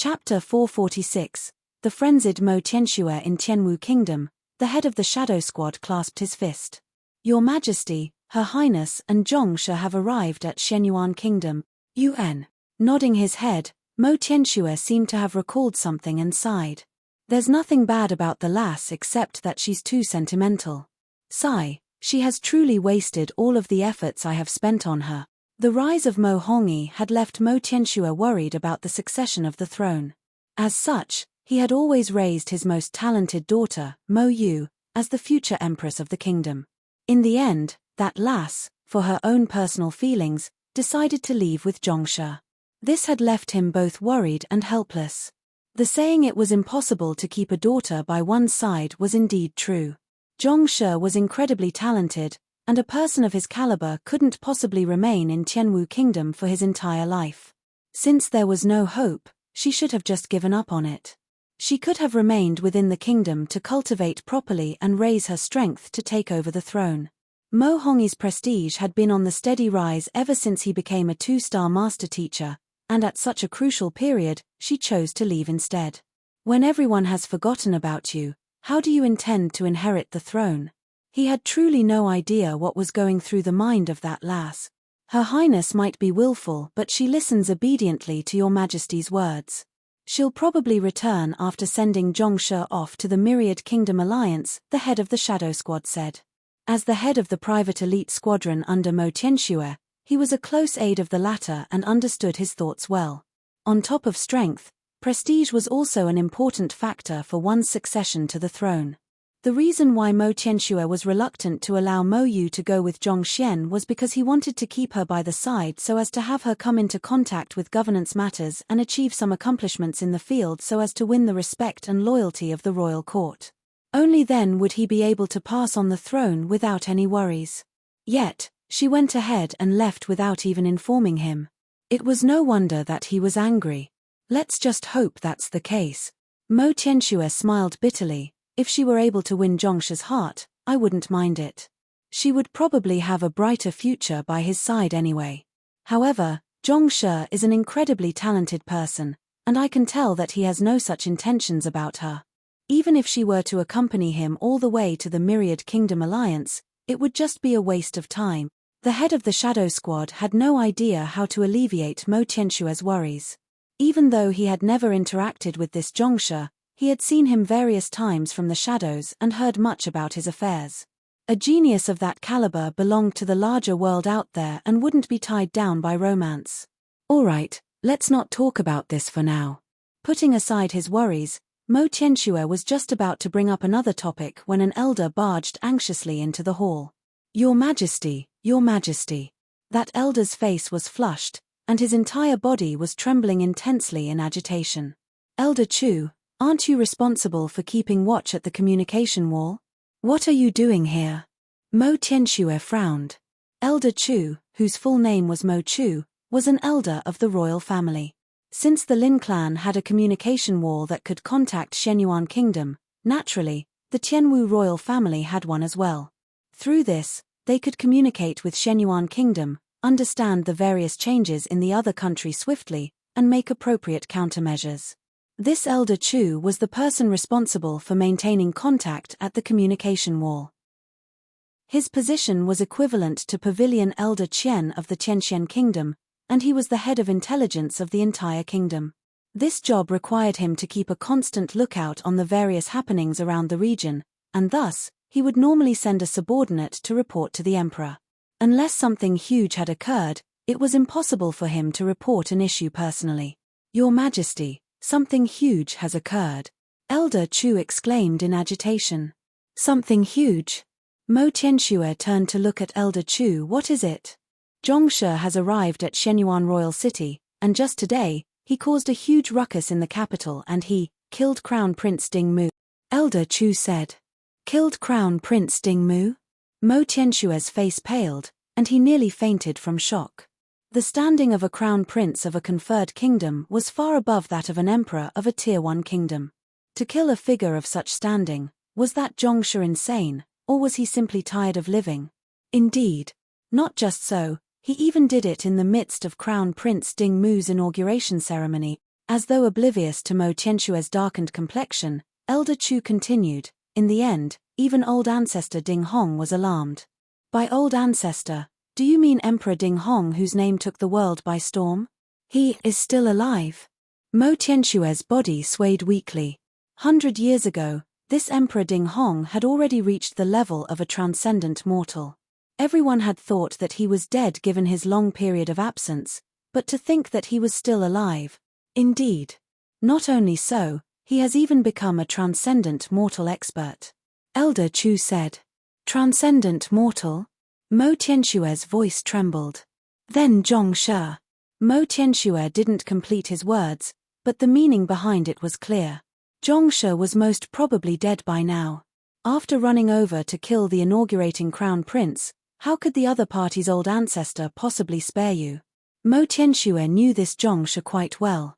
Chapter 446. The frenzied Mo Tianxue in Tianwu Kingdom. The head of the Shadow Squad clasped his fist. Your Majesty, Her Highness and Zhongshe have arrived at Shenyuan Kingdom. UN. Nodding his head, Mo Tianxue seemed to have recalled something and sighed. There's nothing bad about the lass except that she's too sentimental. Sigh, she has truly wasted all of the efforts I have spent on her. The rise of Mo Hongyi had left Mo Tianxue worried about the succession of the throne. As such, he had always raised his most talented daughter, Mo Yu, as the future empress of the kingdom. In the end, that lass, for her own personal feelings, decided to leave with Zhongshe. This had left him both worried and helpless. The saying it was impossible to keep a daughter by one's side was indeed true. Zhongshe was incredibly talented, and a person of his caliber couldn't possibly remain in Tianwu Kingdom for his entire life. Since there was no hope, she should have just given up on it. She could have remained within the kingdom to cultivate properly and raise her strength to take over the throne. Mo Hongyi's prestige had been on the steady rise ever since he became a 2-star master teacher, and at such a crucial period, she chose to leave instead. When everyone has forgotten about you, how do you intend to inherit the throne? He had truly no idea what was going through the mind of that lass. Her Highness might be willful, but she listens obediently to your Majesty's words. She'll probably return after sending Zhongshe off to the Myriad Kingdom Alliance, the head of the Shadow Squad said. As the head of the private elite squadron under Mo Tianxue, he was a close aide of the latter and understood his thoughts well. On top of strength, prestige was also an important factor for one's succession to the throne. The reason why Mo Tianxue was reluctant to allow Mo Yu to go with Zhongxian was because he wanted to keep her by the side so as to have her come into contact with governance matters and achieve some accomplishments in the field so as to win the respect and loyalty of the royal court. Only then would he be able to pass on the throne without any worries. Yet, she went ahead and left without even informing him. It was no wonder that he was angry. Let's just hope that's the case. Mo Tianxue smiled bitterly. If she were able to win Zhongshe's heart, I wouldn't mind it. She would probably have a brighter future by his side anyway. However, Zhongshe is an incredibly talented person, and I can tell that he has no such intentions about her. Even if she were to accompany him all the way to the Myriad Kingdom Alliance, it would just be a waste of time. The head of the Shadow Squad had no idea how to alleviate Mo Tianxue's worries. Even though he had never interacted with this Zhongshe, he had seen him various times from the shadows and heard much about his affairs. A genius of that caliber belonged to the larger world out there and wouldn't be tied down by romance. Alright, let's not talk about this for now. Putting aside his worries, Mo Tianxue was just about to bring up another topic when an elder barged anxiously into the hall. Your Majesty, Your Majesty. That elder's face was flushed, and his entire body was trembling intensely in agitation. Elder Chu, aren't you responsible for keeping watch at the communication wall? What are you doing here? Mo Tianxue frowned. Elder Chu, whose full name was Mo Chu, was an elder of the royal family. Since the Lin clan had a communication wall that could contact Shenyuan Kingdom, naturally, the Tianwu royal family had one as well. Through this, they could communicate with Shenyuan Kingdom, understand the various changes in the other country swiftly, and make appropriate countermeasures. This Elder Chu was the person responsible for maintaining contact at the communication wall. His position was equivalent to Pavilion Elder Qian of the Tianxian Kingdom, and he was the head of intelligence of the entire kingdom. This job required him to keep a constant lookout on the various happenings around the region, and thus, he would normally send a subordinate to report to the emperor. Unless something huge had occurred, it was impossible for him to report an issue personally. Your Majesty, something huge has occurred. Elder Chu exclaimed in agitation. Something huge? Mo Tianxue turned to look at Elder Chu. What is it? Zhongshe has arrived at Shenyuan Royal City, and just today, he caused a huge ruckus in the capital and he killed Crown Prince Dingmu. Elder Chu said. Killed Crown Prince Dingmu? Mo Tianxue's face paled, and he nearly fainted from shock. The standing of a crown prince of a conferred kingdom was far above that of an emperor of a Tier 1 kingdom. To kill a figure of such standing, was that Zhongshe insane, or was he simply tired of living? Indeed. Not just so, he even did it in the midst of Crown Prince Dingmu's inauguration ceremony. As though oblivious to Mo Tianxue's darkened complexion, Elder Chu continued, in the end, even old ancestor Ding Hong was alarmed. By old ancestor, do you mean Emperor Ding Hong, whose name took the world by storm? He is still alive. Mo Tianxue's body swayed weakly. 100 years ago, this Emperor Ding Hong had already reached the level of a transcendent mortal. Everyone had thought that he was dead given his long period of absence, but to think that he was still alive. Indeed. Not only so, he has even become a transcendent mortal expert. Elder Chu said. Transcendent mortal? Mo Tianxue's voice trembled. Then Zhongshe. Mo Tianxue didn't complete his words, but the meaning behind it was clear. Zhongshe was most probably dead by now. After running over to kill the inaugurating crown prince, how could the other party's old ancestor possibly spare you? Mo Tianxue knew this Zhongshe quite well.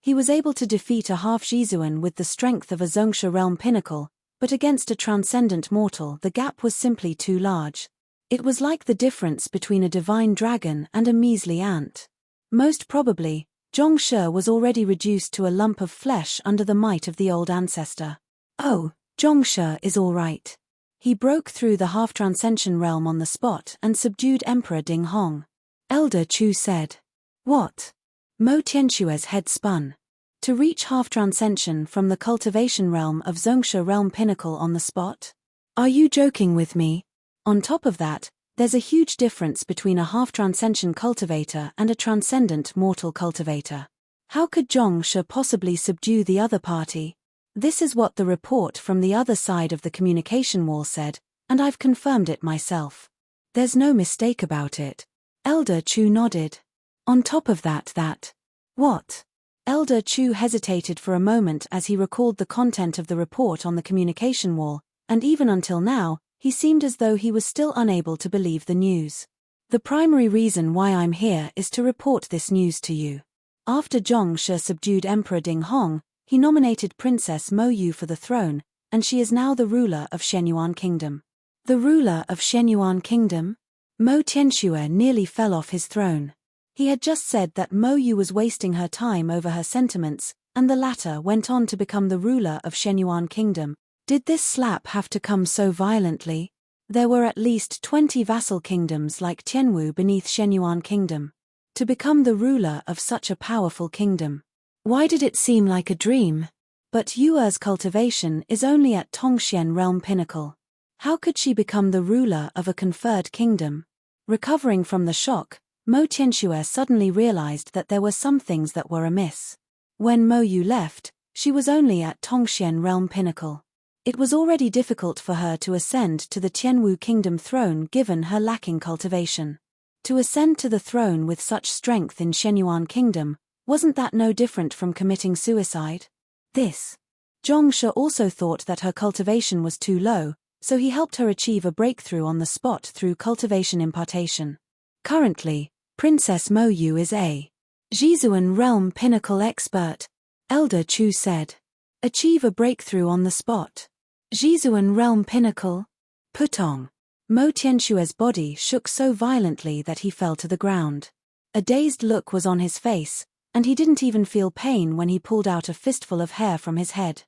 He was able to defeat a half Zhizuan with the strength of a Zhongshe realm pinnacle, but against a transcendent mortal the gap was simply too large. It was like the difference between a divine dragon and a measly ant. Most probably, Zhongshe was already reduced to a lump of flesh under the might of the old ancestor. Oh, Zhongshe is all right. He broke through the half-transcension realm on the spot and subdued Emperor Ding Hong. Elder Chu said. What? Mo Tianxue's head spun. To reach half-transcension from the cultivation realm of Zhongshe realm pinnacle on the spot? Are you joking with me? On top of that, there's a huge difference between a half-transcension cultivator and a transcendent mortal cultivator. How could Zhongshe possibly subdue the other party? This is what the report from the other side of the communication wall said, and I've confirmed it myself. There's no mistake about it. Elder Chu nodded. On top of that. What? Elder Chu hesitated for a moment as he recalled the content of the report on the communication wall, and even until now, he seemed as though he was still unable to believe the news. The primary reason why I'm here is to report this news to you. After Zhongshe subdued Emperor Ding Hong, he nominated Princess Mo Yu for the throne, and she is now the ruler of Shenyuan Kingdom. The ruler of Shenyuan Kingdom? Mo Tianxue nearly fell off his throne. He had just said that Mo Yu was wasting her time over her sentiments, and the latter went on to become the ruler of Shenyuan Kingdom. Did this slap have to come so violently? There were at least 20 vassal kingdoms like Tianwu beneath Shenyuan Kingdom. To become the ruler of such a powerful kingdom. Why did it seem like a dream? But Yue's cultivation is only at Tongxian realm pinnacle. How could she become the ruler of a conferred kingdom? Recovering from the shock, Mo Tianxue suddenly realized that there were some things that were amiss. When Mo Yu left, she was only at Tongxian realm pinnacle. It was already difficult for her to ascend to the Tianwu kingdom throne given her lacking cultivation. To ascend to the throne with such strength in Shenyuan Kingdom, wasn't that no different from committing suicide? Zhongshe also thought that her cultivation was too low, so he helped her achieve a breakthrough on the spot through cultivation impartation. Currently, Princess Mo Yu is a Zhizuan realm pinnacle expert, Elder Chu said. Achieve a breakthrough on the spot. Zhizuan realm pinnacle? Putong. Mo Tianxue's body shook so violently that he fell to the ground. A dazed look was on his face, and he didn't even feel pain when he pulled out a fistful of hair from his head.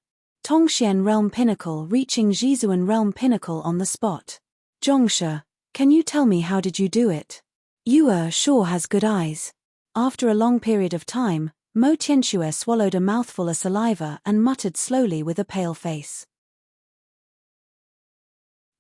Tongxian realm pinnacle reaching Zhizuan realm pinnacle on the spot. Zhongshe, can you tell me how did you do it? Yue sure has good eyes. After a long period of time, Mo Tianxue swallowed a mouthful of saliva and muttered slowly with a pale face.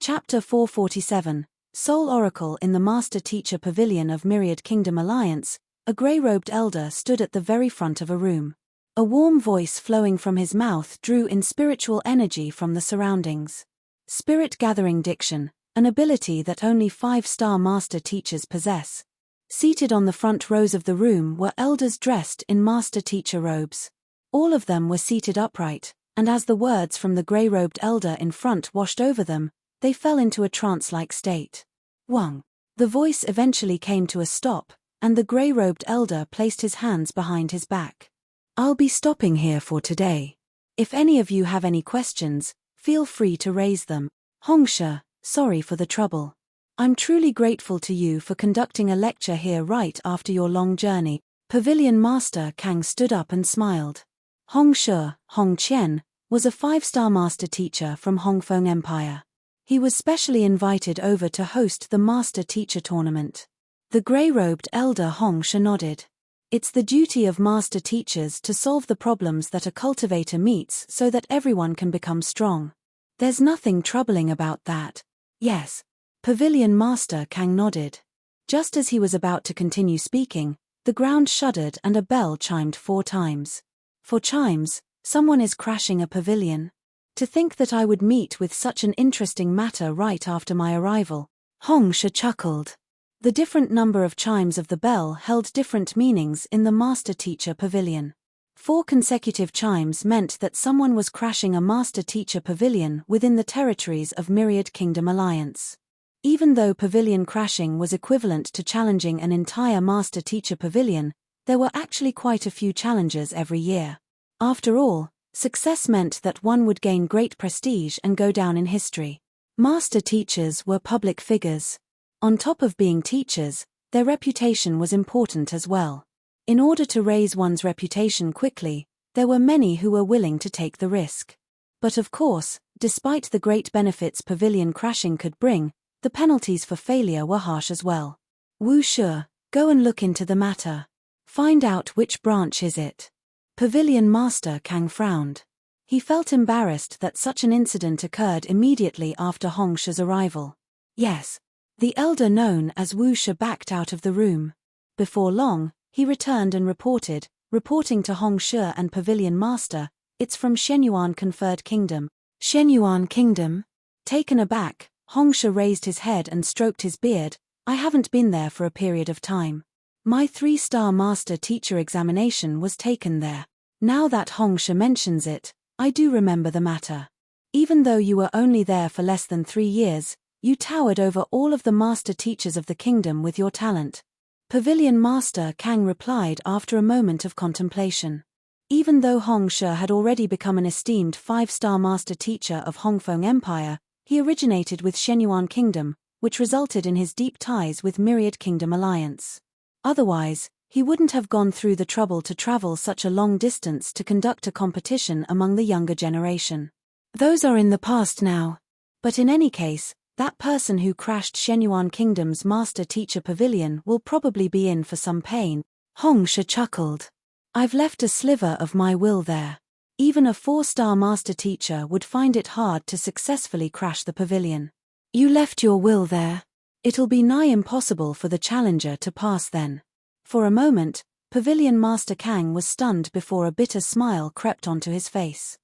Chapter 447, Soul Oracle. In the Master-Teacher Pavilion of Myriad Kingdom Alliance, a grey-robed elder stood at the very front of a room. A warm voice flowing from his mouth drew in spiritual energy from the surroundings. Spirit-gathering diction, an ability that only 5-star master teachers possess. Seated on the front rows of the room were elders dressed in master-teacher robes. All of them were seated upright, and as the words from the grey-robed elder in front washed over them, they fell into a trance-like state. Wang. The voice eventually came to a stop, and the grey-robed elder placed his hands behind his back. I'll be stopping here for today. If any of you have any questions, feel free to raise them. Hongshe, sorry for the trouble. I'm truly grateful to you for conducting a lecture here right after your long journey. Pavilion Master Kang stood up and smiled. Hong Shi, Hong Qian, was a 5-star master teacher from Hongfeng Empire. He was specially invited over to host the master teacher tournament. The grey-robed elder Hong Shi nodded. It's the duty of master teachers to solve the problems that a cultivator meets so that everyone can become strong. There's nothing troubling about that. Yes. Pavilion Master Kang nodded. Just as he was about to continue speaking, the ground shuddered and a bell chimed 4 times. 4 chimes, someone is crashing a pavilion. To think that I would meet with such an interesting matter right after my arrival. Hong Shi chuckled. The different number of chimes of the bell held different meanings in the master-teacher pavilion. 4 consecutive chimes meant that someone was crashing a master-teacher pavilion within the territories of Myriad Kingdom Alliance. Even though pavilion crashing was equivalent to challenging an entire master-teacher pavilion, there were actually quite a few challenges every year. After all, success meant that one would gain great prestige and go down in history. Master teachers were public figures. On top of being teachers, their reputation was important as well. In order to raise one's reputation quickly, there were many who were willing to take the risk. But of course, despite the great benefits pavilion crashing could bring, the penalties for failure were harsh as well. Wu Shi, go and look into the matter. Find out which branch is it. Pavilion Master Kang frowned. He felt embarrassed that such an incident occurred immediately after Hong Shi's arrival. Yes. The elder known as Wu Shi backed out of the room. Before long, he returned and reporting to Hong Shi and Pavilion Master, it's from Shenyuan Conferred Kingdom. Shenyuan Kingdom? Taken aback, Hong Shi raised his head and stroked his beard. I haven't been there for a period of time. My 3-star master teacher examination was taken there. Now that Hong Shi mentions it, I do remember the matter. Even though you were only there for less than 3 years, you towered over all of the master teachers of the kingdom with your talent. Pavilion Master Kang replied after a moment of contemplation. Even though Hong Shi had already become an esteemed 5-star master teacher of Hongfeng Empire, he originated with Shenyuan Kingdom, which resulted in his deep ties with Myriad Kingdom Alliance. Otherwise, he wouldn't have gone through the trouble to travel such a long distance to conduct a competition among the younger generation. Those are in the past now. But in any case, that person who crashed Shenyuan Kingdom's master-teacher pavilion will probably be in for some pain. Hong Shi chuckled. I've left a sliver of my will there. Even a 4-star master teacher would find it hard to successfully crash the pavilion. You left your will there. It'll be nigh impossible for the challenger to pass then. For a moment, Pavilion Master Kang was stunned before a bitter smile crept onto his face.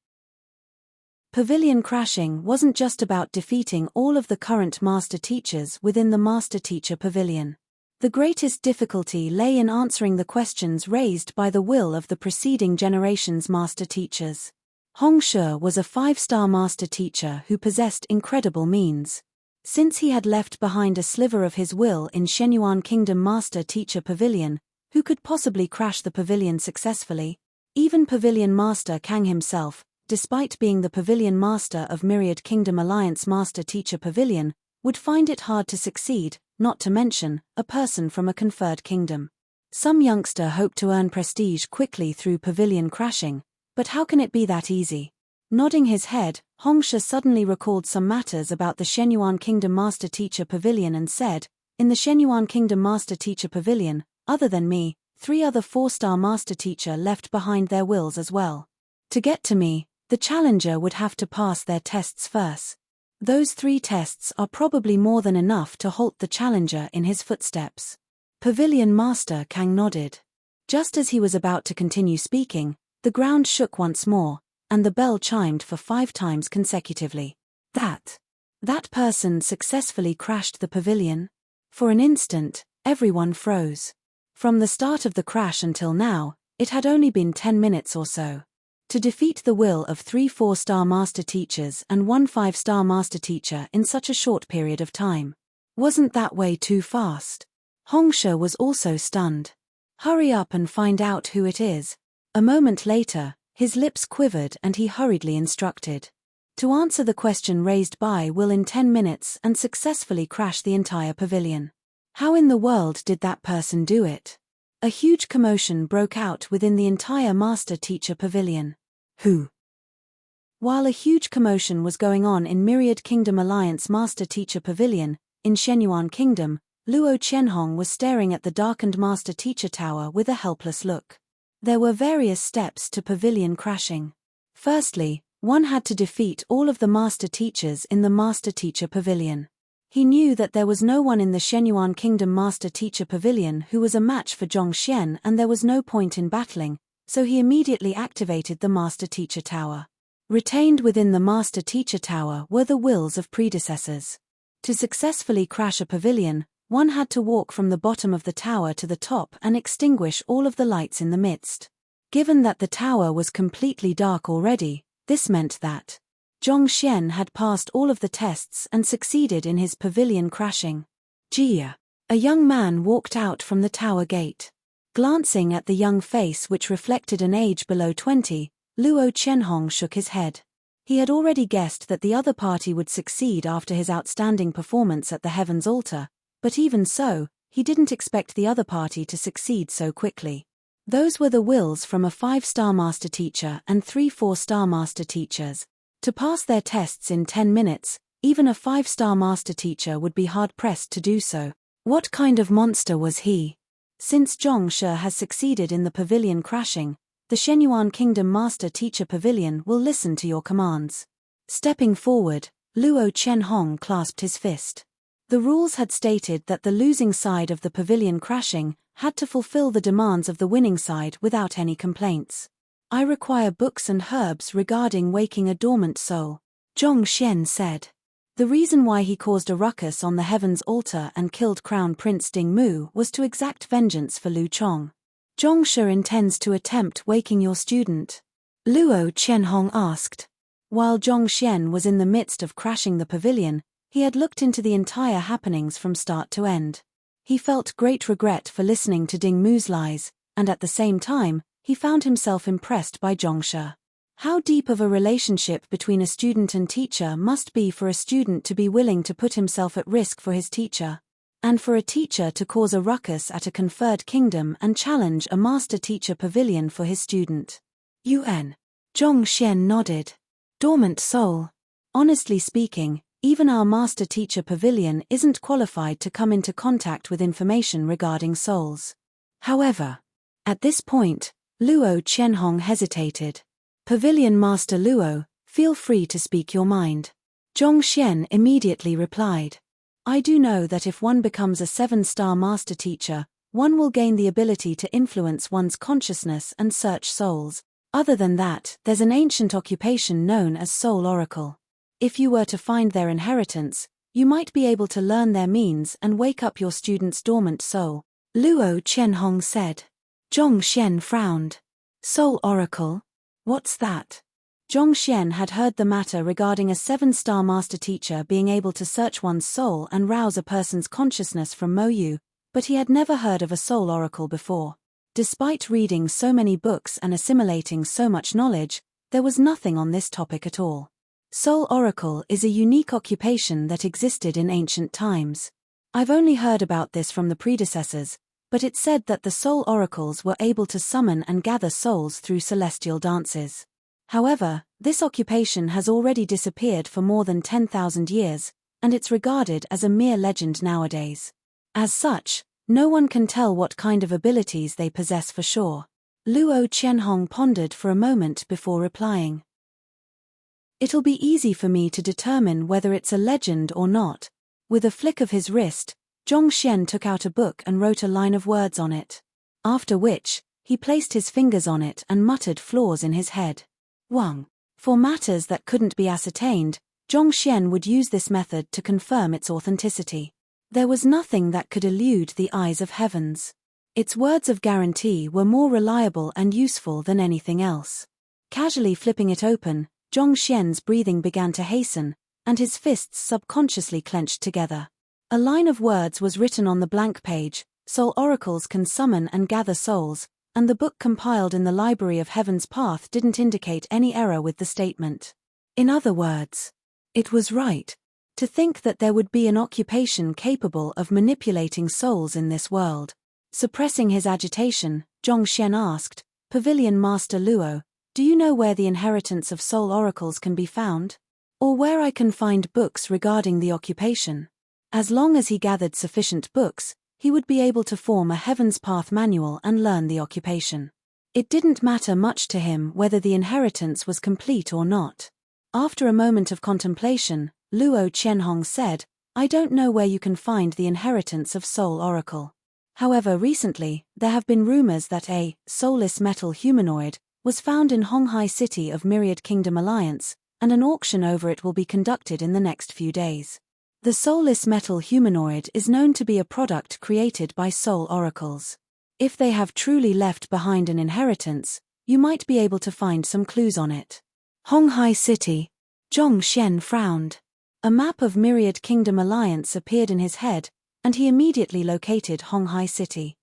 Pavilion crashing wasn't just about defeating all of the current master teachers within the master teacher pavilion. The greatest difficulty lay in answering the questions raised by the will of the preceding generation's master teachers. Hong Shi was a 5-star master teacher who possessed incredible means. Since he had left behind a sliver of his will in Shenyuan Kingdom Master Teacher Pavilion, who could possibly crash the pavilion successfully? Even Pavilion Master Kang himself, despite being the Pavilion Master of Myriad Kingdom Alliance Master Teacher Pavilion, would find it hard to succeed, not to mention, a person from a conferred kingdom. Some youngster hoped to earn prestige quickly through pavilion crashing, but how can it be that easy? Nodding his head, Hong Shi suddenly recalled some matters about the Shenyuan Kingdom Master Teacher Pavilion and said, in the Shenyuan Kingdom Master Teacher Pavilion, other than me, 3 other 4-star master teacher left behind their wills as well. To get to me, the challenger would have to pass their tests first. Those 3 tests are probably more than enough to halt the challenger in his footsteps. Pavilion Master Kang nodded. Just as he was about to continue speaking, the ground shook once more, and the bell chimed for 5 times consecutively. That person successfully crashed the pavilion? For an instant, everyone froze. From the start of the crash until now, it had only been 10 minutes or so. To defeat the will of 3 4-star master teachers and 1 5-star master teacher in such a short period of time. Wasn't that way too fast? Hong Shi was also stunned. Hurry up and find out who it is. A moment later, his lips quivered and he hurriedly instructed. To answer the question raised by will in 10 minutes and successfully crash the entire pavilion. How in the world did that person do it? A huge commotion broke out within the entire Master-Teacher Pavilion. Who? While a huge commotion was going on in Myriad Kingdom Alliance Master-Teacher Pavilion, in Shenyuan Kingdom, Luo Qianhong was staring at the darkened Master-Teacher Tower with a helpless look. There were various steps to pavilion crashing. Firstly, one had to defeat all of the Master Teachers in the Master-Teacher Pavilion. He knew that there was no one in the Shenyuan Kingdom Master-Teacher Pavilion who was a match for Zhongxian, and there was no point in battling, so he immediately activated the Master-Teacher Tower. Retained within the Master-Teacher Tower were the wills of predecessors. To successfully crash a pavilion, one had to walk from the bottom of the tower to the top and extinguish all of the lights in the midst. Given that the tower was completely dark already, this meant that Zhongxian had passed all of the tests and succeeded in his pavilion crashing. Jia. A young man walked out from the tower gate. Glancing at the young face which reflected an age below 20, Luo Qianhong shook his head. He had already guessed that the other party would succeed after his outstanding performance at the Heaven's Altar, but even so, he didn't expect the other party to succeed so quickly. Those were the wills from a 5-star master teacher and 3 4-star master teachers. To pass their tests in 10 minutes, even a 5-star master teacher would be hard-pressed to do so. What kind of monster was he? Since Zhongshe has succeeded in the pavilion crashing, the Shenyuan Kingdom Master Teacher Pavilion will listen to your commands. Stepping forward, Luo Qianhong clasped his fist. The rules had stated that the losing side of the pavilion crashing had to fulfill the demands of the winning side without any complaints. I require books and herbs regarding waking a dormant soul, Zhongxian said. The reason why he caused a ruckus on the Heaven's Altar and killed Crown Prince Dingmu was to exact vengeance for Lu Chong. Zhongshe intends to attempt waking your student? Luo Qianhong asked. While Zhongxian was in the midst of crashing the pavilion, he had looked into the entire happenings from start to end. He felt great regret for listening to Dingmu's lies, and at the same time, he found himself impressed by Zhongshe. How deep of a relationship between a student and teacher must be for a student to be willing to put himself at risk for his teacher, and for a teacher to cause a ruckus at a conferred kingdom and challenge a master-teacher pavilion for his student. UN. Zhongxian nodded. Dormant soul. Honestly speaking, even our master-teacher pavilion isn't qualified to come into contact with information regarding souls. However, at this point, Luo Qianhong hesitated. Pavilion Master Luo, feel free to speak your mind. Zhongxian immediately replied. I do know that if one becomes a 7-star master teacher, one will gain the ability to influence one's consciousness and search souls. Other than that, there's an ancient occupation known as Soul Oracle. If you were to find their inheritance, you might be able to learn their means and wake up your student's dormant soul, Luo Qianhong said. Zhongxian frowned. Soul Oracle? What's that? Zhongxian had heard the matter regarding a 7-star master teacher being able to search one's soul and rouse a person's consciousness from Moyu, but he had never heard of a soul oracle before. Despite reading so many books and assimilating so much knowledge, there was nothing on this topic at all. Soul Oracle is a unique occupation that existed in ancient times. I've only heard about this from the predecessors, but it said that the Soul Oracles were able to summon and gather souls through celestial dances. However, this occupation has already disappeared for more than 10,000 years, and it's regarded as a mere legend nowadays. As such, no one can tell what kind of abilities they possess for sure. Luo Qianhong pondered for a moment before replying. It'll be easy for me to determine whether it's a legend or not. With a flick of his wrist, Zhongxian took out a book and wrote a line of words on it. After which, he placed his fingers on it and muttered flaws in his head. Wang. For matters that couldn't be ascertained, Zhongxian would use this method to confirm its authenticity. There was nothing that could elude the eyes of heavens. Its words of guarantee were more reliable and useful than anything else. Casually flipping it open, Zhongxian's breathing began to hasten, and his fists subconsciously clenched together. A line of words was written on the blank page: Soul oracles can summon and gather souls, and the book compiled in the Library of Heaven's Path didn't indicate any error with the statement. In other words, it was right. To think that there would be an occupation capable of manipulating souls in this world. Suppressing his agitation, Zhongxian asked, "Pavilion Master Luo, do you know where the inheritance of soul oracles can be found? Or where I can find books regarding the occupation?" As long as he gathered sufficient books, he would be able to form a Heaven's Path manual and learn the occupation. It didn't matter much to him whether the inheritance was complete or not. After a moment of contemplation, Luo Qianhong said, "I don't know where you can find the inheritance of soul oracle. However, recently, there have been rumors that a soulless metal humanoid was found in Honghai City of Myriad Kingdom Alliance, and an auction over it will be conducted in the next few days. The soulless metal humanoid is known to be a product created by soul oracles. If they have truly left behind an inheritance, you might be able to find some clues on it." Honghai City. Zhongxian frowned. A map of Myriad Kingdom Alliance appeared in his head, and he immediately located Honghai City.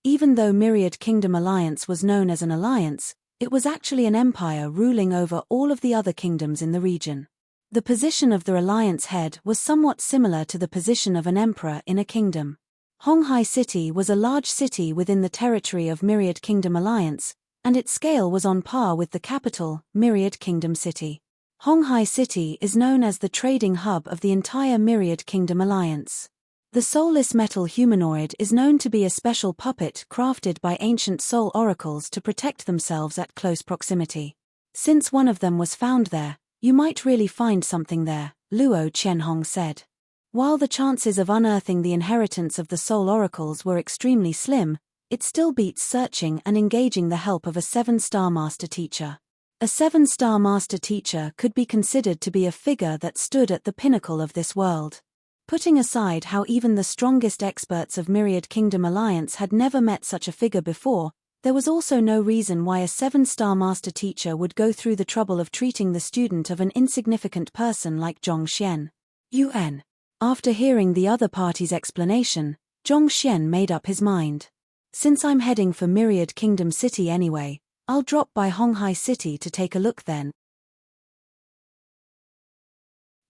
Even though Myriad Kingdom Alliance was known as an alliance, it was actually an empire ruling over all of the other kingdoms in the region. The position of the alliance head was somewhat similar to the position of an emperor in a kingdom. Honghai City was a large city within the territory of Myriad Kingdom Alliance, and its scale was on par with the capital, Myriad Kingdom City. Honghai City is known as the trading hub of the entire Myriad Kingdom Alliance. The soulless metal humanoid is known to be a special puppet crafted by ancient soul oracles to protect themselves at close proximity. Since one of them was found there, you might really find something there, Luo Qianhong said. While the chances of unearthing the inheritance of the soul oracles were extremely slim, it still beats searching and engaging the help of a 7-star master teacher. A 7-star master teacher could be considered to be a figure that stood at the pinnacle of this world. Putting aside how even the strongest experts of Myriad Kingdom Alliance had never met such a figure before, there was also no reason why a 7-star master teacher would go through the trouble of treating the student of an insignificant person like Zhongxian. UN. After hearing the other party's explanation, Zhongxian made up his mind. "Since I'm heading for Myriad Kingdom City anyway, I'll drop by Honghai City to take a look then."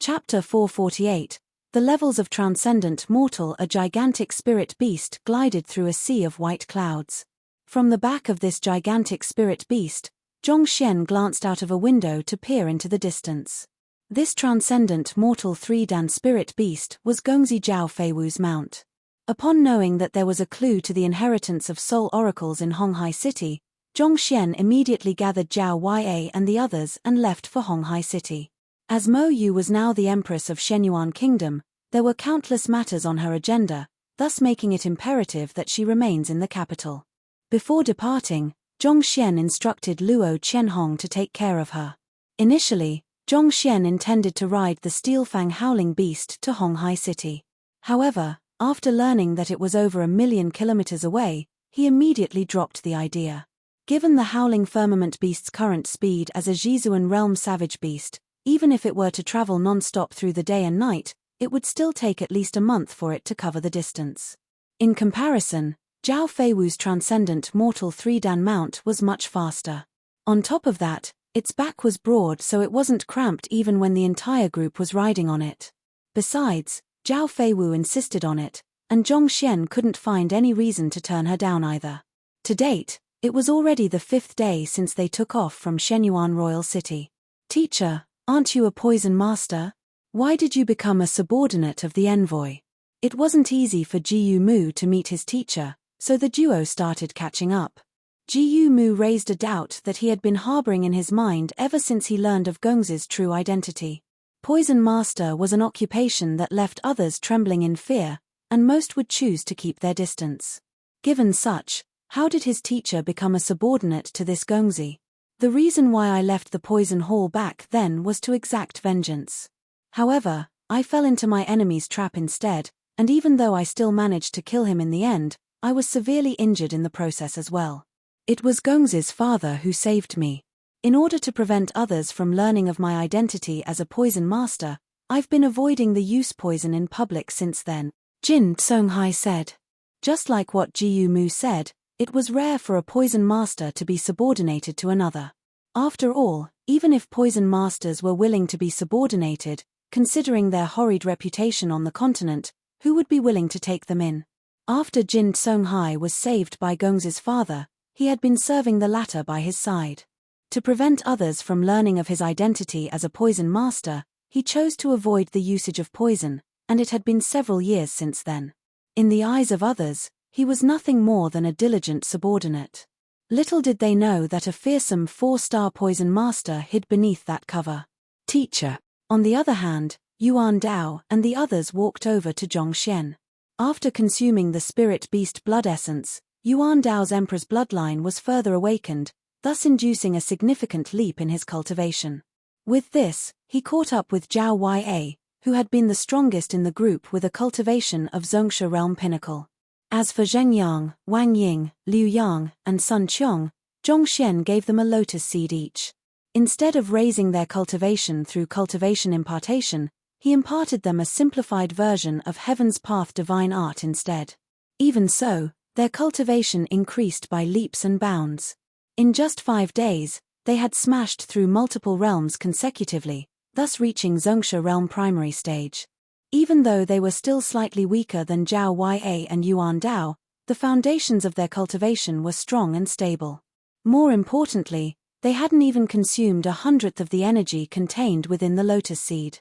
Chapter 448. The levels of transcendent mortal. A gigantic spirit beast glided through a sea of white clouds. From the back of this gigantic spirit beast, Zhongxian glanced out of a window to peer into the distance. This transcendent mortal 3-dan spirit beast was Gongzi Zhao Feiwu's mount. Upon knowing that there was a clue to the inheritance of soul oracles in Honghai City, Zhongxian immediately gathered Zhao Ya and the others and left for Honghai City. As Mo Yu was now the empress of Shenyuan Kingdom, there were countless matters on her agenda, thus making it imperative that she remains in the capital. Before departing, Zhongxian instructed Luo Qianhong to take care of her. Initially, Zhongxian intended to ride the Steelfang howling beast to Honghai City. However, after learning that it was over 1,000,000 kilometers away, he immediately dropped the idea. Given the howling firmament beast's current speed as a Jizuan realm savage beast, even if it were to travel non-stop through the day and night, it would still take at least a month for it to cover the distance. In comparison, Zhao Feiwu's transcendent mortal 3-dan mount was much faster. On top of that, its back was broad so it wasn't cramped even when the entire group was riding on it. Besides, Zhao Feiwu insisted on it, and Zhongxian couldn't find any reason to turn her down either. To date, it was already the 5th day since they took off from Shenyuan Royal City. "Teacher, aren't you a poison master? Why did you become a subordinate of the envoy?" It wasn't easy for Jiyu Mu to meet his teacher, so the duo started catching up. Jiyu Mu raised a doubt that he had been harboring in his mind ever since he learned of Gongzi's true identity. Poison master was an occupation that left others trembling in fear, and most would choose to keep their distance. Given such, how did his teacher become a subordinate to this Gongzi? "The reason why I left the poison hall back then was to exact vengeance. However, I fell into my enemy's trap instead, and even though I still managed to kill him in the end, I was severely injured in the process as well. It was Gongzi's father who saved me. In order to prevent others from learning of my identity as a poison master, I've been avoiding the use poison in public since then," Jin Songhai said. Just like what Jiyu Mu said, it was rare for a poison master to be subordinated to another. After all, even if poison masters were willing to be subordinated, considering their horrid reputation on the continent, who would be willing to take them in? After Jin Songhai was saved by Gong's father, he had been serving the latter by his side. To prevent others from learning of his identity as a poison master, he chose to avoid the usage of poison, and it had been several years since then. In the eyes of others, he was nothing more than a diligent subordinate. Little did they know that a fearsome 4-star poison master hid beneath that cover. Teacher. On the other hand, Yuan Dao and the others walked over to Zhongxian. After consuming the spirit beast blood essence, Yuan Dao's emperor's bloodline was further awakened, thus inducing a significant leap in his cultivation. With this, he caught up with Zhao Ya, who had been the strongest in the group with a cultivation of Zongsha realm pinnacle. As for Zheng Yang, Wang Ying, Liu Yang, and Sun Qiong, Zhongxian gave them a lotus seed each. Instead of raising their cultivation through cultivation impartation, he imparted them a simplified version of Heaven's Path divine art instead. Even so, their cultivation increased by leaps and bounds. In just 5 days, they had smashed through multiple realms consecutively, thus reaching Zongsha realm primary stage. Even though they were still slightly weaker than Zhao Ya and Yuan Dao, the foundations of their cultivation were strong and stable. More importantly, they hadn't even consumed 1/100th of the energy contained within the lotus seed.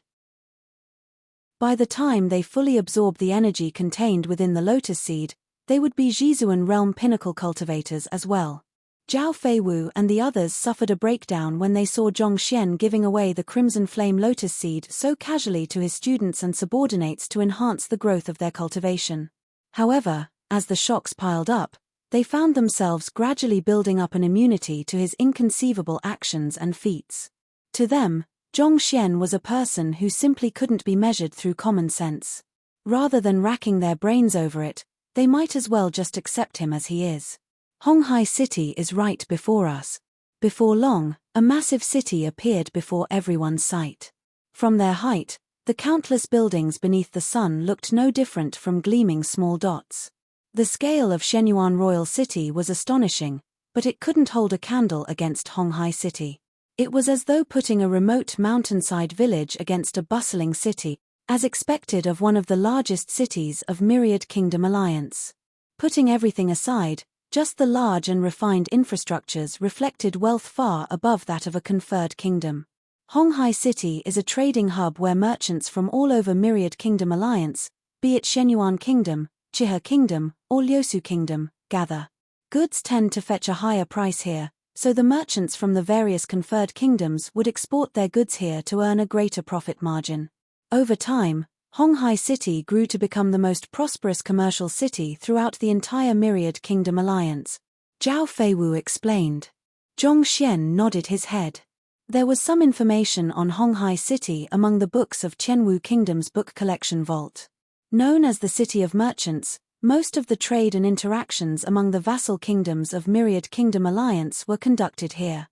By the time they fully absorbed the energy contained within the lotus seed, they would be Jizuan realm pinnacle cultivators as well. Zhao Feiwu and the others suffered a breakdown when they saw Zhongxian giving away the crimson flame lotus seed so casually to his students and subordinates to enhance the growth of their cultivation. However, as the shocks piled up, they found themselves gradually building up an immunity to his inconceivable actions and feats. To them, Zhongxian was a person who simply couldn't be measured through common sense. Rather than racking their brains over it, they might as well just accept him as he is. Honghai City is right before us. Before long, a massive city appeared before everyone's sight. From their height, the countless buildings beneath the sun looked no different from gleaming small dots. The scale of Shenyuan Royal City was astonishing, but it couldn't hold a candle against Honghai City. It was as though putting a remote mountainside village against a bustling city, as expected of one of the largest cities of Myriad Kingdom Alliance. Putting everything aside, just the large and refined infrastructures reflected wealth far above that of a conferred kingdom. Honghai City is a trading hub where merchants from all over Myriad Kingdom Alliance, be it Shenyuan Kingdom, Chihe Kingdom, or Liusu Kingdom, gather. Goods tend to fetch a higher price here, so the merchants from the various conferred kingdoms would export their goods here to earn a greater profit margin. Over time, Honghai City grew to become the most prosperous commercial city throughout the entire Myriad Kingdom Alliance. Zhao Feiwu explained. Zhongxian nodded his head. There was some information on Honghai City among the books of Qianwu Kingdom's book collection vault. Known as the City of Merchants, most of the trade and interactions among the vassal kingdoms of Myriad Kingdom Alliance were conducted here.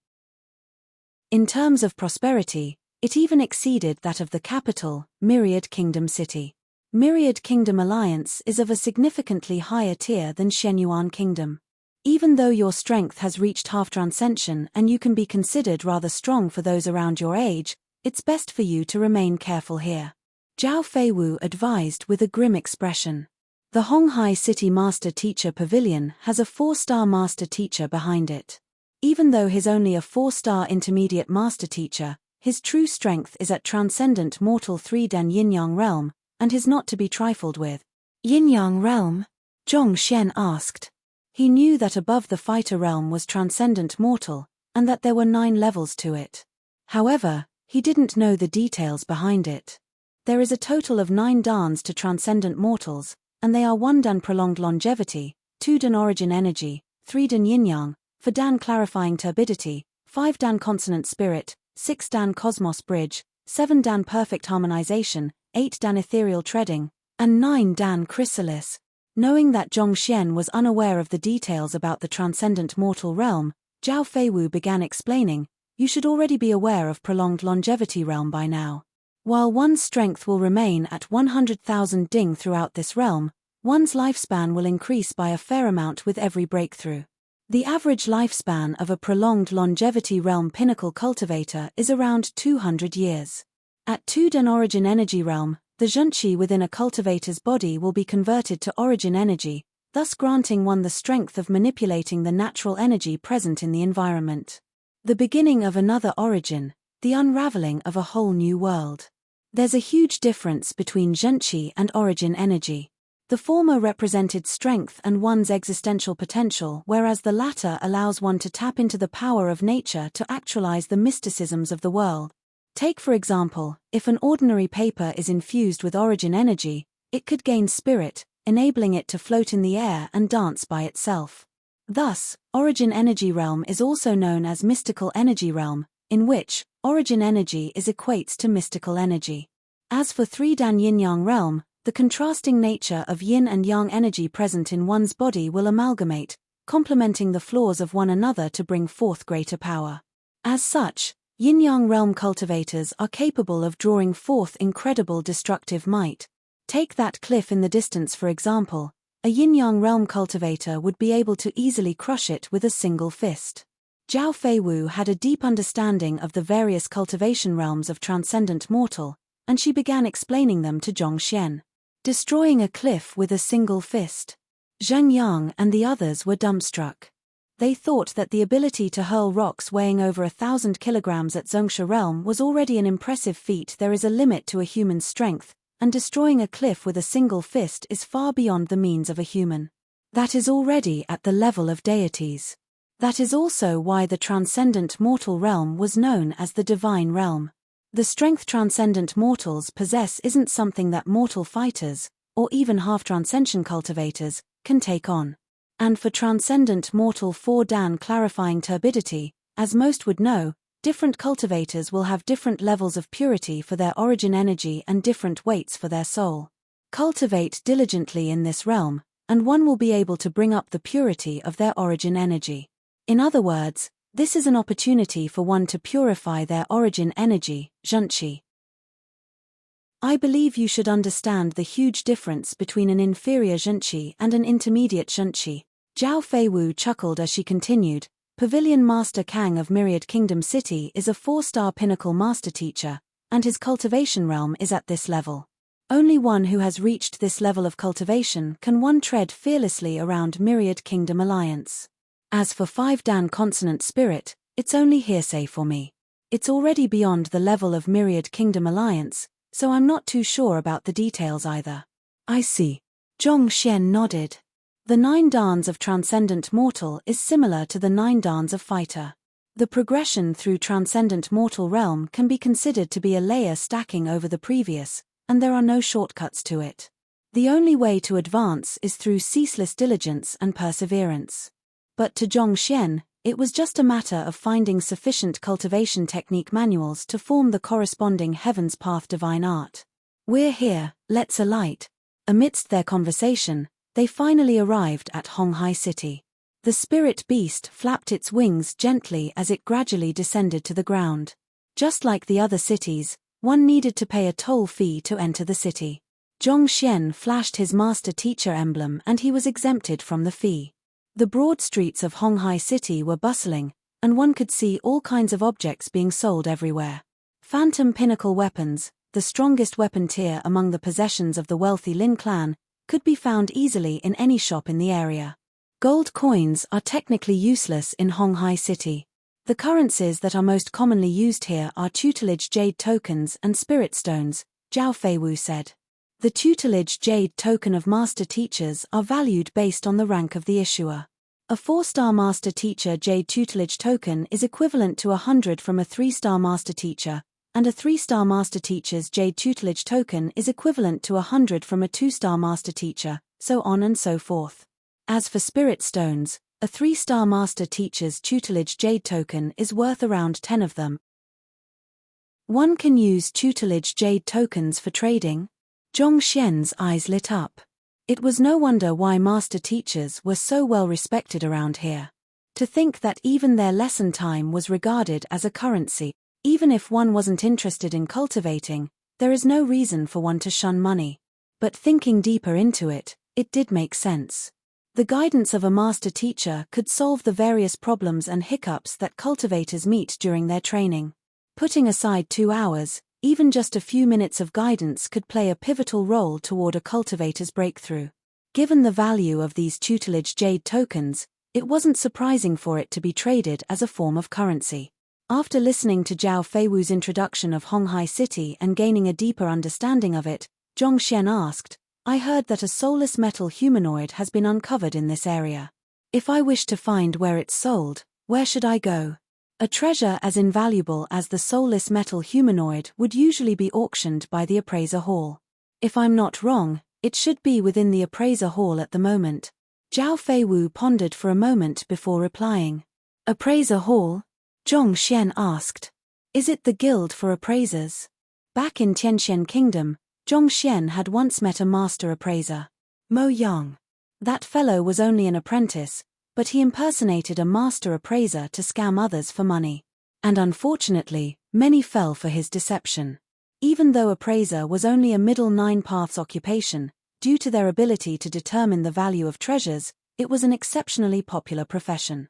In terms of prosperity, it even exceeded that of the capital, Myriad Kingdom City. Myriad Kingdom Alliance is of a significantly higher tier than Shenyuan Kingdom. Even though your strength has reached half transcension and you can be considered rather strong for those around your age, it's best for you to remain careful here. Zhao Feiwu advised with a grim expression. The Honghai City Master Teacher Pavilion has a 4-star Master Teacher behind it. Even though he's only a 4-star Intermediate Master Teacher, his true strength is at Transcendent Mortal 3-Dan Yin-Yang Realm, and is not to be trifled with. Yin-Yang Realm? Zhongxian asked. He knew that above the Fighter Realm was Transcendent Mortal, and that there were 9 levels to it. However, he didn't know the details behind it. There is a total of 9 Dans to Transcendent Mortals, and they are 1 Dan Prolonged Longevity, 2 Dan Origin Energy, 3 Dan Yin-Yang, 4 Dan Clarifying Turbidity, 5 Dan Consonant Spirit, 6 Dan Cosmos Bridge, 7 Dan Perfect Harmonization, 8 Dan Ethereal Treading, and 9 Dan Chrysalis. Knowing that Zhongxian was unaware of the details about the Transcendent Mortal Realm, Zhao Feiwu began explaining, you should already be aware of Prolonged Longevity Realm by now. While one's strength will remain at 100,000 ding throughout this realm, one's lifespan will increase by a fair amount with every breakthrough. The average lifespan of a Prolonged Longevity Realm Pinnacle Cultivator is around 200 years. At 2 Dan Origin Energy Realm, The zhenqi within a cultivator's body will be converted to origin energy, thus granting one the strength of manipulating the natural energy present in the environment. The beginning of another origin, the unraveling of a whole new world. There's a huge difference between zhenqi and origin energy. The former represented strength and one's existential potential, whereas the latter allows one to tap into the power of nature to actualize the mysticisms of the world. Take for example, if an ordinary paper is infused with origin energy, it could gain spirit, enabling it to float in the air and dance by itself. Thus, origin energy realm is also known as mystical energy realm, in which origin energy equates to mystical energy. As for 3-dan yin-yang realm, the contrasting nature of yin and yang energy present in one's body will amalgamate, complementing the flaws of one another to bring forth greater power. As such, yin-yang realm cultivators are capable of drawing forth incredible destructive might. Take that cliff in the distance for example, a yin-yang realm cultivator would be able to easily crush it with a single fist. Zhao Feiwu had a deep understanding of the various cultivation realms of transcendent mortal, and she began explaining them to Zhongxian. Destroying a cliff with a single fist. Zheng Yang and the others were dumbstruck. They thought that the ability to hurl rocks weighing over 1,000 kilograms at Zhongsha realm was already an impressive feat. There is a limit to a human's strength, and destroying a cliff with a single fist is far beyond the means of a human. That is already at the level of deities. That is also why the transcendent mortal realm was known as the divine realm. The strength transcendent mortals possess isn't something that mortal fighters, or even half-transcension cultivators, can take on. And for transcendent mortal 4-dan clarifying turbidity, as most would know, different cultivators will have different levels of purity for their origin energy and different weights for their soul. Cultivate diligently in this realm, and one will be able to bring up the purity of their origin energy. In other words, this is an opportunity for one to purify their origin energy, zhenqi. I believe you should understand the huge difference between an inferior zhenqi and an intermediate zhenqi. Zhao Feiwu chuckled as she continued. Pavilion Master Kang of Myriad Kingdom City is a 4-star pinnacle master teacher, and his cultivation realm is at this level. Only one who has reached this level of cultivation can one tread fearlessly around Myriad Kingdom Alliance. As for 5-dan consonant spirit, it's only hearsay for me. It's already beyond the level of Myriad Kingdom Alliance, so I'm not too sure about the details either. I see. Zhongxian nodded. The 9 dans of transcendent mortal is similar to the 9 dans of fighter. The progression through transcendent mortal realm can be considered to be a layer stacking over the previous, and there are no shortcuts to it. The only way to advance is through ceaseless diligence and perseverance. But to Zhongxian, it was just a matter of finding sufficient cultivation technique manuals to form the corresponding Heaven's Path divine art. We're here, let's alight. Amidst their conversation, they finally arrived at Honghai City. The spirit beast flapped its wings gently as it gradually descended to the ground. Just like the other cities, one needed to pay a toll fee to enter the city. Zhongxian flashed his master teacher emblem and he was exempted from the fee. The broad streets of Honghai City were bustling, and one could see all kinds of objects being sold everywhere. Phantom pinnacle weapons, the strongest weapon tier among the possessions of the wealthy Lin clan, could be found easily in any shop in the area. Gold coins are technically useless in Honghai City. The currencies that are most commonly used here are tutelage jade tokens and spirit stones, Zhao Feiwu said. The tutelage jade token of master teachers are valued based on the rank of the issuer. A 4-star master teacher jade tutelage token is equivalent to 100 from a 3-star master teacher, and a 3-star master teacher's jade tutelage token is equivalent to 100 from a 2-star master teacher, so on and so forth. As for spirit stones, a 3-star master teacher's tutelage jade token is worth around 10 of them. One can use tutelage jade tokens for trading? Zhongxian's eyes lit up. It was no wonder why master teachers were so well respected around here. To think that even their lesson time was regarded as a currency, even if one wasn't interested in cultivating, there is no reason for one to shun money. But thinking deeper into it, it did make sense. The guidance of a master teacher could solve the various problems and hiccups that cultivators meet during their training. Putting aside 2 hours, Even just a few minutes of guidance could play a pivotal role toward a cultivator's breakthrough. Given the value of these tutelage jade tokens, it wasn't surprising for it to be traded as a form of currency. After listening to Zhao Feiwu's introduction of Honghai City and gaining a deeper understanding of it, Zhongxian asked, "I heard that a soulless metal humanoid has been uncovered in this area. If I wish to find where it's sold, where should I go?" A treasure as invaluable as the soulless metal humanoid would usually be auctioned by the appraiser hall. If I'm not wrong, it should be within the appraiser hall at the moment. Zhao Feiwu pondered for a moment before replying. Appraiser hall? Zhongxian asked. Is it the guild for appraisers? Back in Tianxian Kingdom, Zhongxian had once met a master appraiser, Mo Yang. That fellow was only an apprentice, but he impersonated a master appraiser to scam others for money. And unfortunately, many fell for his deception. Even though appraiser was only a middle nine paths occupation, due to their ability to determine the value of treasures, it was an exceptionally popular profession.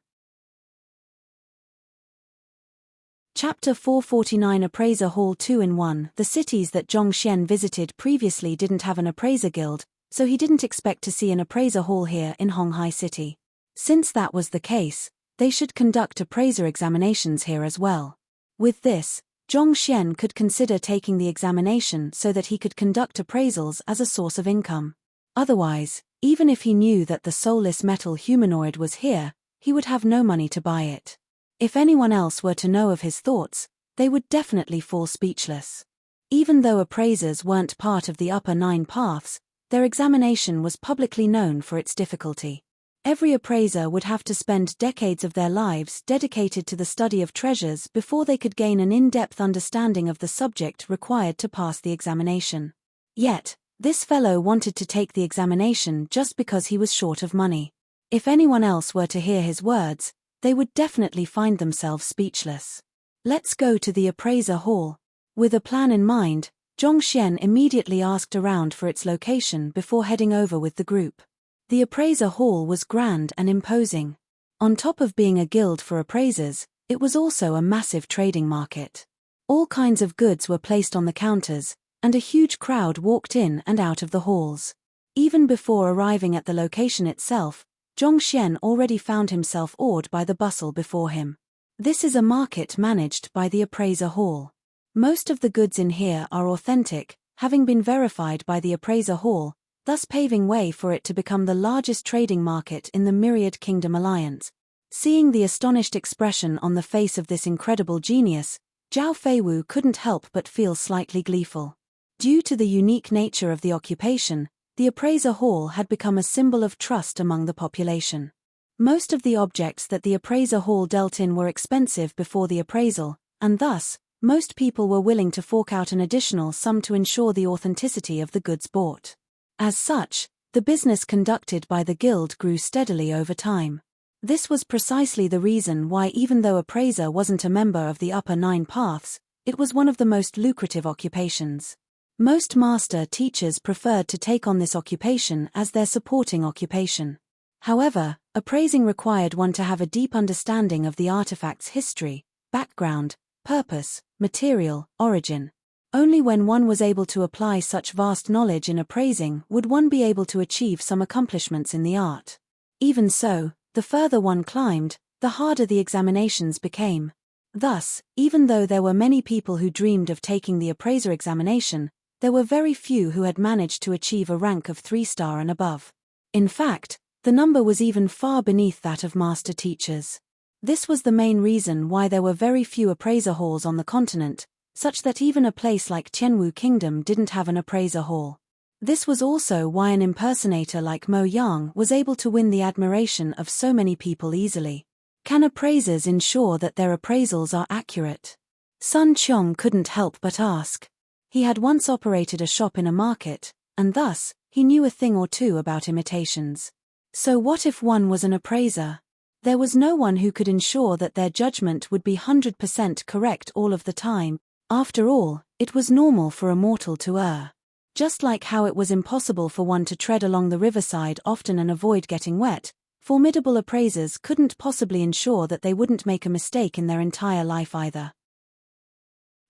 Chapter 449 Appraiser Hall 2-in-1 The cities that Zhongxian visited previously didn't have an appraiser guild, so he didn't expect to see an appraiser hall here in Honghai City. Since that was the case, they should conduct appraiser examinations here as well. With this, Zhongxian could consider taking the examination so that he could conduct appraisals as a source of income. Otherwise, even if he knew that the soulless metal humanoid was here, he would have no money to buy it. If anyone else were to know of his thoughts, they would definitely fall speechless. Even though appraisers weren't part of the upper nine paths, their examination was publicly known for its difficulty. Every appraiser would have to spend decades of their lives dedicated to the study of treasures before they could gain an in-depth understanding of the subject required to pass the examination. Yet, this fellow wanted to take the examination just because he was short of money. If anyone else were to hear his words, they would definitely find themselves speechless. Let's go to the appraiser hall. With a plan in mind, Zhongxian immediately asked around for its location before heading over with the group. The appraiser hall was grand and imposing. On top of being a guild for appraisers, it was also a massive trading market. All kinds of goods were placed on the counters, and a huge crowd walked in and out of the halls. Even before arriving at the location itself, Zhongxian already found himself awed by the bustle before him. This is a market managed by the appraiser hall. Most of the goods in here are authentic, having been verified by the appraiser hall, thus paving way for it to become the largest trading market in the Myriad Kingdom Alliance. Seeing the astonished expression on the face of this incredible genius, Zhao Feiwu couldn't help but feel slightly gleeful. Due to the unique nature of the occupation, the appraiser hall had become a symbol of trust among the population. Most of the objects that the appraiser hall dealt in were expensive before the appraisal, and thus, most people were willing to fork out an additional sum to ensure the authenticity of the goods bought. As such, the business conducted by the guild grew steadily over time. This was precisely the reason why, even though appraiser wasn't a member of the upper nine paths, it was one of the most lucrative occupations. Most master teachers preferred to take on this occupation as their supporting occupation. However, appraising required one to have a deep understanding of the artifact's history, background, purpose, material, origin. Only when one was able to apply such vast knowledge in appraising would one be able to achieve some accomplishments in the art. Even so, the further one climbed, the harder the examinations became. Thus, even though there were many people who dreamed of taking the appraiser examination, there were very few who had managed to achieve a rank of 3-star and above. In fact, the number was even far beneath that of master teachers. This was the main reason why there were very few appraiser halls on the continent, such that even a place like Tianwu Kingdom didn't have an appraiser hall. This was also why an impersonator like Mo Yang was able to win the admiration of so many people easily. Can appraisers ensure that their appraisals are accurate? Sun Qiong couldn't help but ask. He had once operated a shop in a market, and thus, he knew a thing or two about imitations. So what if one was an appraiser? There was no one who could ensure that their judgment would be 100% correct all of the time. After all, it was normal for a mortal to err. Just like how it was impossible for one to tread along the riverside often and avoid getting wet, formidable appraisers couldn't possibly ensure that they wouldn't make a mistake in their entire life either.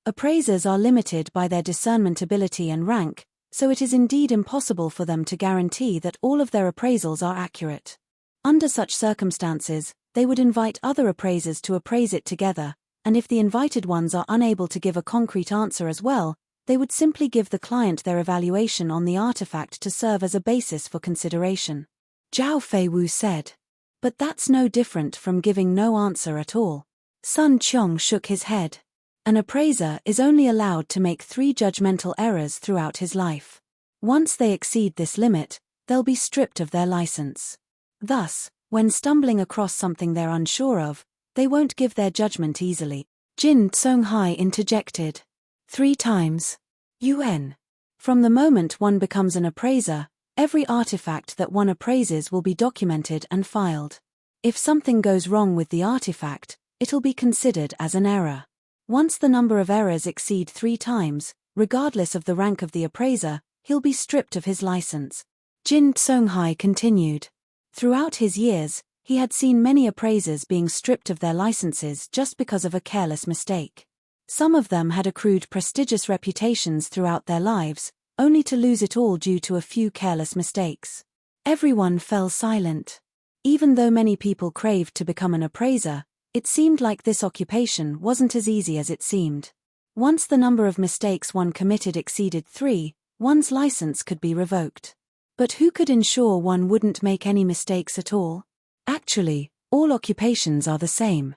Appraisers are limited by their discernment ability and rank, so it is indeed impossible for them to guarantee that all of their appraisals are accurate. Under such circumstances, they would invite other appraisers to appraise it together, and if the invited ones are unable to give a concrete answer as well, they would simply give the client their evaluation on the artifact to serve as a basis for consideration. Zhao Feiwu said. But that's no different from giving no answer at all. Sun Qiong shook his head. An appraiser is only allowed to make 3 judgmental errors throughout his life. Once they exceed this limit, they'll be stripped of their license. Thus, when stumbling across something they're unsure of, they won't give their judgment easily. Jin Songhai interjected. 3 times. UN. From the moment one becomes an appraiser, every artifact that one appraises will be documented and filed. If something goes wrong with the artifact, it'll be considered as an error. Once the number of errors exceed 3 times, regardless of the rank of the appraiser, he'll be stripped of his license. Jin Songhai continued. Throughout his years, he had seen many appraisers being stripped of their licenses just because of a careless mistake. Some of them had accrued prestigious reputations throughout their lives, only to lose it all due to a few careless mistakes. Everyone fell silent. Even though many people craved to become an appraiser, it seemed like this occupation wasn't as easy as it seemed. Once the number of mistakes one committed exceeded 3, one's license could be revoked. But who could ensure one wouldn't make any mistakes at all? Actually, all occupations are the same.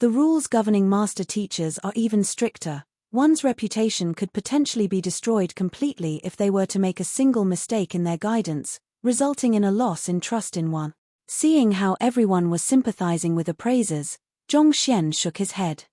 The rules governing master teachers are even stricter. One's reputation could potentially be destroyed completely if they were to make a single mistake in their guidance, resulting in a loss in trust in one. Seeing how everyone was sympathizing with appraisers, Zhongxian shook his head.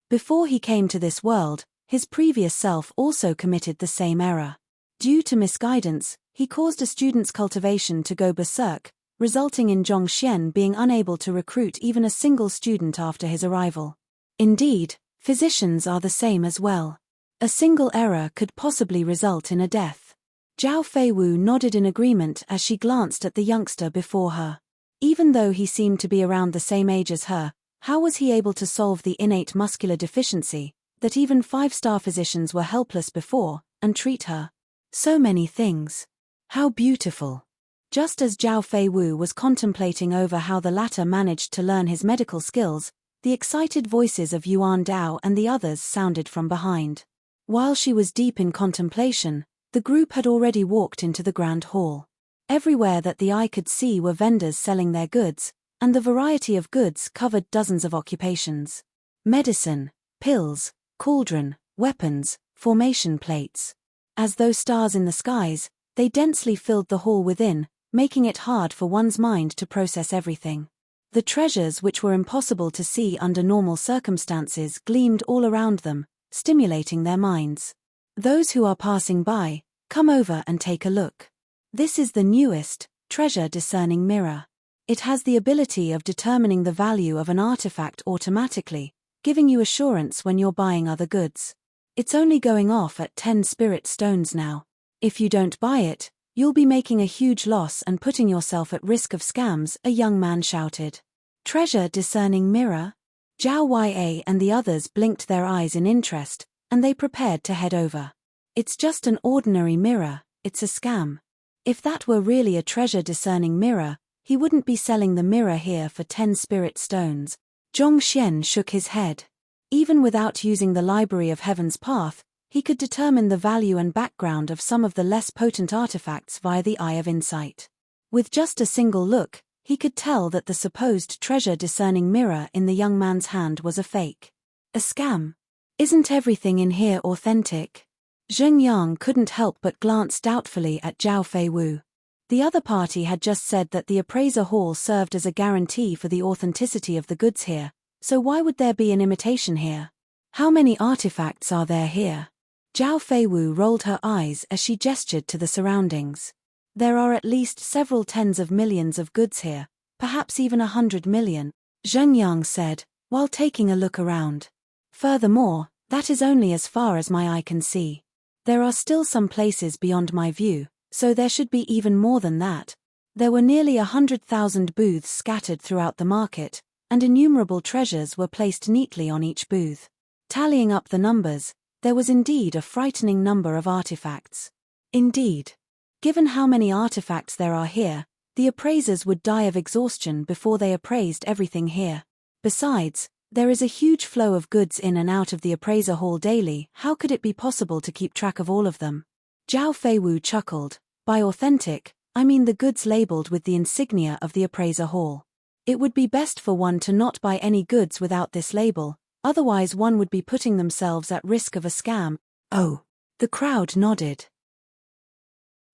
Before he came to this world, his previous self also committed the same error. Due to misguidance, he caused a student's cultivation to go berserk, resulting in Zhongxian being unable to recruit even a single student after his arrival. Indeed, physicians are the same as well. A single error could possibly result in a death. Zhao Feiwu nodded in agreement as she glanced at the youngster before her. Even though he seemed to be around the same age as her, how was he able to solve the innate muscular deficiency that even 5-star physicians were helpless before, and treat her? So many things. How beautiful. Just as Zhao Feiwu was contemplating over how the latter managed to learn his medical skills, the excited voices of Yuan Dao and the others sounded from behind. While she was deep in contemplation, the group had already walked into the grand hall. Everywhere that the eye could see were vendors selling their goods, and the variety of goods covered dozens of occupations. Medicine, pills, cauldron, weapons, formation plates. As though stars in the skies, they densely filled the hall within, making it hard for one's mind to process everything. The treasures which were impossible to see under normal circumstances gleamed all around them, stimulating their minds. Those who are passing by, come over and take a look. This is the newest, treasure discerning mirror. It has the ability of determining the value of an artifact automatically, giving you assurance when you're buying other goods. It's only going off at 10 spirit stones now. If you don't buy it, you'll be making a huge loss and putting yourself at risk of scams, a young man shouted. Treasure discerning mirror? Zhao Ya and the others blinked their eyes in interest, and they prepared to head over. It's just an ordinary mirror, it's a scam. If that were really a treasure discerning mirror, he wouldn't be selling the mirror here for 10 spirit stones. Zhongxian shook his head. Even without using the Library of Heaven's Path, he could determine the value and background of some of the less potent artifacts via the Eye of Insight. With just a single look, he could tell that the supposed treasure-discerning mirror in the young man's hand was a fake. A scam. Isn't everything in here authentic? Zheng Yang couldn't help but glance doubtfully at Zhao Feiwu. The other party had just said that the appraiser hall served as a guarantee for the authenticity of the goods here, so why would there be an imitation here? How many artifacts are there here? Zhao Feiwu rolled her eyes as she gestured to the surroundings. There are at least several tens of millions of goods here, perhaps even 100 million, Zheng Yang said, while taking a look around. Furthermore, that is only as far as my eye can see. There are still some places beyond my view, so there should be even more than that. There were nearly 100,000 booths scattered throughout the market, and innumerable treasures were placed neatly on each booth. Tallying up the numbers, there was indeed a frightening number of artifacts. Indeed. Given how many artifacts there are here, the appraisers would die of exhaustion before they appraised everything here. Besides, there is a huge flow of goods in and out of the appraiser hall daily. How could it be possible to keep track of all of them? Zhao Feiwu chuckled. By authentic, I mean the goods labeled with the insignia of the appraiser hall. It would be best for one to not buy any goods without this label, otherwise one would be putting themselves at risk of a scam. Oh. The crowd nodded.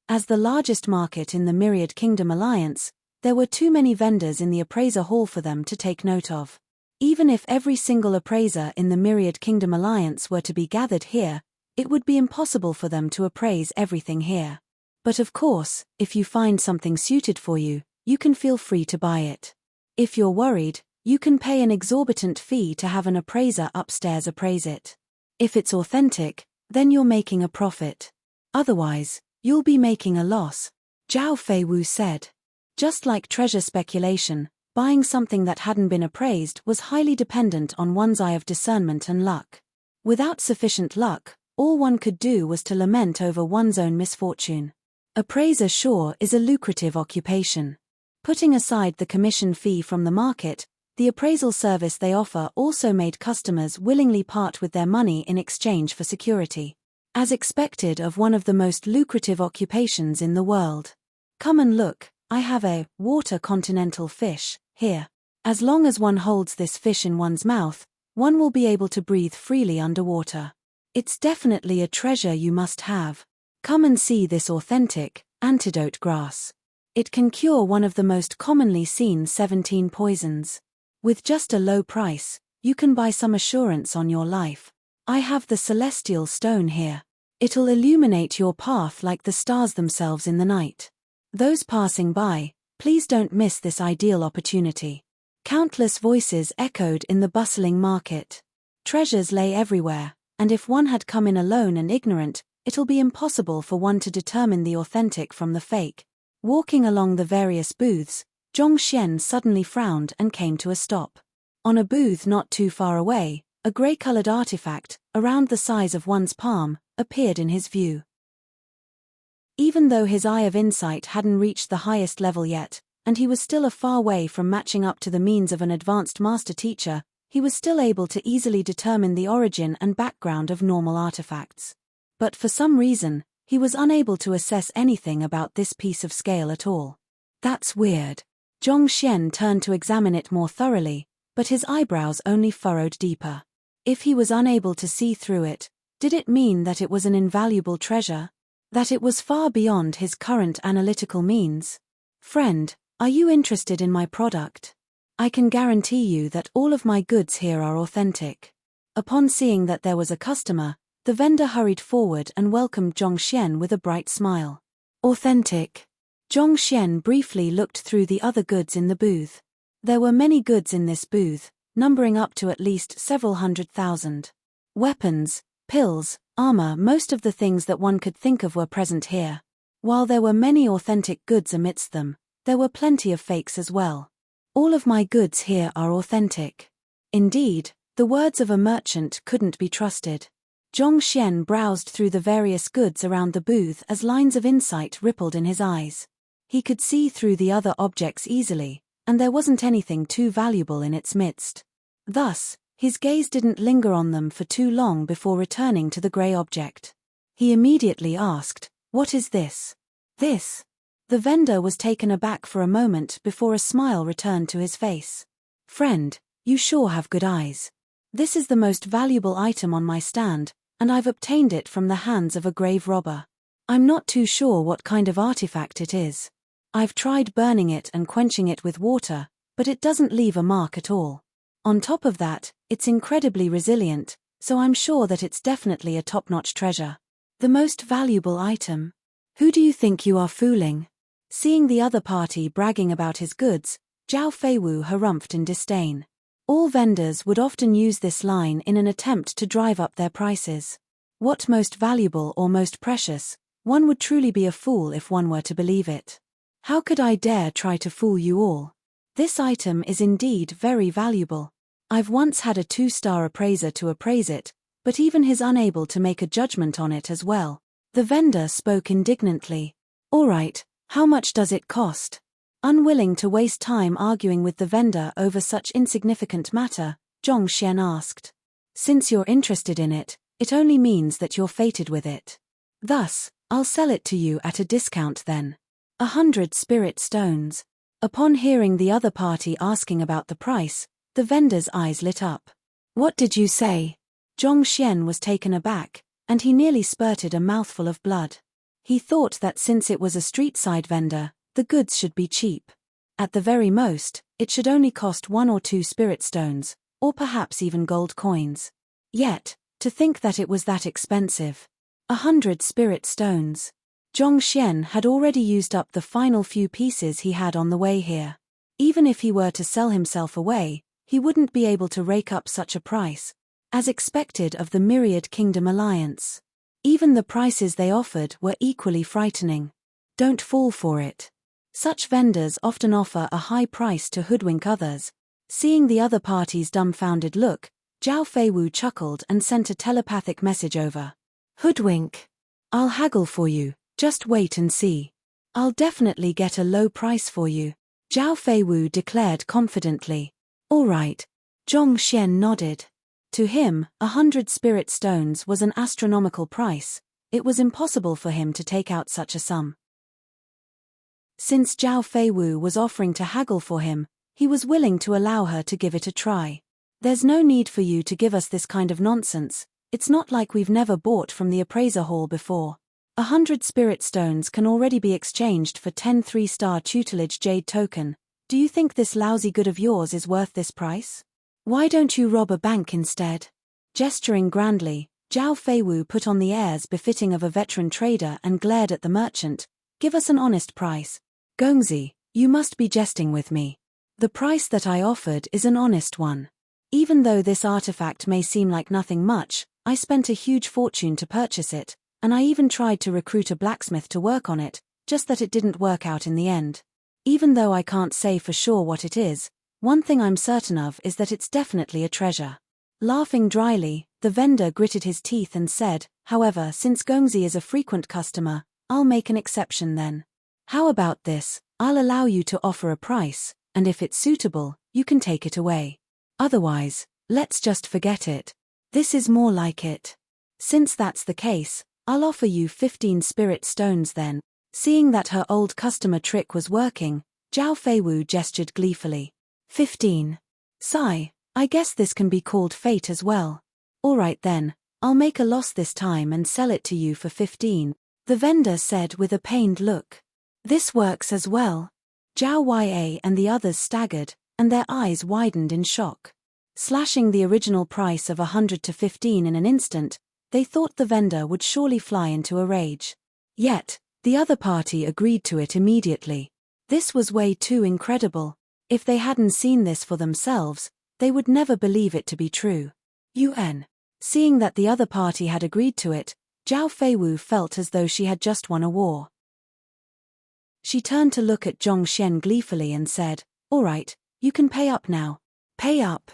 As the largest market in the Myriad Kingdom Alliance, there were too many vendors in the appraiser hall for them to take note of. Even if every single appraiser in the Myriad Kingdom Alliance were to be gathered here, it would be impossible for them to appraise everything here. But of course, if you find something suited for you, you can feel free to buy it. If you're worried, you can pay an exorbitant fee to have an appraiser upstairs appraise it. If it's authentic, then you're making a profit. Otherwise, you'll be making a loss, Zhao Feiwu said. Just like treasure speculation, buying something that hadn't been appraised was highly dependent on one's eye of discernment and luck. Without sufficient luck, all one could do was to lament over one's own misfortune. Appraiser sure is a lucrative occupation. Putting aside the commission fee from the market, the appraisal service they offer also made customers willingly part with their money in exchange for security. As expected of one of the most lucrative occupations in the world. Come and look, I have a water continental fish here. As long as one holds this fish in one's mouth, one will be able to breathe freely underwater. It's definitely a treasure you must have. Come and see this authentic antidote grass. It can cure one of the most commonly seen 17 poisons. With just a low price, you can buy some assurance on your life. I have the celestial stone here. It'll illuminate your path like the stars themselves in the night. Those passing by, please don't miss this ideal opportunity. Countless voices echoed in the bustling market. Treasures lay everywhere, and if one had come in alone and ignorant, it'll be impossible for one to determine the authentic from the fake. Walking along the various booths, Zhongxian suddenly frowned and came to a stop. On a booth not too far away, a grey-colored artifact, around the size of one's palm, appeared in his view. Even though his eye of insight hadn't reached the highest level yet, and he was still a far way from matching up to the means of an advanced master teacher, he was still able to easily determine the origin and background of normal artifacts. But for some reason, he was unable to assess anything about this piece of scale at all. That's weird. Zhongxian turned to examine it more thoroughly, but his eyebrows only furrowed deeper. If he was unable to see through it, did it mean that it was an invaluable treasure? That it was far beyond his current analytical means? Friend, are you interested in my product? I can guarantee you that all of my goods here are authentic. Upon seeing that there was a customer, the vendor hurried forward and welcomed Zhongxian with a bright smile. Authentic. Zhongxian briefly looked through the other goods in the booth. There were many goods in this booth, numbering up to at least several 100,000. Weapons, pills, armor, most of the things that one could think of were present here. While there were many authentic goods amidst them, there were plenty of fakes as well. All of my goods here are authentic. Indeed, the words of a merchant couldn't be trusted. Zhongxian browsed through the various goods around the booth as lines of insight rippled in his eyes. He could see through the other objects easily, and there wasn't anything too valuable in its midst. Thus, his gaze didn't linger on them for too long before returning to the grey object. He immediately asked, "What is this?" "This?" The vendor was taken aback for a moment before a smile returned to his face. "Friend, you sure have good eyes. This is the most valuable item on my stand, and I've obtained it from the hands of a grave robber. I'm not too sure what kind of artifact it is. I've tried burning it and quenching it with water, but it doesn't leave a mark at all. On top of that, it's incredibly resilient, so I'm sure that it's definitely a top-notch treasure. The most valuable item? Who do you think you are fooling?" Seeing the other party bragging about his goods, Zhao Feiwu harumphed in disdain. All vendors would often use this line in an attempt to drive up their prices. What most valuable or most precious? One would truly be a fool if one were to believe it. How could I dare try to fool you all? This item is indeed very valuable. I've once had a 2-star appraiser to appraise it, but even he's unable to make a judgment on it as well. The vendor spoke indignantly. All right, how much does it cost? Unwilling to waste time arguing with the vendor over such insignificant matter, Zhong Xian asked. Since you're interested in it, it only means that you're fated with it. Thus, I'll sell it to you at a discount then. 100 spirit stones. Upon hearing the other party asking about the price, the vendor's eyes lit up. What did you say? Zhong Xian was taken aback, and he nearly spurted a mouthful of blood. He thought that since it was a street-side vendor, the goods should be cheap. At the very most, it should only cost 1 or 2 spirit stones, or perhaps even gold coins. Yet, to think that it was that expensive. 100 spirit stones. Zhong Xian had already used up the final few pieces he had on the way here. Even if he were to sell himself away, he wouldn't be able to rake up such a price, as expected of the Myriad Kingdom alliance. Even the prices they offered were equally frightening. Don't fall for it. Such vendors often offer a high price to hoodwink others. Seeing the other party's dumbfounded look, Zhao Feiwu chuckled and sent a telepathic message over. Hoodwink. I'll haggle for you, just wait and see. I'll definitely get a low price for you, Zhao Feiwu declared confidently. All right. Zhong Xian nodded. To him, 100 spirit stones was an astronomical price. It was impossible for him to take out such a sum. Since Zhao Feiwu was offering to haggle for him, he was willing to allow her to give it a try. There's no need for you to give us this kind of nonsense. It's not like we've never bought from the appraiser hall before. 100 spirit stones can already be exchanged for 10 3-star tutelage jade token. Do you think this lousy good of yours is worth this price? Why don't you rob a bank instead? Gesturing grandly, Zhao Feiwu put on the airs befitting of a veteran trader and glared at the merchant. Give us an honest price. Gongzi, you must be jesting with me. The price that I offered is an honest one. Even though this artifact may seem like nothing much, I spent a huge fortune to purchase it, and I even tried to recruit a blacksmith to work on it, just that it didn't work out in the end. Even though I can't say for sure what it is, one thing I'm certain of is that it's definitely a treasure. Laughing dryly, the vendor gritted his teeth and said, however, since Gongzi is a frequent customer, I'll make an exception then. How about this? I'll allow you to offer a price, and if it's suitable, you can take it away. Otherwise, let's just forget it. This is more like it. Since that's the case, I'll offer you 15 spirit stones then. Seeing that her old customer trick was working, Zhao Feiwu gestured gleefully. 15. Sigh, I guess this can be called fate as well. All right then, I'll make a loss this time and sell it to you for 15, the vendor said with a pained look. This works as well. Zhao Ya and the others staggered, and their eyes widened in shock. Slashing the original price of 100 to 15 in an instant, they thought the vendor would surely fly into a rage. Yet, the other party agreed to it immediately. This was way too incredible. If they hadn't seen this for themselves, they would never believe it to be true. Seeing that the other party had agreed to it, Zhao Feiwu felt as though she had just won a war. She turned to look at Zhong Xian gleefully and said, all right, you can pay up now. Pay up.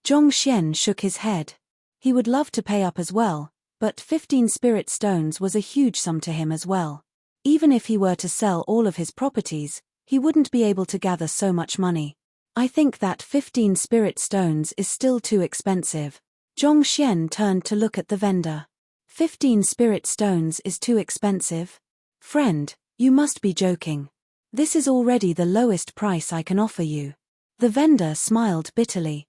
Zhong Xian shook his head. He would love to pay up as well, but 15 spirit stones was a huge sum to him as well. Even if he were to sell all of his properties, he wouldn't be able to gather so much money. I think that 15 spirit stones is still too expensive. Zhong Xian turned to look at the vendor. 15 spirit stones is too expensive? Friend, you must be joking. This is already the lowest price I can offer you. The vendor smiled bitterly.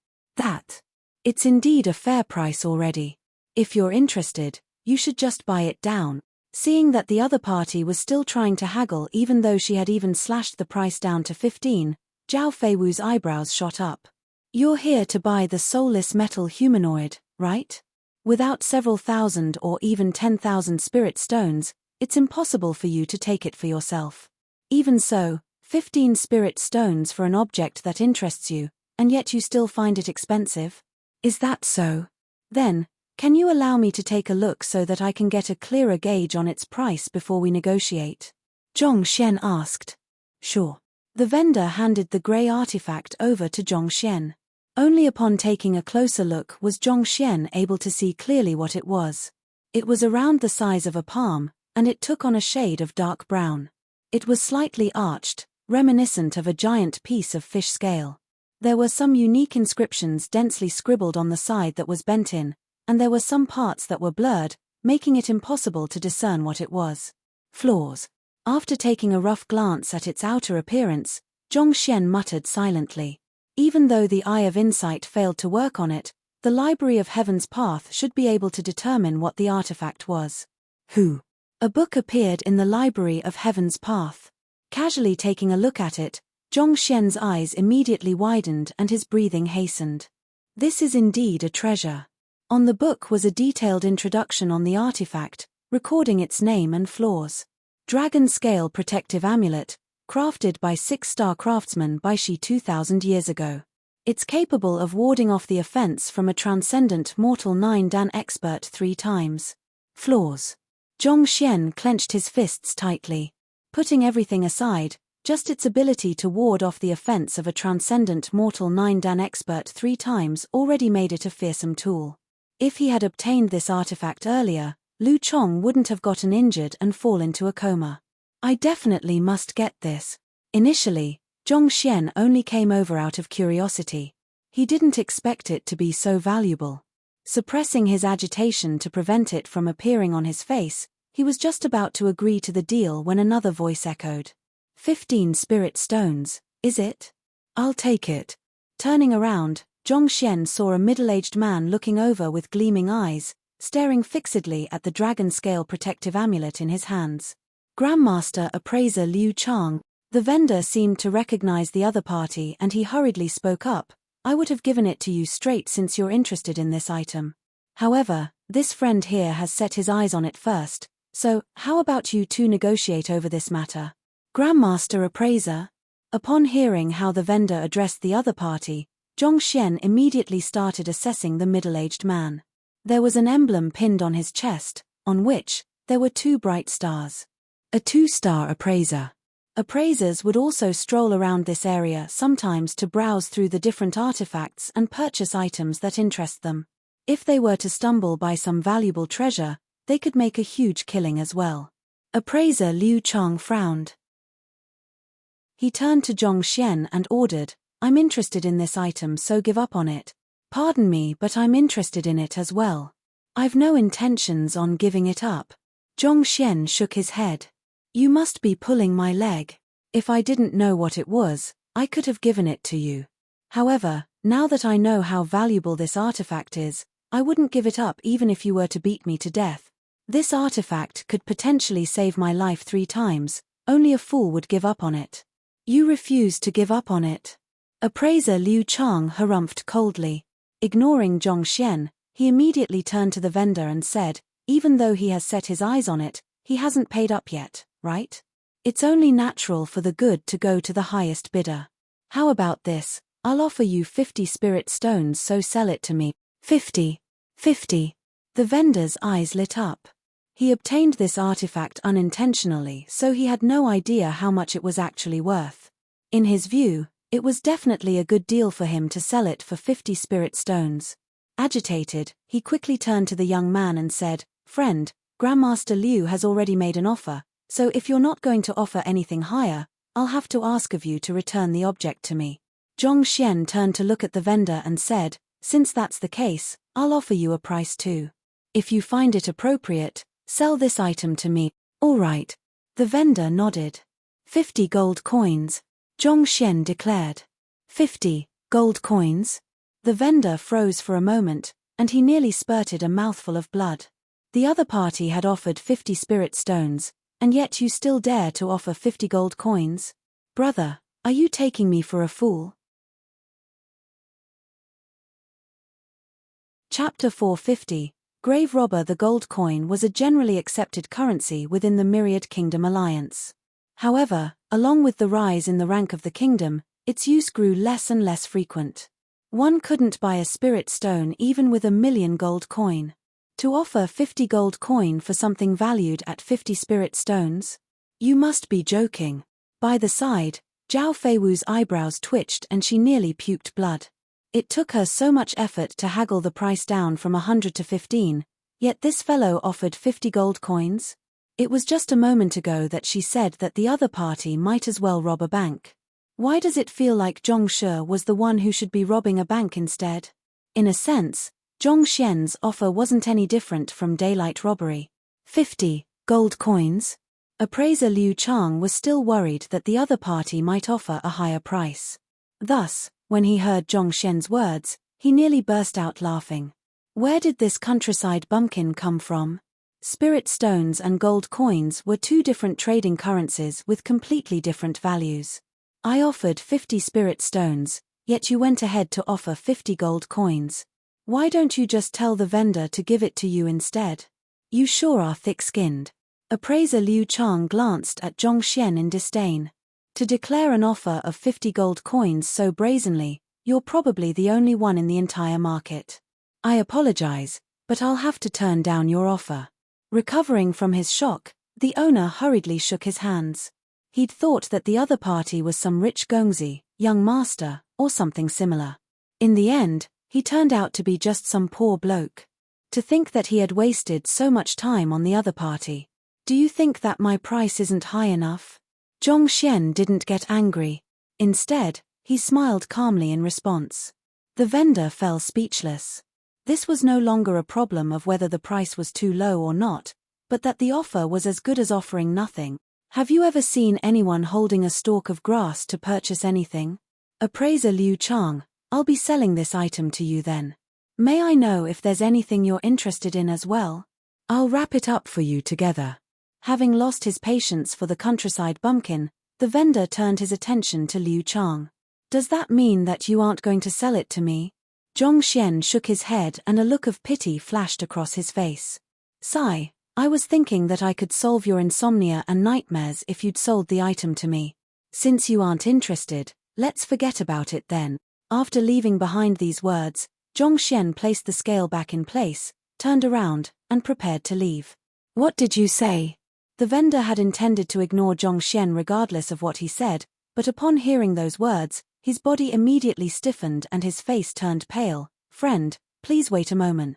It's indeed a fair price already. If you're interested, you should just buy it down. Seeing that the other party was still trying to haggle even though she had even slashed the price down to 15, Zhao Feiwu's eyebrows shot up. You're here to buy the soulless metal humanoid, right? Without several thousand or even 10,000 spirit stones, it's impossible for you to take it for yourself. Even so, 15 spirit stones for an object that interests you, and yet you still find it expensive? Is that so? Then, can you allow me to take a look so that I can get a clearer gauge on its price before we negotiate? Zhong Xian asked. Sure. The vendor handed the grey artifact over to Zhong Xian. Only upon taking a closer look was Zhongxian able to see clearly what it was. It was around the size of a palm, and it took on a shade of dark brown. It was slightly arched, reminiscent of a giant piece of fish scale. There were some unique inscriptions densely scribbled on the side that was bent in, and there were some parts that were blurred, making it impossible to discern what it was. Flaws. After taking a rough glance at its outer appearance, Zhongxian muttered silently. Even though the Eye of Insight failed to work on it, the Library of Heaven's Path should be able to determine what the artifact was. Who? A book appeared in the Library of Heaven's Path. Casually taking a look at it, Zhongxian's eyes immediately widened and his breathing hastened. This is indeed a treasure. On the book was a detailed introduction on the artifact, recording its name and flaws. Dragon Scale Protective Amulet, crafted by 6-star craftsman Baishi 2000 years ago. It's capable of warding off the offense from a transcendent mortal 9-dan expert 3 times. Flaws. Zhongxian clenched his fists tightly. Putting everything aside, just its ability to ward off the offense of a transcendent mortal 9-dan expert 3 times already made it a fearsome tool. If he had obtained this artifact earlier, Lu Chong wouldn't have gotten injured and fall into a coma. I definitely must get this. Initially, Zhongxian only came over out of curiosity. He didn't expect it to be so valuable. Suppressing his agitation to prevent it from appearing on his face, he was just about to agree to the deal when another voice echoed. 15 spirit stones, is it? I'll take it. Turning around, Zhongxian saw a middle-aged man looking over with gleaming eyes, staring fixedly at the dragon scale protective amulet in his hands. Grandmaster Appraiser Liu Chang. The vendor seemed to recognize the other party and he hurriedly spoke up. I would have given it to you straight since you're interested in this item. However, this friend here has set his eyes on it first, so how about you two negotiate over this matter? Grandmaster Appraiser. Upon hearing how the vendor addressed the other party, Zhongxian immediately started assessing the middle-aged man. There was an emblem pinned on his chest, on which there were 2 bright stars. A 2-star appraiser. Appraisers would also stroll around this area sometimes to browse through the different artifacts and purchase items that interest them. If they were to stumble by some valuable treasure, they could make a huge killing as well. Appraiser Liu Chang frowned. He turned to Zhongxian and ordered, I'm interested in this item, so give up on it. Pardon me, but I'm interested in it as well. I've no intentions on giving it up. Zhongxian shook his head. You must be pulling my leg. If I didn't know what it was, I could have given it to you. However, now that I know how valuable this artifact is, I wouldn't give it up even if you were to beat me to death. This artifact could potentially save my life 3 times, only a fool would give up on it. You refuse to give up on it. Appraiser Liu Chang harumphed coldly. Ignoring Zhongxian, he immediately turned to the vendor and said, even though he has set his eyes on it, he hasn't paid up yet, right? It's only natural for the good to go to the highest bidder. How about this? I'll offer you 50 spirit stones, so sell it to me. 50. 50. The vendor's eyes lit up. He obtained this artifact unintentionally, so he had no idea how much it was actually worth. In his view, it was definitely a good deal for him to sell it for 50 spirit stones. Agitated, he quickly turned to the young man and said, Friend, Grandmaster Liu has already made an offer, so if you're not going to offer anything higher, I'll have to ask of you to return the object to me. Zhongxian turned to look at the vendor and said, since that's the case, I'll offer you a price too. If you find it appropriate, sell this item to me. All right. The vendor nodded. 50 gold coins. Zhongxian declared. 50 gold coins? The vendor froze for a moment, and he nearly spurted a mouthful of blood. The other party had offered 50 spirit stones, and yet you still dare to offer 50 gold coins? Brother, are you taking me for a fool? Chapter 450. Grave Robber. The gold coin was a generally accepted currency within the Myriad Kingdom Alliance. However, along with the rise in the rank of the kingdom, its use grew less and less frequent. One couldn't buy a spirit stone even with 1,000,000 gold coin. To offer 50 gold coin for something valued at 50 spirit stones? You must be joking. By the side, Zhao Feiwu's eyebrows twitched and she nearly puked blood. It took her so much effort to haggle the price down from 100 to 15, yet this fellow offered 50 gold coins? It was just a moment ago that she said that the other party might as well rob a bank. Why does it feel like Zhongshe was the one who should be robbing a bank instead? In a sense, Zhongshen's offer wasn't any different from daylight robbery. 50 gold coins? Appraiser Liu Chang was still worried that the other party might offer a higher price. Thus, when he heard Zhongshen's words, he nearly burst out laughing. Where did this countryside bumpkin come from? Spirit stones and gold coins were two different trading currencies with completely different values. I offered 50 spirit stones, yet you went ahead to offer 50 gold coins. Why don't you just tell the vendor to give it to you instead? You sure are thick-skinned. Appraiser Liu Chang glanced at Zhongshen in disdain. To declare an offer of 50 gold coins so brazenly, you're probably the only one in the entire market. I apologize, but I'll have to turn down your offer. Recovering from his shock, the owner hurriedly shook his hands. He'd thought that the other party was some rich gongzi, young master, or something similar. In the end, he turned out to be just some poor bloke. To think that he had wasted so much time on the other party. Do you think that my price isn't high enough? Zhongshen didn't get angry. Instead, he smiled calmly in response. The vendor fell speechless. This was no longer a problem of whether the price was too low or not, but that the offer was as good as offering nothing. Have you ever seen anyone holding a stalk of grass to purchase anything? Appraiser Liu Chang, I'll be selling this item to you then. May I know if there's anything you're interested in as well? I'll wrap it up for you together. Having lost his patience for the countryside bumpkin, the vendor turned his attention to Liu Chang. Does that mean that you aren't going to sell it to me? Zhongshen shook his head and a look of pity flashed across his face. Sigh, I was thinking that I could solve your insomnia and nightmares if you'd sold the item to me. Since you aren't interested, let's forget about it then. After leaving behind these words, Zhongshen placed the scale back in place, turned around, and prepared to leave. What did you say? The vendor had intended to ignore Zhongshen regardless of what he said, but upon hearing those words, his body immediately stiffened and his face turned pale. Friend, please wait a moment.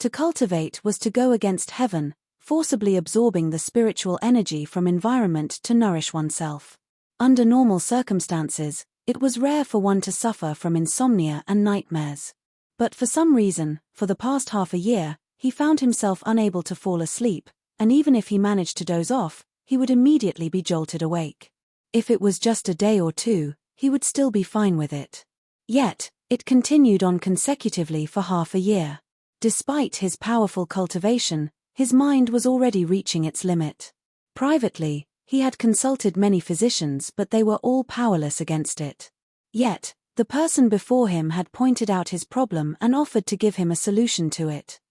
To cultivate was to go against heaven, forcibly absorbing the spiritual energy from environment to nourish oneself. Under normal circumstances, it was rare for one to suffer from insomnia and nightmares. But for some reason, for the past half a year, he found himself unable to fall asleep, and even if he managed to doze off, he would immediately be jolted awake. If it was just a day or two, he would still be fine with it. Yet, it continued on consecutively for half a year. Despite his powerful cultivation, his mind was already reaching its limit. Privately, he had consulted many physicians but they were all powerless against it. Yet, the person before him had pointed out his problem and offered to give him a solution to it.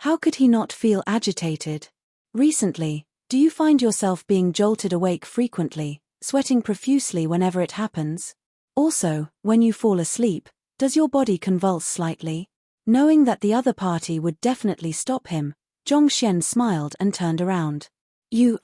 How could he not feel agitated? Recently, do you find yourself being jolted awake frequently, sweating profusely whenever it happens? Also, when you fall asleep, does your body convulse slightly? Knowing that the other party would definitely stop him, Zhongshen smiled and turned around.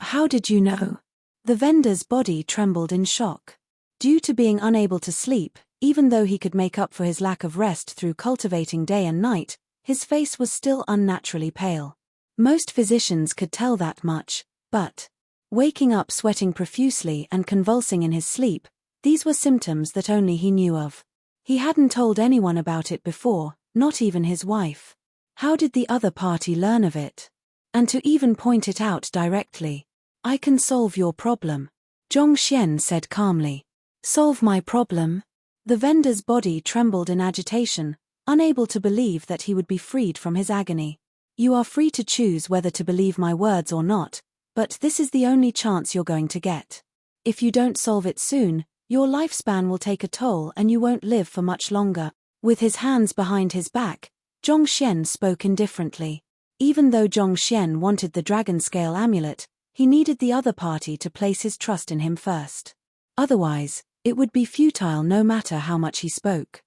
How did you know? The vendor's body trembled in shock. Due to being unable to sleep, even though he could make up for his lack of rest through cultivating day and night, his face was still unnaturally pale. Most physicians could tell that much, but waking up sweating profusely and convulsing in his sleep, these were symptoms that only he knew of. He hadn't told anyone about it before, not even his wife. How did the other party learn of it? And to even point it out directly. I can solve your problem, Zhongshen said calmly. Solve my problem? The vendor's body trembled in agitation, unable to believe that he would be freed from his agony. You are free to choose whether to believe my words or not, but this is the only chance you're going to get. If you don't solve it soon, your lifespan will take a toll and you won't live for much longer. With his hands behind his back, Zhongshen spoke indifferently. Even though Zhongshen wanted the dragon scale amulet, he needed the other party to place his trust in him first. Otherwise, it would be futile no matter how much he spoke.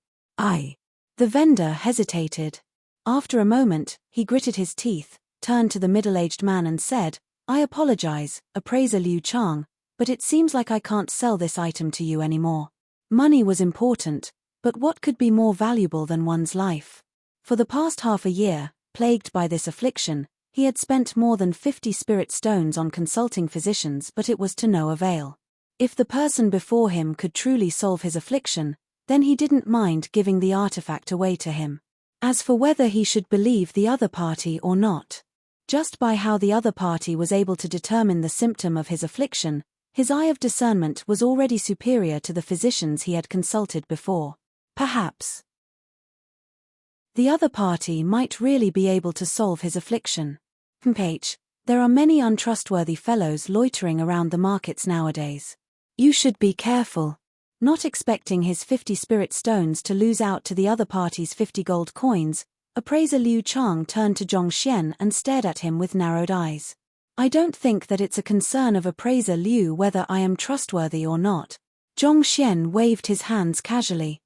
The vendor hesitated. After a moment, he gritted his teeth, turned to the middle-aged man and said, I apologize, Appraiser Liu Chang, but it seems like I can't sell this item to you anymore. Money was important, But what could be more valuable than one's life? For the past half a year, plagued by this affliction, he had spent more than 50 spirit stones on consulting physicians, but it was to no avail. If the person before him could truly solve his affliction, then he didn't mind giving the artifact away to him. As for whether he should believe the other party or not, just by how the other party was able to determine the symptom of his affliction, his eye of discernment was already superior to the physicians he had consulted before. Perhaps the other party might really be able to solve his affliction. H. There are many untrustworthy fellows loitering around the markets nowadays. You should be careful. Not expecting his 50 spirit stones to lose out to the other party's 50 gold coins, appraiser Liu Chang turned to Zhong Xian and stared at him with narrowed eyes. I don't think that it's a concern of appraiser Liu whether I am trustworthy or not. Zhong Xian waved his hands casually.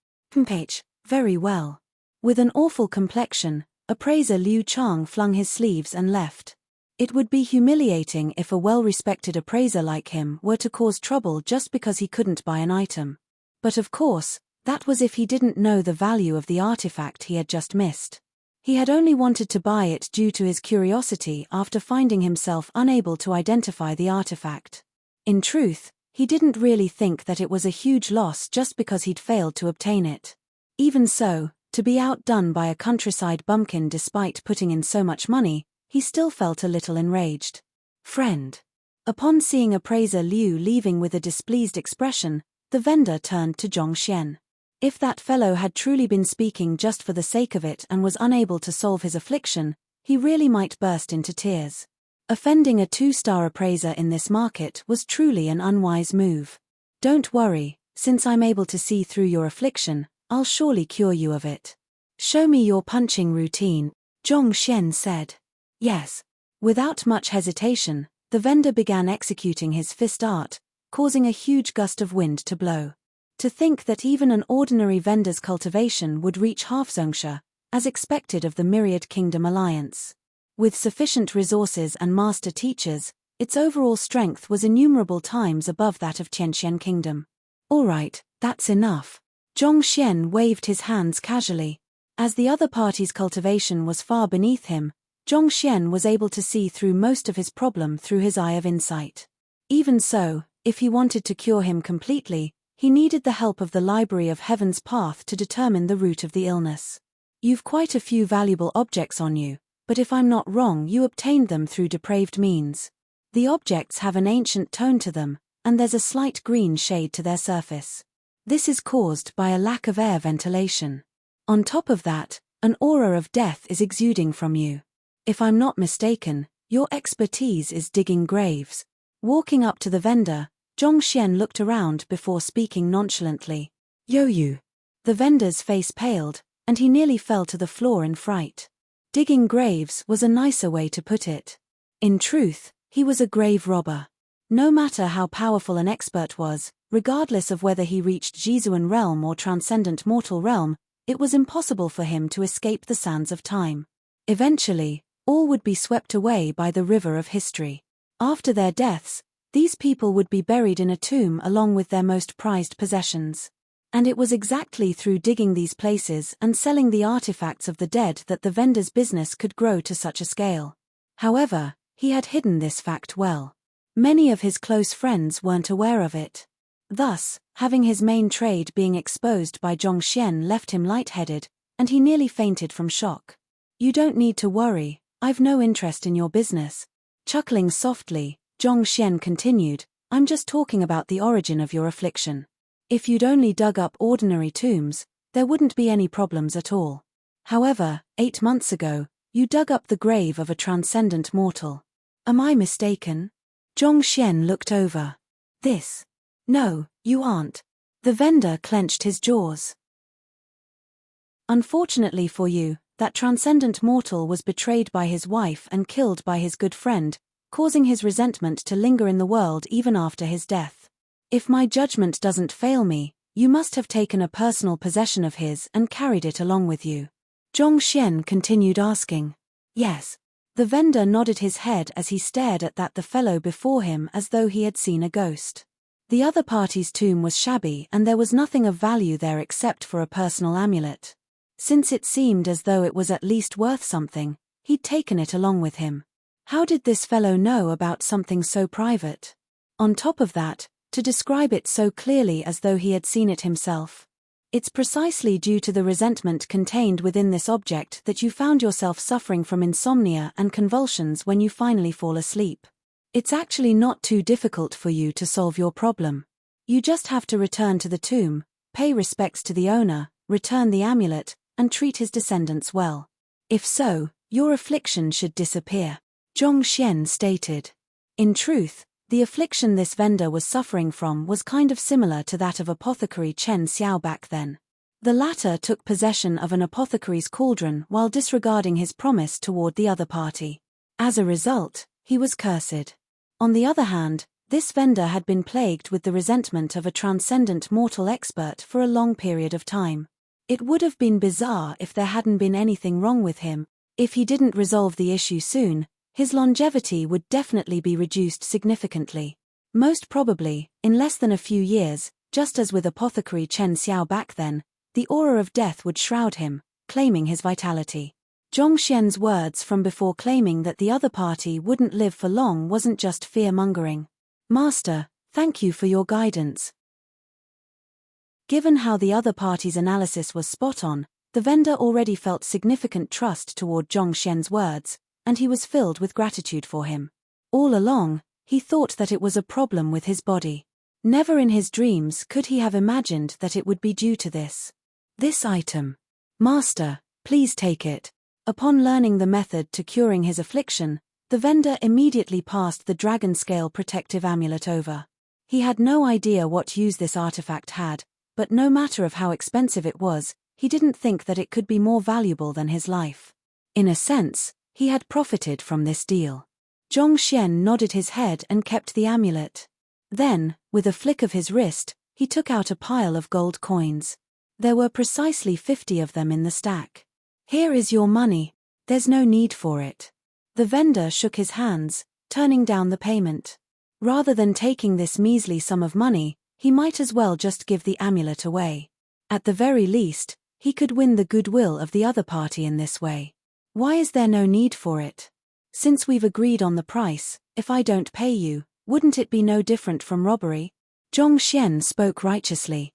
Very well. With an awful complexion, appraiser Liu Chang flung his sleeves and left. It would be humiliating if a well-respected appraiser like him were to cause trouble just because he couldn't buy an item. But of course, that was if he didn't know the value of the artifact he had just missed. He had only wanted to buy it due to his curiosity after finding himself unable to identify the artifact. In truth, he didn't really think that it was a huge loss just because he'd failed to obtain it. Even so, to be outdone by a countryside bumpkin despite putting in so much money, he still felt a little enraged. Friend. Upon seeing appraiser Liu leaving with a displeased expression, the vendor turned to Zhong Xian. If that fellow had truly been speaking just for the sake of it and was unable to solve his affliction, he really might burst into tears. Offending a 2-star appraiser in this market was truly an unwise move. Don't worry, since I'm able to see through your affliction, I'll surely cure you of it. Show me your punching routine, Zhong Xian said. Yes. Without much hesitation, the vendor began executing his fist art, causing a huge gust of wind to blow. To think that even an ordinary vendor's cultivation would reach half-zongsha, as expected of the Myriad Kingdom Alliance. With sufficient resources and master teachers, its overall strength was innumerable times above that of Tianxian Kingdom. All right, that's enough. Zhong Xian waved his hands casually. As the other party's cultivation was far beneath him, Zhong Xian was able to see through most of his problem through his eye of insight. Even so, if he wanted to cure him completely, he needed the help of the Library of Heaven's Path to determine the root of the illness. You've quite a few valuable objects on you, but if I'm not wrong, you obtained them through depraved means. The objects have an ancient tone to them, and there's a slight green shade to their surface. This is caused by a lack of air ventilation. On top of that, an aura of death is exuding from you. If I'm not mistaken, your expertise is digging graves. Walking up to the vendor, Zhong Xian looked around before speaking nonchalantly. You. The vendor's face paled, and he nearly fell to the floor in fright. Digging graves was a nicer way to put it. In truth, he was a grave robber. No matter how powerful an expert was, regardless of whether he reached Jizuan realm or transcendent mortal realm, it was impossible for him to escape the sands of time. Eventually, all would be swept away by the river of history. After their deaths, these people would be buried in a tomb along with their most prized possessions. And it was exactly through digging these places and selling the artifacts of the dead that the vendor's business could grow to such a scale. However, he had hidden this fact well. Many of his close friends weren't aware of it. Thus, having his main trade being exposed by Zhong Xian left him lightheaded, and he nearly fainted from shock. You don't need to worry, I've no interest in your business. Chuckling softly, Zhong Xian continued, I'm just talking about the origin of your affliction. If you'd only dug up ordinary tombs, there wouldn't be any problems at all. However, 8 months ago, you dug up the grave of a transcendent mortal. Am I mistaken? Zhong Xian looked over. This. No, you aren't. The vendor clenched his jaws. Unfortunately for you, that transcendent mortal was betrayed by his wife and killed by his good friend, causing his resentment to linger in the world even after his death. If my judgment doesn't fail me, you must have taken a personal possession of his and carried it along with you. Zhong Xian continued asking. Yes. The vendor nodded his head as he stared at the fellow before him as though he had seen a ghost. The other party's tomb was shabby and there was nothing of value there except for a personal amulet. Since it seemed as though it was at least worth something, he'd taken it along with him. How did this fellow know about something so private? On top of that, to describe it so clearly as though he had seen it himself. It's precisely due to the resentment contained within this object that you found yourself suffering from insomnia and convulsions when you finally fall asleep. It's actually not too difficult for you to solve your problem. You just have to return to the tomb, pay respects to the owner, return the amulet, and treat his descendants well. If so, your affliction should disappear, Zhong Xian stated. In truth, the affliction this vendor was suffering from was kind of similar to that of apothecary Chen Xiao back then. The latter took possession of an apothecary's cauldron while disregarding his promise toward the other party. As a result, he was cursed. On the other hand, this vendor had been plagued with the resentment of a transcendent mortal expert for a long period of time. It would have been bizarre if there hadn't been anything wrong with him. If he didn't resolve the issue soon, his longevity would definitely be reduced significantly. Most probably, in less than a few years, just as with apothecary Chen Xiao back then, the aura of death would shroud him, claiming his vitality. Zhong Xian's words from before claiming that the other party wouldn't live for long wasn't just fear-mongering. Master, thank you for your guidance. Given how the other party's analysis was spot on, the vendor already felt significant trust toward Zhong Xian's words, and he was filled with gratitude for him. All along, he thought that it was a problem with his body. Never in his dreams could he have imagined that it would be due to this. This item. Master, please take it. Upon learning the method to curing his affliction, the vendor immediately passed the dragon scale protective amulet over. He had no idea what use this artifact had, but no matter of how expensive it was, he didn't think that it could be more valuable than his life. In a sense, he had profited from this deal. Zhong Xian nodded his head and kept the amulet. Then, with a flick of his wrist, he took out a pile of gold coins. There were precisely 50 of them in the stack. Here is your money, there's no need for it. The vendor shook his hands, turning down the payment. Rather than taking this measly sum of money, he might as well just give the amulet away. At the very least, he could win the goodwill of the other party in this way. Why is there no need for it? Since we've agreed on the price, if I don't pay you, wouldn't it be no different from robbery? Zhong Xian spoke righteously.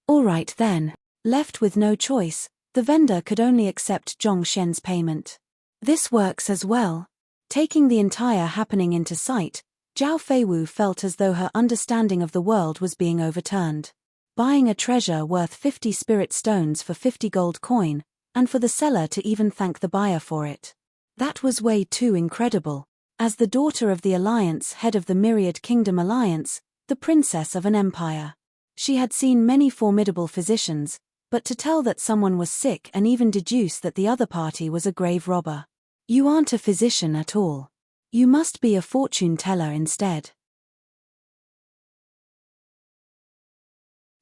All right then. Left with no choice, the vendor could only accept Zhong Xian's payment. This works as well. Taking the entire happening into sight, Zhao Feiwu felt as though her understanding of the world was being overturned. Buying a treasure worth 50 spirit stones for 50 gold coin, and for the seller to even thank the buyer for it. That was way too incredible. As the daughter of the Alliance, head of the Myriad Kingdom Alliance, the princess of an empire. She had seen many formidable physicians, but to tell that someone was sick and even deduce that the other party was a grave robber. You aren't a physician at all. You must be a fortune teller instead.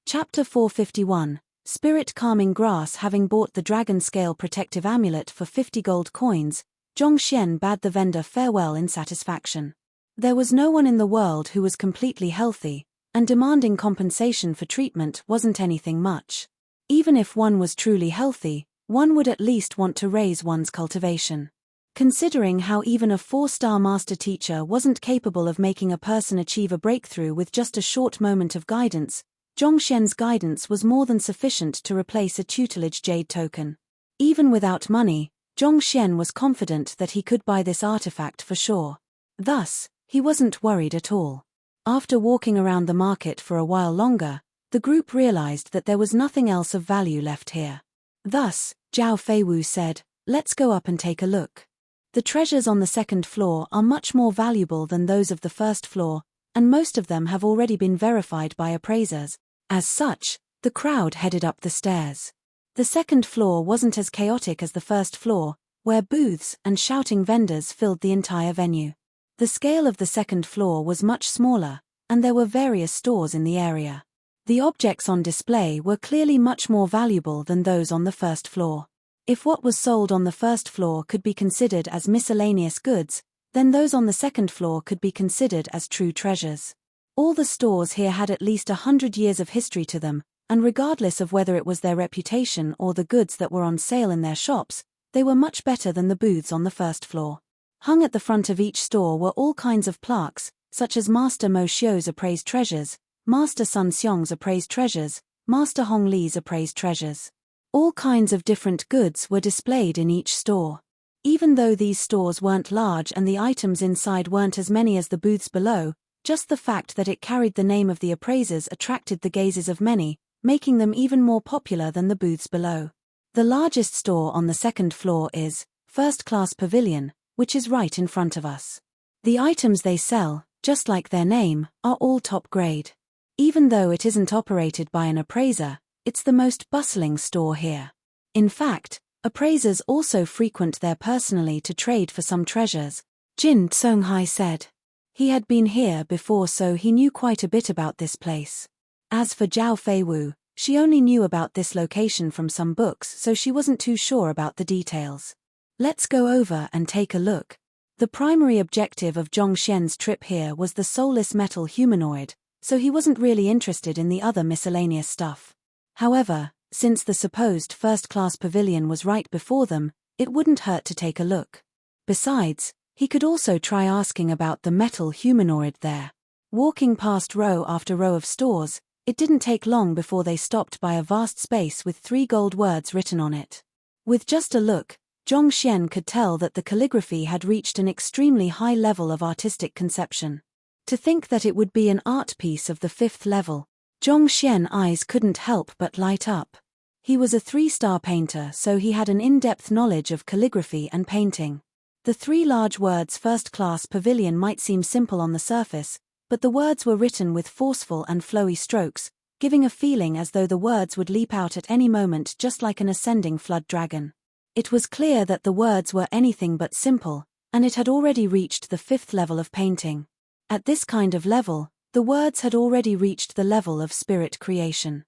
Chapter 451, Spirit Calming Grass. Having bought the dragon scale protective amulet for 50 gold coins, Zhong Xian bade the vendor farewell in satisfaction. There was no one in the world who was completely healthy, and demanding compensation for treatment wasn't anything much. Even if one was truly healthy, one would at least want to raise one's cultivation. Considering how even a 4-star master teacher wasn't capable of making a person achieve a breakthrough with just a short moment of guidance, Zhong Xian's guidance was more than sufficient to replace a tutelage jade token. Even without money, Zhong Xian was confident that he could buy this artifact for sure. Thus, he wasn't worried at all. After walking around the market for a while longer, the group realized that there was nothing else of value left here. Thus, Zhao Feiwu said, "Let's go up and take a look. The treasures on the second floor are much more valuable than those of the first floor, and most of them have already been verified by appraisers." As such, the crowd headed up the stairs. The second floor wasn't as chaotic as the first floor, where booths and shouting vendors filled the entire venue. The scale of the second floor was much smaller, and there were various stores in the area. The objects on display were clearly much more valuable than those on the first floor. If what was sold on the first floor could be considered as miscellaneous goods, then those on the second floor could be considered as true treasures. All the stores here had at least 100 years of history to them, and regardless of whether it was their reputation or the goods that were on sale in their shops, they were much better than the booths on the first floor. Hung at the front of each store were all kinds of plaques, such as Master Mo Xiu's appraised treasures, Master Sun Xiong's appraised treasures, Master Hong Li's appraised treasures. All kinds of different goods were displayed in each store. Even though these stores weren't large and the items inside weren't as many as the booths below, just the fact that it carried the name of the appraisers attracted the gazes of many, making them even more popular than the booths below. The largest store on the second floor is First Class Pavilion, which is right in front of us. The items they sell, just like their name, are all top grade. Even though it isn't operated by an appraiser, it's the most bustling store here. In fact, appraisers also frequent there personally to trade for some treasures, Jin Tsonghai said. He had been here before, so he knew quite a bit about this place. As for Zhao Feiwu, she only knew about this location from some books, so she wasn't too sure about the details. Let's go over and take a look. The primary objective of Zhongxian's trip here was the soulless metal humanoid, so he wasn't really interested in the other miscellaneous stuff. However, since the supposed first-class pavilion was right before them, it wouldn't hurt to take a look. Besides, he could also try asking about the metal humanoid there. Walking past row after row of stores, it didn't take long before they stopped by a vast space with 3 gold words written on it. With just a look, Zhongxian could tell that the calligraphy had reached an extremely high level of artistic conception. To think that it would be an art piece of the 5th level, Zhongxian's eyes couldn't help but light up. He was a 3-star painter, so he had an in-depth knowledge of calligraphy and painting. The 3 large words First Class Pavilion might seem simple on the surface, but the words were written with forceful and flowy strokes, giving a feeling as though the words would leap out at any moment, just like an ascending flood dragon. It was clear that the words were anything but simple, and it had already reached the 5th level of painting. At this kind of level, the words had already reached the level of spirit creation.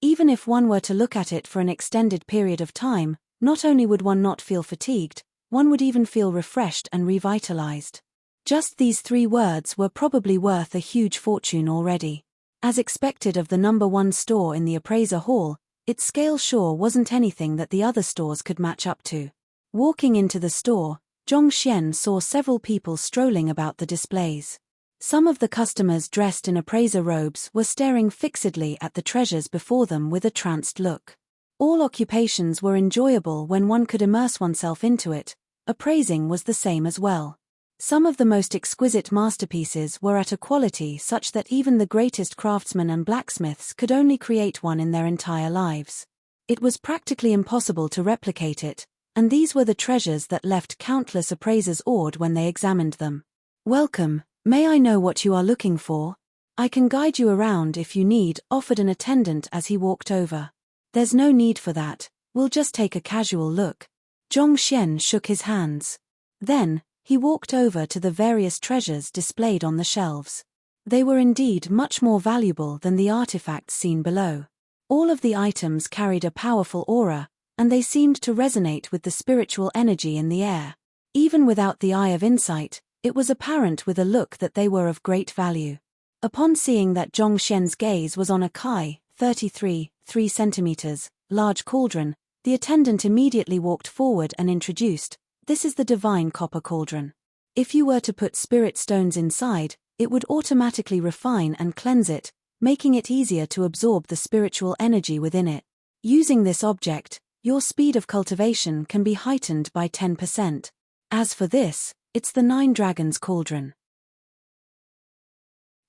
Even if one were to look at it for an extended period of time, not only would one not feel fatigued, one would even feel refreshed and revitalized. Just these 3 words were probably worth a huge fortune already. As expected of the number 1 store in the appraiser hall, its scale sure wasn't anything that the other stores could match up to. Walking into the store, Zhongxian saw several people strolling about the displays. Some of the customers dressed in appraiser robes were staring fixedly at the treasures before them with a tranced look. All occupations were enjoyable when one could immerse oneself into it. Appraising was the same as well. Some of the most exquisite masterpieces were at a quality such that even the greatest craftsmen and blacksmiths could only create one in their entire lives. It was practically impossible to replicate it, and these were the treasures that left countless appraisers awed when they examined them. "Welcome, may I know what you are looking for? I can guide you around if you need," offered an attendant as he walked over. "There's no need for that, we'll just take a casual look." Zhongxian shook his hands. Then, he walked over to the various treasures displayed on the shelves. They were indeed much more valuable than the artifacts seen below. All of the items carried a powerful aura, and they seemed to resonate with the spiritual energy in the air. Even without the eye of insight, it was apparent with a look that they were of great value. Upon seeing that Zhongxian's gaze was on a Kai, 3 centimeters, large cauldron, the attendant immediately walked forward and introduced, "This is the divine copper cauldron. If you were to put spirit stones inside, it would automatically refine and cleanse it, making it easier to absorb the spiritual energy within it. Using this object, your speed of cultivation can be heightened by 10%. As for this, it's the 9 Dragons Cauldron.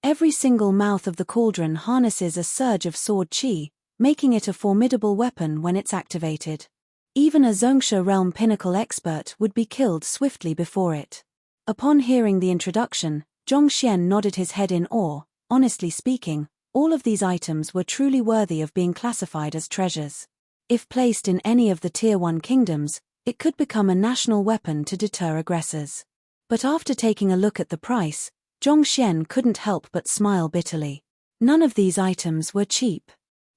Every single mouth of the cauldron harnesses a surge of sword qi, making it a formidable weapon when it's activated. Even a Zongsha realm pinnacle expert would be killed swiftly before it." Upon hearing the introduction, Zhongxian nodded his head in awe. Honestly speaking, all of these items were truly worthy of being classified as treasures. If placed in any of the Tier 1 kingdoms, it could become a national weapon to deter aggressors. But after taking a look at the price, Zhongxian couldn't help but smile bitterly. None of these items were cheap.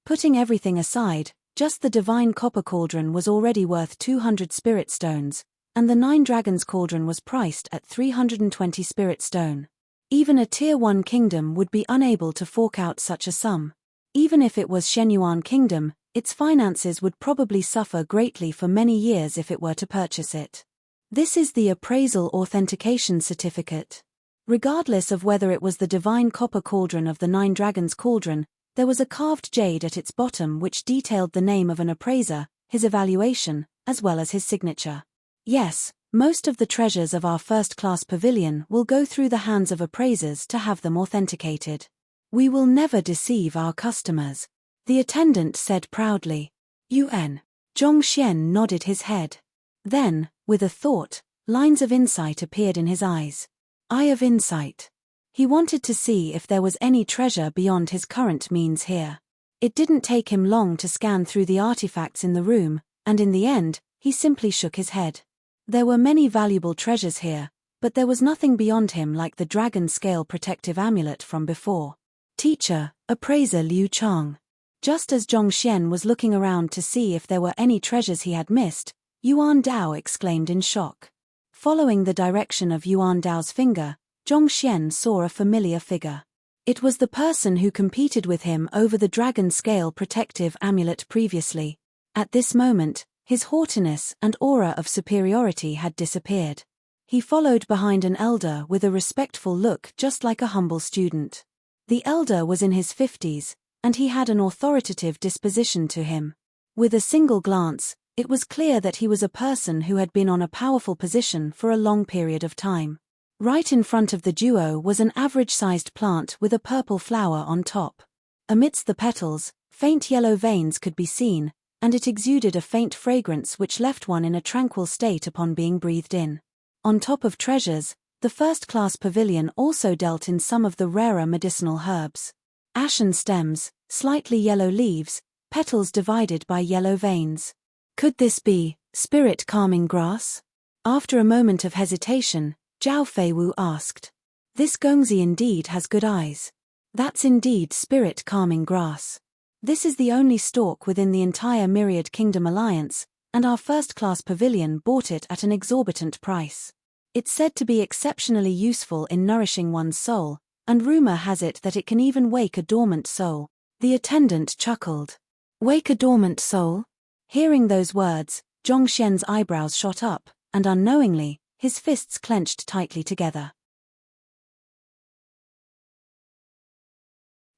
Putting everything aside, just the divine copper cauldron was already worth 200 spirit stones, and the 9 Dragons Cauldron was priced at 320 spirit stone. Even a Tier 1 kingdom would be unable to fork out such a sum. Even if it was Shenyuan Kingdom, its finances would probably suffer greatly for many years if it were to purchase it. This is the appraisal authentication certificate. Regardless of whether it was the divine copper cauldron of the Nine Dragons cauldron, there was a carved jade at its bottom which detailed the name of an appraiser, his evaluation, as well as his signature. Yes, most of the treasures of our first-class pavilion will go through the hands of appraisers to have them authenticated. We will never deceive our customers, the attendant said proudly. UN. Zhongxian nodded his head. Then, with a thought, lines of insight appeared in his eyes. Eye of insight. He wanted to see if there was any treasure beyond his current means here. It didn't take him long to scan through the artifacts in the room, and in the end, he simply shook his head. There were many valuable treasures here, but there was nothing beyond him like the dragon scale protective amulet from before. Teacher, appraiser Liu Chang. Just as Zhongxian was looking around to see if there were any treasures he had missed, Yuan Dao exclaimed in shock. Following the direction of Yuan Dao's finger, Zhongxian saw a familiar figure. It was the person who competed with him over the dragon scale protective amulet previously. At this moment, his haughtiness and aura of superiority had disappeared. He followed behind an elder with a respectful look, just like a humble student. The elder was in his 50s, and he had an authoritative disposition to him. With a single glance, it was clear that he was a person who had been on a powerful position for a long period of time. Right in front of the duo was an average-sized plant with a purple flower on top. Amidst the petals, faint yellow veins could be seen, and it exuded a faint fragrance which left one in a tranquil state upon being breathed in. On top of treasures, the first-class pavilion also dealt in some of the rarer medicinal herbs. Ashen stems, slightly yellow leaves, petals divided by yellow veins. Could this be spirit calming grass? After a moment of hesitation, Zhao Feiwu asked. This Gongzi indeed has good eyes. That's indeed spirit calming grass. This is the only stalk within the entire Myriad Kingdom Alliance, and our first-class pavilion bought it at an exorbitant price. It's said to be exceptionally useful in nourishing one's soul, and rumor has it that it can even wake a dormant soul. The attendant chuckled. Wake a dormant soul? Hearing those words, Zhongxian's eyebrows shot up, and unknowingly, his fists clenched tightly together.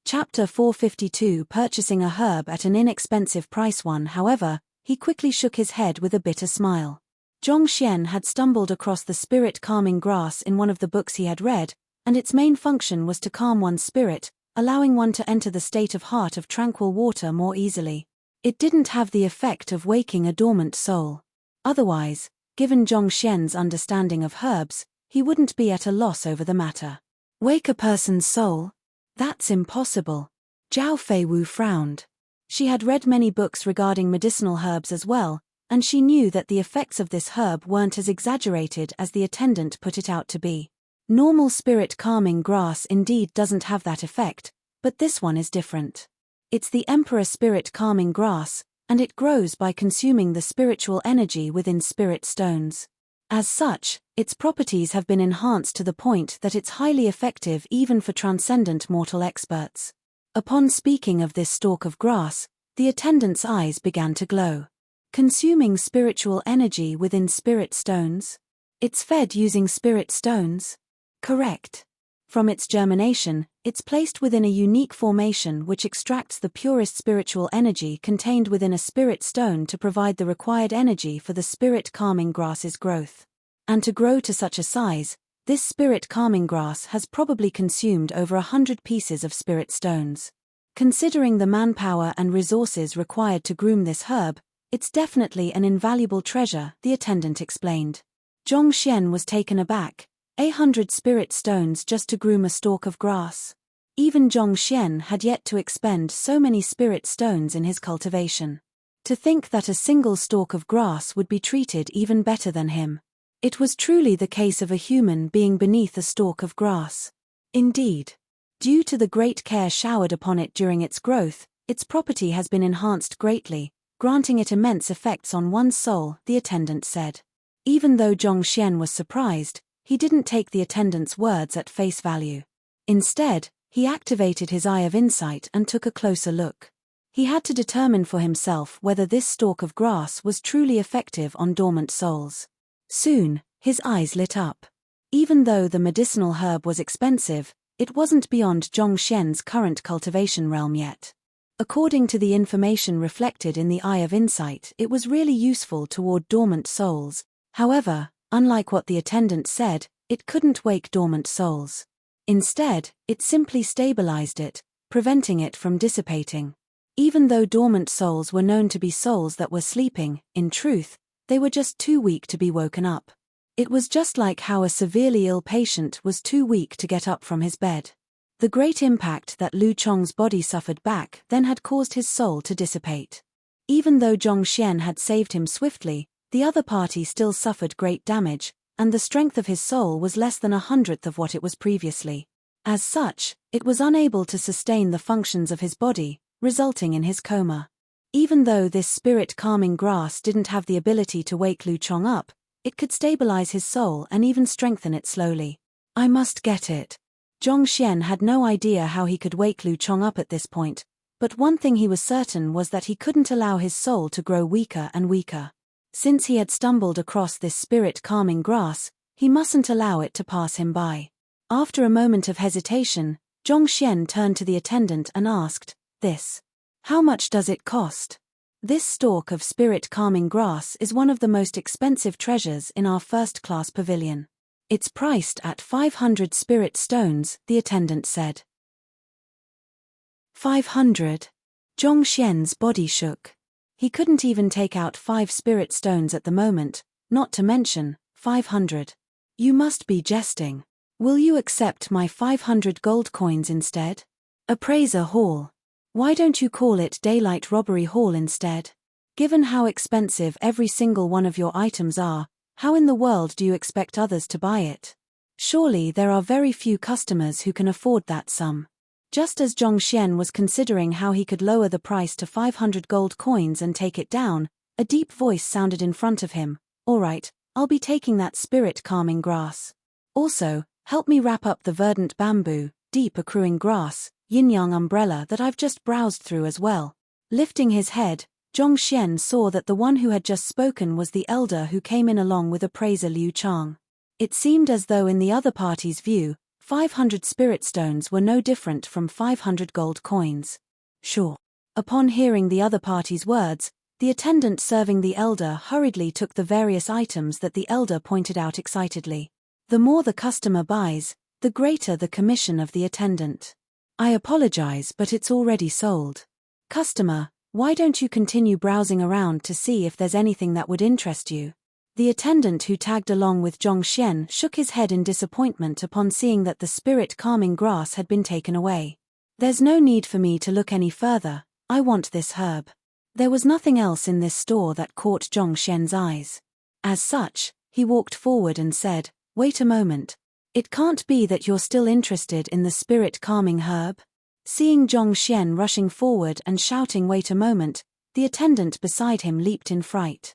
Chapter 452. Purchasing a herb at an inexpensive price. However, he quickly shook his head with a bitter smile. Zhongxian had stumbled across the spirit-calming grass in one of the books he had read, and its main function was to calm one's spirit, allowing one to enter the state of heart of tranquil water more easily. It didn't have the effect of waking a dormant soul. Otherwise, given Zhongxian's understanding of herbs, he wouldn't be at a loss over the matter. Wake a person's soul? That's impossible. Zhao Feiwu frowned. She had read many books regarding medicinal herbs as well, and she knew that the effects of this herb weren't as exaggerated as the attendant put it out to be. Normal spirit-calming grass indeed doesn't have that effect, but this one is different. It's the Emperor spirit-calming grass, and it grows by consuming the spiritual energy within spirit stones. As such, its properties have been enhanced to the point that it's highly effective even for transcendent mortal experts. Upon speaking of this stalk of grass, the attendant's eyes began to glow. Consuming spiritual energy within spirit stones? It's fed using spirit stones? Correct. From its germination, it's placed within a unique formation which extracts the purest spiritual energy contained within a spirit stone to provide the required energy for the spirit-calming grass's growth. And to grow to such a size, this spirit-calming grass has probably consumed over 100 pieces of spirit stones. Considering the manpower and resources required to groom this herb, it's definitely an invaluable treasure, the attendant explained. Zhongxian was taken aback. 100 spirit stones just to groom a stalk of grass. Even Zhongxian had yet to expend so many spirit stones in his cultivation. To think that a single stalk of grass would be treated even better than him. It was truly the case of a human being beneath a stalk of grass. Indeed. Due to the great care showered upon it during its growth, its property has been enhanced greatly, granting it immense effects on one's soul, the attendant said. Even though Zhongxian was surprised, he didn't take the attendant's words at face value. Instead, he activated his eye of insight and took a closer look. He had to determine for himself whether this stalk of grass was truly effective on dormant souls. Soon, his eyes lit up. Even though the medicinal herb was expensive, it wasn't beyond Zhongxian's current cultivation realm yet. According to the information reflected in the Eye of Insight, it was really useful toward dormant souls. However, unlike what the attendant said, it couldn't wake dormant souls. Instead, it simply stabilized it, preventing it from dissipating. Even though dormant souls were known to be souls that were sleeping, in truth, they were just too weak to be woken up. It was just like how a severely ill patient was too weak to get up from his bed. The great impact that Lu Chong's body suffered back then had caused his soul to dissipate. Even though Zhongxian had saved him swiftly, the other party still suffered great damage, and the strength of his soul was less than 1/100th of what it was previously. As such, it was unable to sustain the functions of his body, resulting in his coma. Even though this spirit-calming grass didn't have the ability to wake Lu Chong up, it could stabilize his soul and even strengthen it slowly. I must get it. Zhongxian had no idea how he could wake Lu Chong up at this point, but one thing he was certain was that he couldn't allow his soul to grow weaker and weaker. Since he had stumbled across this spirit-calming grass, he mustn't allow it to pass him by. After a moment of hesitation, Zhongxian turned to the attendant and asked, "This. How much does it cost?" This stalk of spirit-calming grass is one of the most expensive treasures in our first-class pavilion. It's priced at 500 spirit stones, the attendant said. 500. Zhongxian's body shook. He couldn't even take out 5 spirit stones at the moment, not to mention 500. You must be jesting. Will you accept my 500 gold coins instead? Appraiser Hall. Why don't you call it Daylight Robbery Hall instead? Given how expensive every single one of your items are, how in the world do you expect others to buy it? Surely there are very few customers who can afford that sum. Just as Zhongxian was considering how he could lower the price to 500 gold coins and take it down, a deep voice sounded in front of him. "All right, I'll be taking that spirit-calming grass. Also, help me wrap up the verdant bamboo, deep accruing grass, yin-yang umbrella that I've just browsed through as well." Lifting his head, Zhongxian saw that the one who had just spoken was the elder who came in along with appraiser Liu Chang. It seemed as though in the other party's view, 500 spirit stones were no different from 500 gold coins. Sure. Upon hearing the other party's words, the attendant serving the elder hurriedly took the various items that the elder pointed out excitedly. The more the customer buys, the greater the commission of the attendant. "I apologize, but it's already sold. Customer, why don't you continue browsing around to see if there's anything that would interest you?" The attendant who tagged along with Zhongxian shook his head in disappointment upon seeing that the spirit-calming grass had been taken away. "There's no need for me to look any further, I want this herb." There was nothing else in this store that caught Zhongxian's eyes. As such, he walked forward and said, "Wait a moment. It can't be that you're still interested in the spirit-calming herb?" Seeing Zhongxian rushing forward and shouting "Wait a moment," the attendant beside him leaped in fright.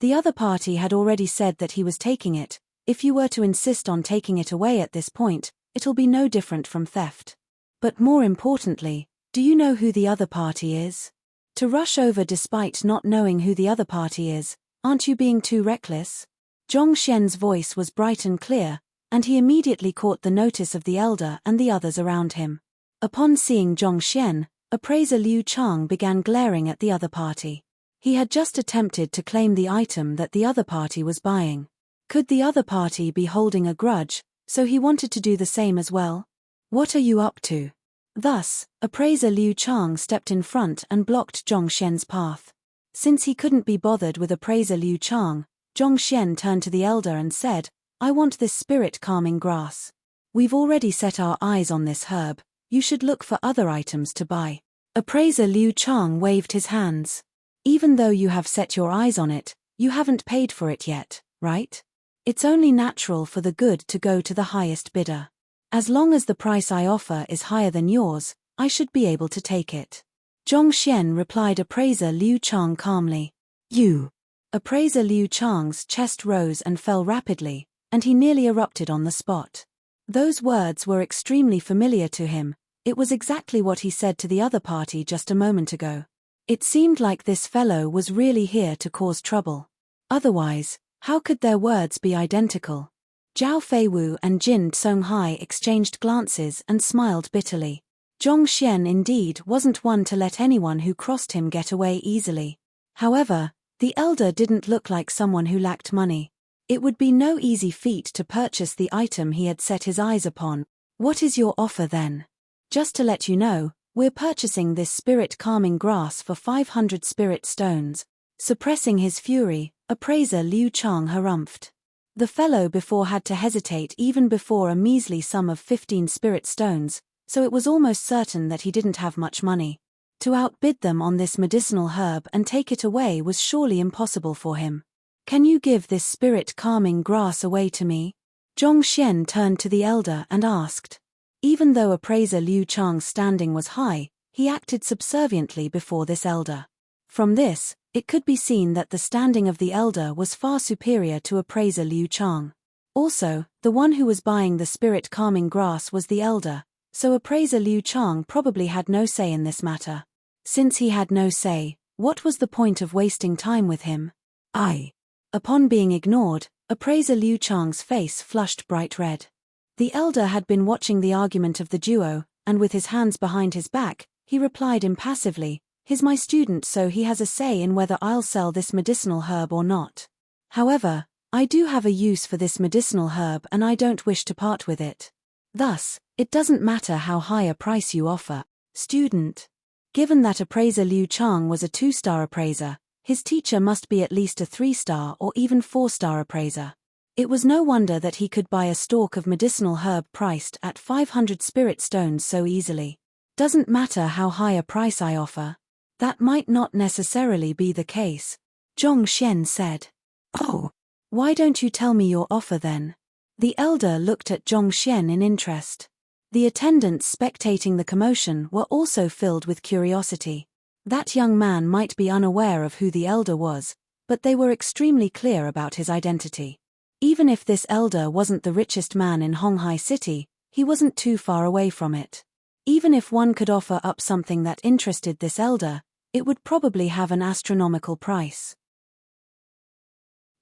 The other party had already said that he was taking it. If you were to insist on taking it away at this point, it'll be no different from theft. But more importantly, do you know who the other party is? To rush over despite not knowing who the other party is, aren't you being too reckless? Zhongxian's voice was bright and clear, and he immediately caught the notice of the elder and the others around him. Upon seeing Zhongxian, appraiser Liu Chang began glaring at the other party. He had just attempted to claim the item that the other party was buying. Could the other party be holding a grudge, so he wanted to do the same as well? "What are you up to?" Thus, appraiser Liu Chang stepped in front and blocked Zhongxian's path. Since he couldn't be bothered with appraiser Liu Chang, Zhongxian turned to the elder and said, "I want this spirit-calming grass. We've already set our eyes on this herb, you should look for other items to buy." Appraiser Liu Chang waved his hands. "Even though you have set your eyes on it, you haven't paid for it yet, right? It's only natural for the good to go to the highest bidder. As long as the price I offer is higher than yours, I should be able to take it." Zhongxian replied appraiser Liu Chang calmly. "You." Appraiser Liu Chang's chest rose and fell rapidly, and he nearly erupted on the spot. Those words were extremely familiar to him. It was exactly what he said to the other party just a moment ago. It seemed like this fellow was really here to cause trouble. Otherwise, how could their words be identical? Zhao Feiwu and Jin Songhai exchanged glances and smiled bitterly. Zhong Xian indeed wasn't one to let anyone who crossed him get away easily. However, the elder didn't look like someone who lacked money. It would be no easy feat to purchase the item he had set his eyes upon. What is your offer then? Just to let you know, we're purchasing this spirit-calming grass for 500 spirit stones. Suppressing his fury, appraiser Liu Chang harumphed. The fellow before had to hesitate even before a measly sum of 15 spirit stones, so it was almost certain that he didn't have much money. To outbid them on this medicinal herb and take it away was surely impossible for him. Can you give this spirit-calming grass away to me? Zhong Xian turned to the elder and asked. Even though appraiser Liu Chang's standing was high, he acted subserviently before this elder. From this, it could be seen that the standing of the elder was far superior to appraiser Liu Chang. Also, the one who was buying the spirit-calming grass was the elder, so appraiser Liu Chang probably had no say in this matter. Since he had no say, what was the point of wasting time with him? Upon being ignored, appraiser Liu Chang's face flushed bright red. The elder had been watching the argument of the duo, and with his hands behind his back, he replied impassively, "He's my student, so he has a say in whether I'll sell this medicinal herb or not. However, I do have a use for this medicinal herb and I don't wish to part with it. Thus, it doesn't matter how high a price you offer, student." Given that appraiser Liu Chang was a 2-star appraiser, his teacher must be at least a 3-star or even 4-star appraiser. It was no wonder that he could buy a stalk of medicinal herb priced at 500 spirit stones so easily. Doesn't matter how high a price I offer. That might not necessarily be the case. Zhong Xian said. Oh, why don't you tell me your offer then? The elder looked at Zhong Xian in interest. The attendants spectating the commotion were also filled with curiosity. That young man might be unaware of who the elder was, but they were extremely clear about his identity. Even if this elder wasn't the richest man in Honghai City, he wasn't too far away from it. Even if one could offer up something that interested this elder, it would probably have an astronomical price.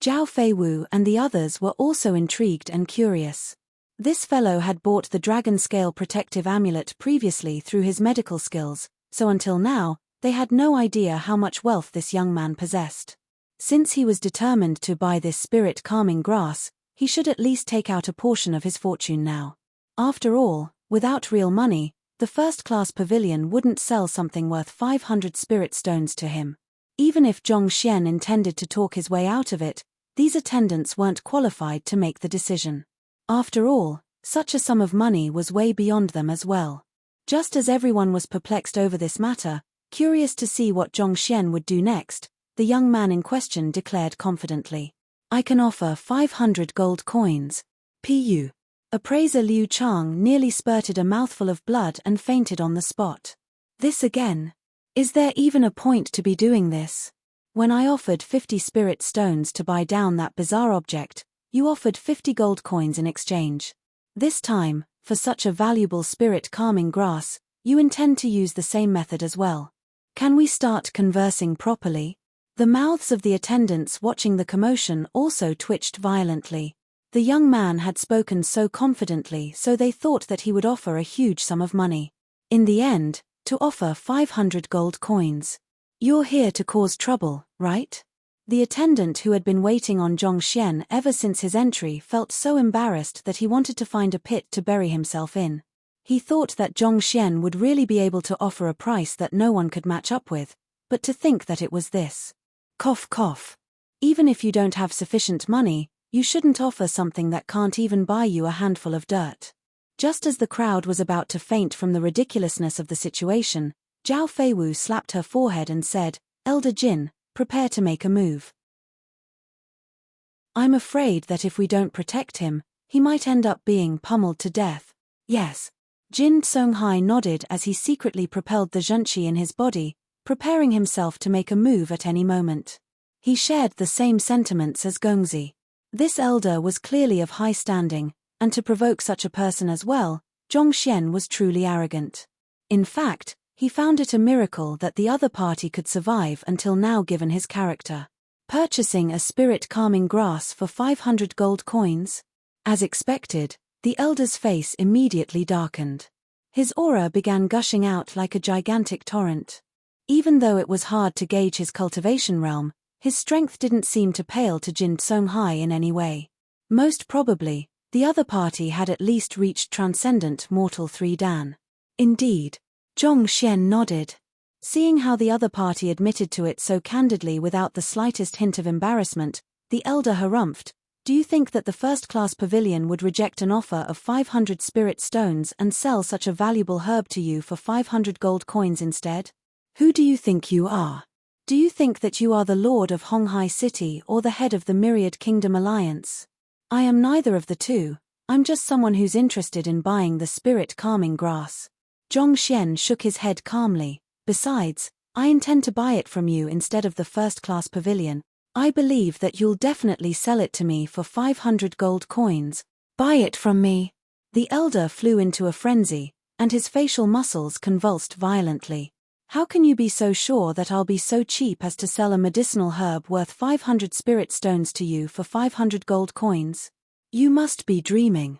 Zhao Feiwu and the others were also intrigued and curious. This fellow had bought the dragon scale protective amulet previously through his medical skills, so until now, they had no idea how much wealth this young man possessed. Since he was determined to buy this spirit-calming grass, he should at least take out a portion of his fortune now. After all, without real money, the first-class pavilion wouldn't sell something worth 500 spirit stones to him. Even if Zhong Xian intended to talk his way out of it, these attendants weren't qualified to make the decision. After all, such a sum of money was way beyond them as well. Just as everyone was perplexed over this matter, curious to see what Zhong Xian would do next, the young man in question declared confidently, "I can offer 500 gold coins. Pu." Appraiser Liu Chang nearly spurted a mouthful of blood and fainted on the spot. This again? Is there even a point to be doing this? When I offered 50 spirit stones to buy down that bizarre object, you offered 50 gold coins in exchange. This time, for such a valuable spirit-calming grass, you intend to use the same method as well. Can we start conversing properly? The mouths of the attendants watching the commotion also twitched violently. The young man had spoken so confidently, so they thought that he would offer a huge sum of money. In the end, to offer 500 gold coins. You're here to cause trouble, right? The attendant who had been waiting on Zhong Xian ever since his entry felt so embarrassed that he wanted to find a pit to bury himself in. He thought that Zhong Xian would really be able to offer a price that no one could match up with, but to think that it was this. Cough cough. Even if you don't have sufficient money, you shouldn't offer something that can't even buy you a handful of dirt. Just as the crowd was about to faint from the ridiculousness of the situation, Zhao Feiwu slapped her forehead and said, "Elder Jin, prepare to make a move. I'm afraid that if we don't protect him, he might end up being pummeled to death." Yes. Jin Songhai nodded as he secretly propelled the zhenqi in his body, preparing himself to make a move at any moment. He shared the same sentiments as Gongzi. This elder was clearly of high standing, and to provoke such a person as well, Zhongxian was truly arrogant. In fact, he found it a miracle that the other party could survive until now given his character. Purchasing a spirit-calming grass for 500 gold coins? As expected, the elder's face immediately darkened. His aura began gushing out like a gigantic torrent. Even though it was hard to gauge his cultivation realm, his strength didn't seem to pale to Jin Songhai in any way. Most probably, the other party had at least reached Transcendent Mortal 3 Dan. Indeed. Zhongxian nodded. Seeing how the other party admitted to it so candidly without the slightest hint of embarrassment, the elder harumphed, "Do you think that the first-class pavilion would reject an offer of 500 spirit stones and sell such a valuable herb to you for 500 gold coins instead? Who do you think you are? Do you think that you are the lord of Honghai City or the head of the Myriad Kingdom Alliance? I am neither of the two, I'm just someone who's interested in buying the spirit-calming grass." Zhongxian shook his head calmly. "Besides, I intend to buy it from you instead of the first-class pavilion. I believe that you'll definitely sell it to me for 500 gold coins. Buy it from me." The elder flew into a frenzy, and his facial muscles convulsed violently. "How can you be so sure that I'll be so cheap as to sell a medicinal herb worth 500 spirit stones to you for 500 gold coins? You must be dreaming."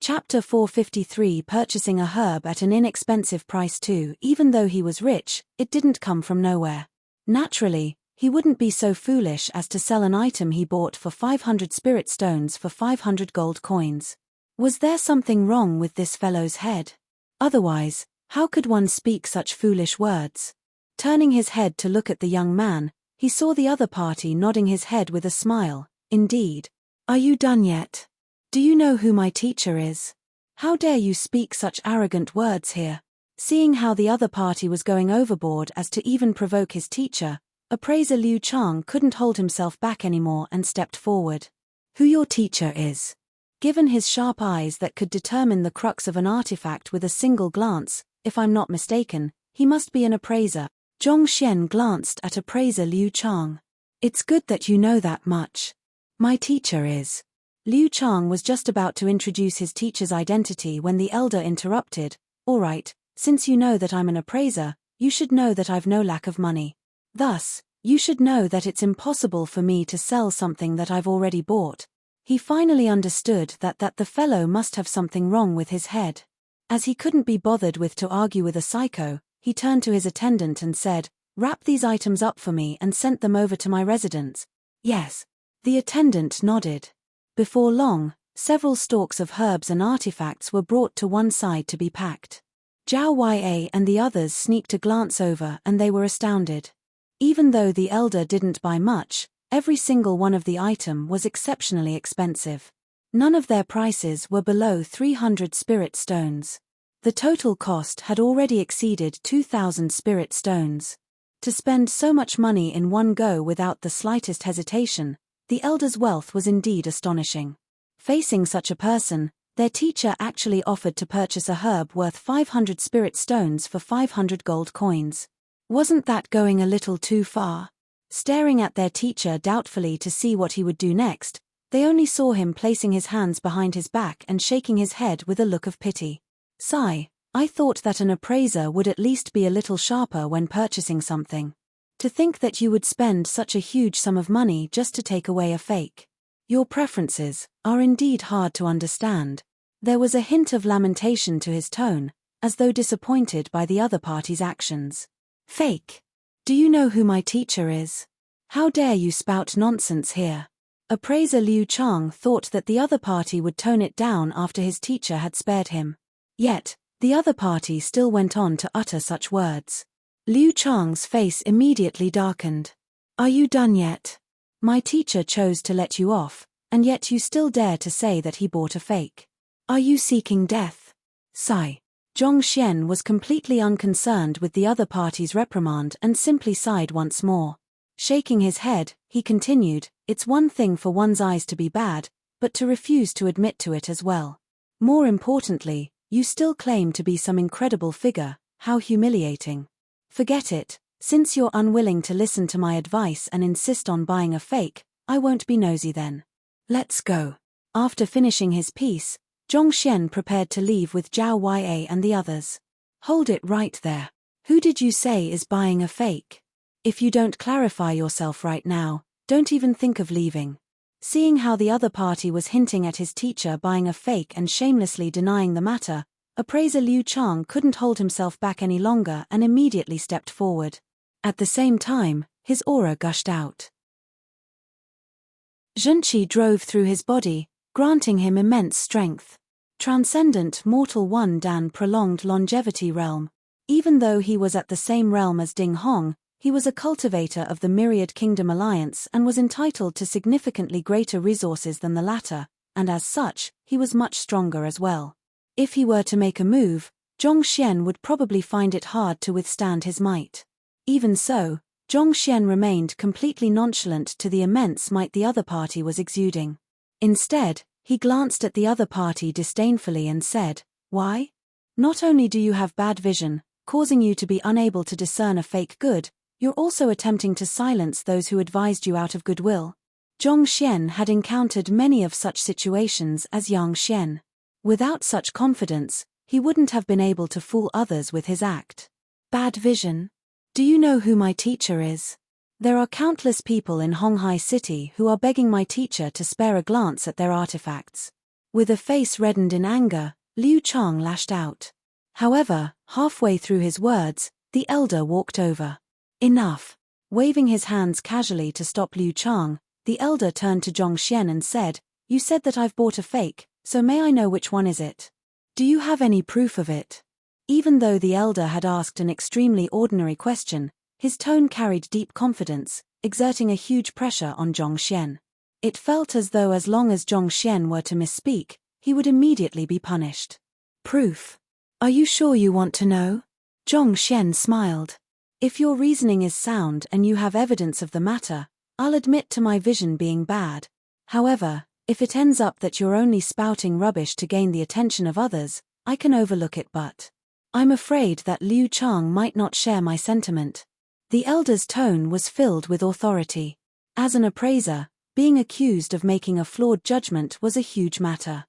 Chapter 453. Purchasing a herb at an inexpensive price too. Even though he was rich, it didn't come from nowhere. Naturally, he wouldn't be so foolish as to sell an item he bought for 500 spirit stones for 500 gold coins. Was there something wrong with this fellow's head? Otherwise, how could one speak such foolish words? Turning his head to look at the young man, he saw the other party nodding his head with a smile. "Indeed. Are you done yet? Do you know who my teacher is? How dare you speak such arrogant words here?" Seeing how the other party was going overboard as to even provoke his teacher, appraiser Liu Chang couldn't hold himself back anymore and stepped forward. "Who your teacher is?" Given his sharp eyes that could determine the crux of an artifact with a single glance, if I'm not mistaken, he must be an appraiser. Zhongxian glanced at appraiser Liu Chang. "It's good that you know that much. My teacher is..." Liu Chang was just about to introduce his teacher's identity when the elder interrupted. "All right, since you know that I'm an appraiser, you should know that I've no lack of money. Thus, you should know that it's impossible for me to sell something that I've already bought." He finally understood that the fellow must have something wrong with his head. As he couldn't be bothered with to argue with a psycho, he turned to his attendant and said, "Wrap these items up for me and send them over to my residence." "Yes." The attendant nodded. Before long, several stalks of herbs and artifacts were brought to one side to be packed. Zhao Ya and the others sneaked a glance over and they were astounded. Even though the elder didn't buy much, every single one of the item was exceptionally expensive. None of their prices were below 300 spirit stones. The total cost had already exceeded 2,000 spirit stones. To spend so much money in one go without the slightest hesitation, the elder's wealth was indeed astonishing. Facing such a person, their teacher actually offered to purchase a herb worth 500 spirit stones for 500 gold coins. Wasn't that going a little too far? Staring at their teacher doubtfully to see what he would do next, they only saw him placing his hands behind his back and shaking his head with a look of pity. "Sigh, I thought that an appraiser would at least be a little sharper when purchasing something. To think that you would spend such a huge sum of money just to take away a fake. Your preferences are indeed hard to understand." There was a hint of lamentation to his tone, as though disappointed by the other party's actions. "Fake? Do you know who my teacher is? How dare you spout nonsense here?" Appraiser Liu Chang thought that the other party would tone it down after his teacher had spared him. Yet, the other party still went on to utter such words. Liu Chang's face immediately darkened. "Are you done yet? My teacher chose to let you off, and yet you still dare to say that he bought a fake. Are you seeking death?" Sigh. Zhongxian was completely unconcerned with the other party's reprimand and simply sighed once more. Shaking his head, he continued, "It's one thing for one's eyes to be bad, but to refuse to admit to it as well. More importantly, you still claim to be some incredible figure. How humiliating. Forget it, since you're unwilling to listen to my advice and insist on buying a fake, I won't be nosy then. Let's go. After finishing his piece, Zhongxian prepared to leave with Zhao Ya and the others. Hold it right there. Who did you say is buying a fake? If you don't clarify yourself right now, don't even think of leaving. Seeing how the other party was hinting at his teacher buying a fake and shamelessly denying the matter, appraiser Liu Chang couldn't hold himself back any longer and immediately stepped forward. At the same time, his aura gushed out. Zhenqi drove through his body, granting him immense strength. Transcendent Mortal 1 Dan Prolonged Longevity Realm. Even though he was at the same realm as Ding Hong, he was a cultivator of the Myriad Kingdom Alliance and was entitled to significantly greater resources than the latter, and as such, he was much stronger as well. If he were to make a move, Zhongxian would probably find it hard to withstand his might. Even so, Zhongxian remained completely nonchalant to the immense might the other party was exuding. Instead, he glanced at the other party disdainfully and said, "Why? Not only do you have bad vision, causing you to be unable to discern a fake good, you're also attempting to silence those who advised you out of goodwill." Zhongxian had encountered many of such situations as Yang Xian. Without such confidence, he wouldn't have been able to fool others with his act. Bad vision? Do you know who my teacher is? There are countless people in Honghai City who are begging my teacher to spare a glance at their artifacts. With a face reddened in anger, Liu Chang lashed out. However, halfway through his words, the elder walked over. Enough. Waving his hands casually to stop Liu Chang, the elder turned to Zhongxian and said, "You said that I've bought a fake, so may I know which one is it? Do you have any proof of it?" Even though the elder had asked an extremely ordinary question, his tone carried deep confidence, exerting a huge pressure on Zhongxian. It felt as though as long as Zhongxian were to misspeak, he would immediately be punished. "Proof? Are you sure you want to know?" Zhongxian smiled. "If your reasoning is sound and you have evidence of the matter, I'll admit to my vision being bad. However, if it ends up that you're only spouting rubbish to gain the attention of others, I can overlook it, but I'm afraid that Liu Chang might not share my sentiment." The elder's tone was filled with authority. As an appraiser, being accused of making a flawed judgment was a huge matter.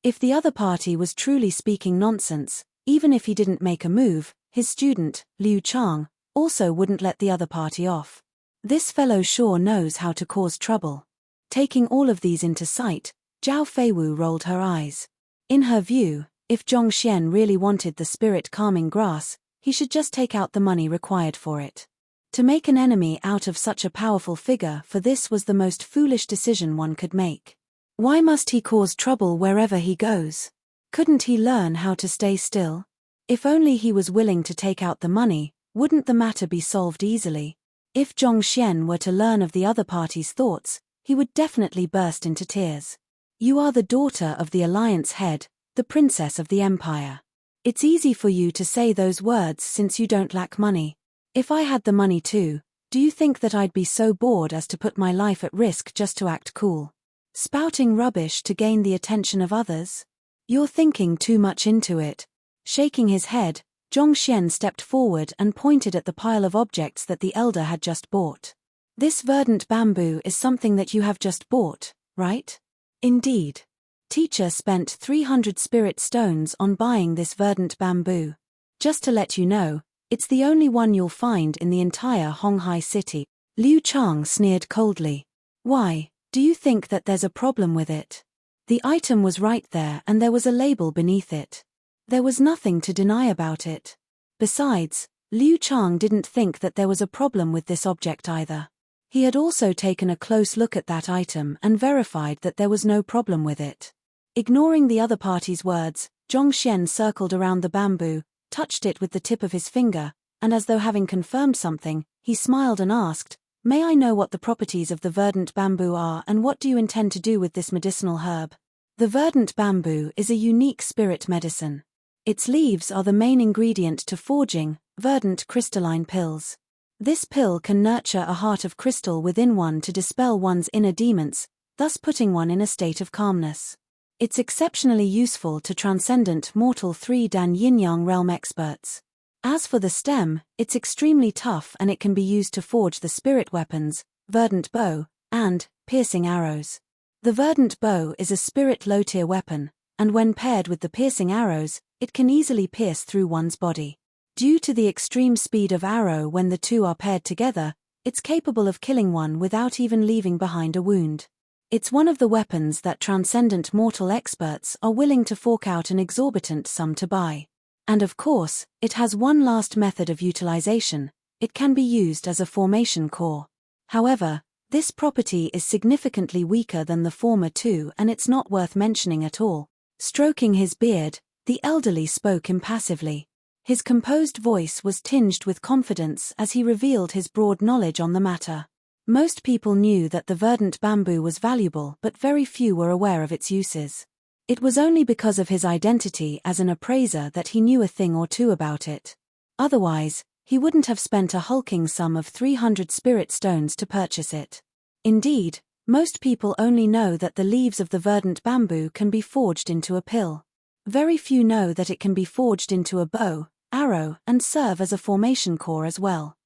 If the other party was truly speaking nonsense, even if he didn't make a move, his student, Liu Chang, also wouldn't let the other party off. This fellow sure knows how to cause trouble. Taking all of these into sight, Zhao Feiwu rolled her eyes. In her view, if Zhongxian really wanted the spirit-calming grass, he should just take out the money required for it. To make an enemy out of such a powerful figure for this was the most foolish decision one could make. Why must he cause trouble wherever he goes? Couldn't he learn how to stay still? If only he was willing to take out the money, wouldn't the matter be solved easily? If Zhongxian were to learn of the other party's thoughts, he would definitely burst into tears. "You are the daughter of the Alliance head, the princess of the empire. It's easy for you to say those words since you don't lack money. If I had the money too, do you think that I'd be so bored as to put my life at risk just to act cool? Spouting rubbish to gain the attention of others? You're thinking too much into it." Shaking his head, Zhongxian stepped forward and pointed at the pile of objects that the elder had just bought. "This verdant bamboo is something that you have just bought, right?" "Indeed. Teacher spent 300 spirit stones on buying this verdant bamboo. Just to let you know, it's the only one you'll find in the entire Honghai City." Liu Chang sneered coldly. "Why, do you think that there's a problem with it? The item was right there and there was a label beneath it. There was nothing to deny about it. Besides, Liu Chang didn't think that there was a problem with this object either. He had also taken a close look at that item and verified that there was no problem with it." Ignoring the other party's words, Zhongxian circled around the bamboo, touched it with the tip of his finger, and as though having confirmed something, he smiled and asked, "May I know what the properties of the verdant bamboo are and what do you intend to do with this medicinal herb?" The verdant bamboo is a unique spirit medicine. Its leaves are the main ingredient to forging verdant crystalline pills. This pill can nurture a heart of crystal within one to dispel one's inner demons, thus putting one in a state of calmness. It's exceptionally useful to transcendent mortal 3 Dan Yin-Yang realm experts. As for the stem, it's extremely tough and it can be used to forge the spirit weapons, verdant bow, and piercing arrows. The verdant bow is a spirit low-tier weapon, and when paired with the piercing arrows, it can easily pierce through one's body. Due to the extreme speed of arrow when the two are paired together, it's capable of killing one without even leaving behind a wound. It's one of the weapons that transcendent mortal experts are willing to fork out an exorbitant sum to buy. And of course, it has one last method of utilization: it can be used as a formation core. However, this property is significantly weaker than the former two, and it's not worth mentioning at all. Stroking his beard, the elderly spoke impassively. His composed voice was tinged with confidence as he revealed his broad knowledge on the matter. Most people knew that the verdant bamboo was valuable, but very few were aware of its uses. It was only because of his identity as an appraiser that he knew a thing or two about it. Otherwise, he wouldn't have spent a hulking sum of 300 spirit stones to purchase it. Indeed, most people only know that the leaves of the verdant bamboo can be forged into a pill. Very few know that it can be forged into a bow, arrow, and serve as a formation core as well.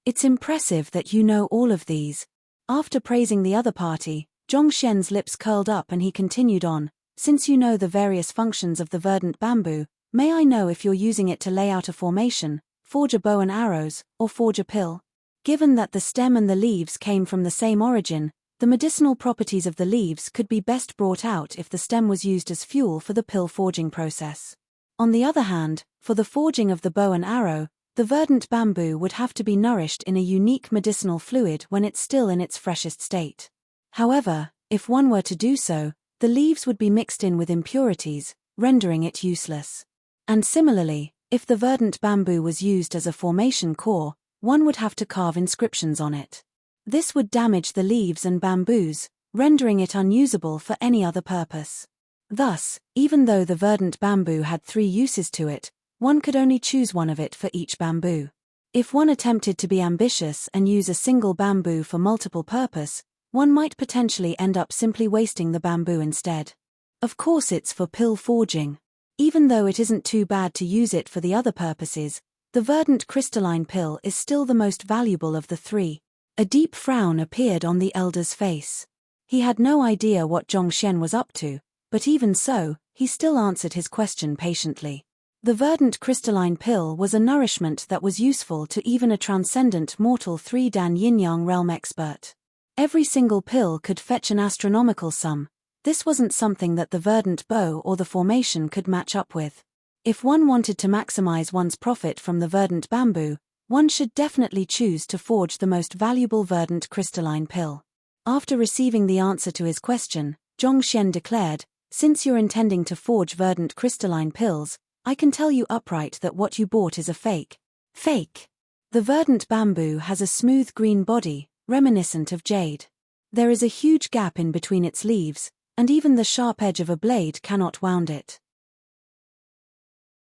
It's impressive that you know all of these. After praising the other party, Zhongshen's lips curled up and he continued on. Since you know the various functions of the verdant bamboo, may I know if you're using it to lay out a formation, forge a bow and arrows, or forge a pill? Given that the stem and the leaves came from the same origin, the medicinal properties of the leaves could be best brought out if the stem was used as fuel for the pill forging process. On the other hand, for the forging of the bow and arrow, the verdant bamboo would have to be nourished in a unique medicinal fluid when it's still in its freshest state. However, if one were to do so, the leaves would be mixed in with impurities, rendering it useless. And similarly, if the verdant bamboo was used as a formation core, one would have to carve inscriptions on it. This would damage the leaves and bamboos, rendering it unusable for any other purpose. Thus, even though the verdant bamboo had 3 uses to it, one could only choose one of it for each bamboo. If one attempted to be ambitious and use a single bamboo for multiple purpose, one might potentially end up simply wasting the bamboo instead. Of course it's for pill forging. Even though it isn't too bad to use it for the other purposes, the verdant crystalline pill is still the most valuable of the 3. A deep frown appeared on the elder's face. He had no idea what Zhongshen was up to, but even so, he still answered his question patiently. The verdant crystalline pill was a nourishment that was useful to even a transcendent mortal 3-dan yin-yang realm expert. Every single pill could fetch an astronomical sum. This wasn't something that the verdant bow or the formation could match up with. If one wanted to maximize one's profit from the verdant bamboo, one should definitely choose to forge the most valuable verdant crystalline pill. After receiving the answer to his question, Zhongshen declared, "Since you're intending to forge verdant crystalline pills, I can tell you upright that what you bought is a fake." Fake. The verdant bamboo has a smooth green body, reminiscent of jade. There is a huge gap in between its leaves, and even the sharp edge of a blade cannot wound it.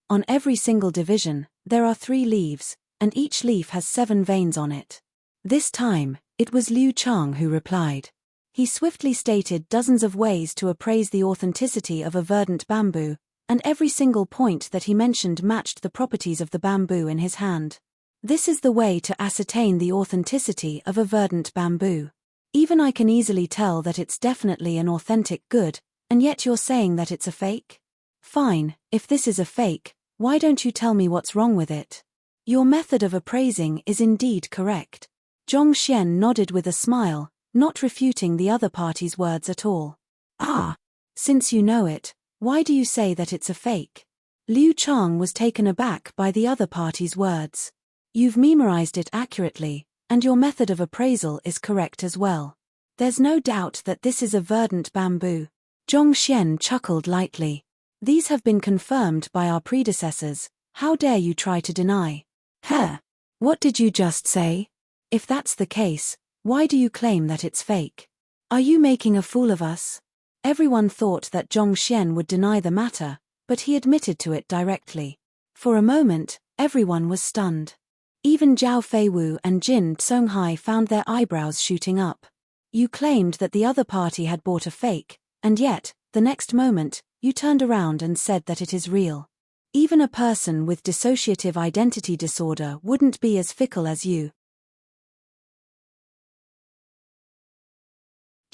On every single division, there are 3 leaves, and each leaf has 7 veins on it. This time, it was Liu Chang who replied. He swiftly stated dozens of ways to appraise the authenticity of a verdant bamboo, and every single point that he mentioned matched the properties of the bamboo in his hand. This is the way to ascertain the authenticity of a verdant bamboo. Even I can easily tell that it's definitely an authentic good, and yet you're saying that it's a fake? Fine, if this is a fake, why don't you tell me what's wrong with it? Your method of appraising is indeed correct. Zhongshen nodded with a smile, not refuting the other party's words at all. Ah, since you know it, why do you say that it's a fake? Liu Chang was taken aback by the other party's words. You've memorized it accurately, and your method of appraisal is correct as well. There's no doubt that this is a verdant bamboo. Zhongshen chuckled lightly. These have been confirmed by our predecessors. How dare you try to deny? Huh? What did you just say? If that's the case, why do you claim that it's fake? Are you making a fool of us? Everyone thought that Zhongshen would deny the matter, but he admitted to it directly. For a moment, everyone was stunned. Even Zhao Feiwu and Jin Tsonghai found their eyebrows shooting up. You claimed that the other party had bought a fake, and yet, the next moment, you turned around and said that it is real. Even a person with dissociative identity disorder wouldn't be as fickle as you.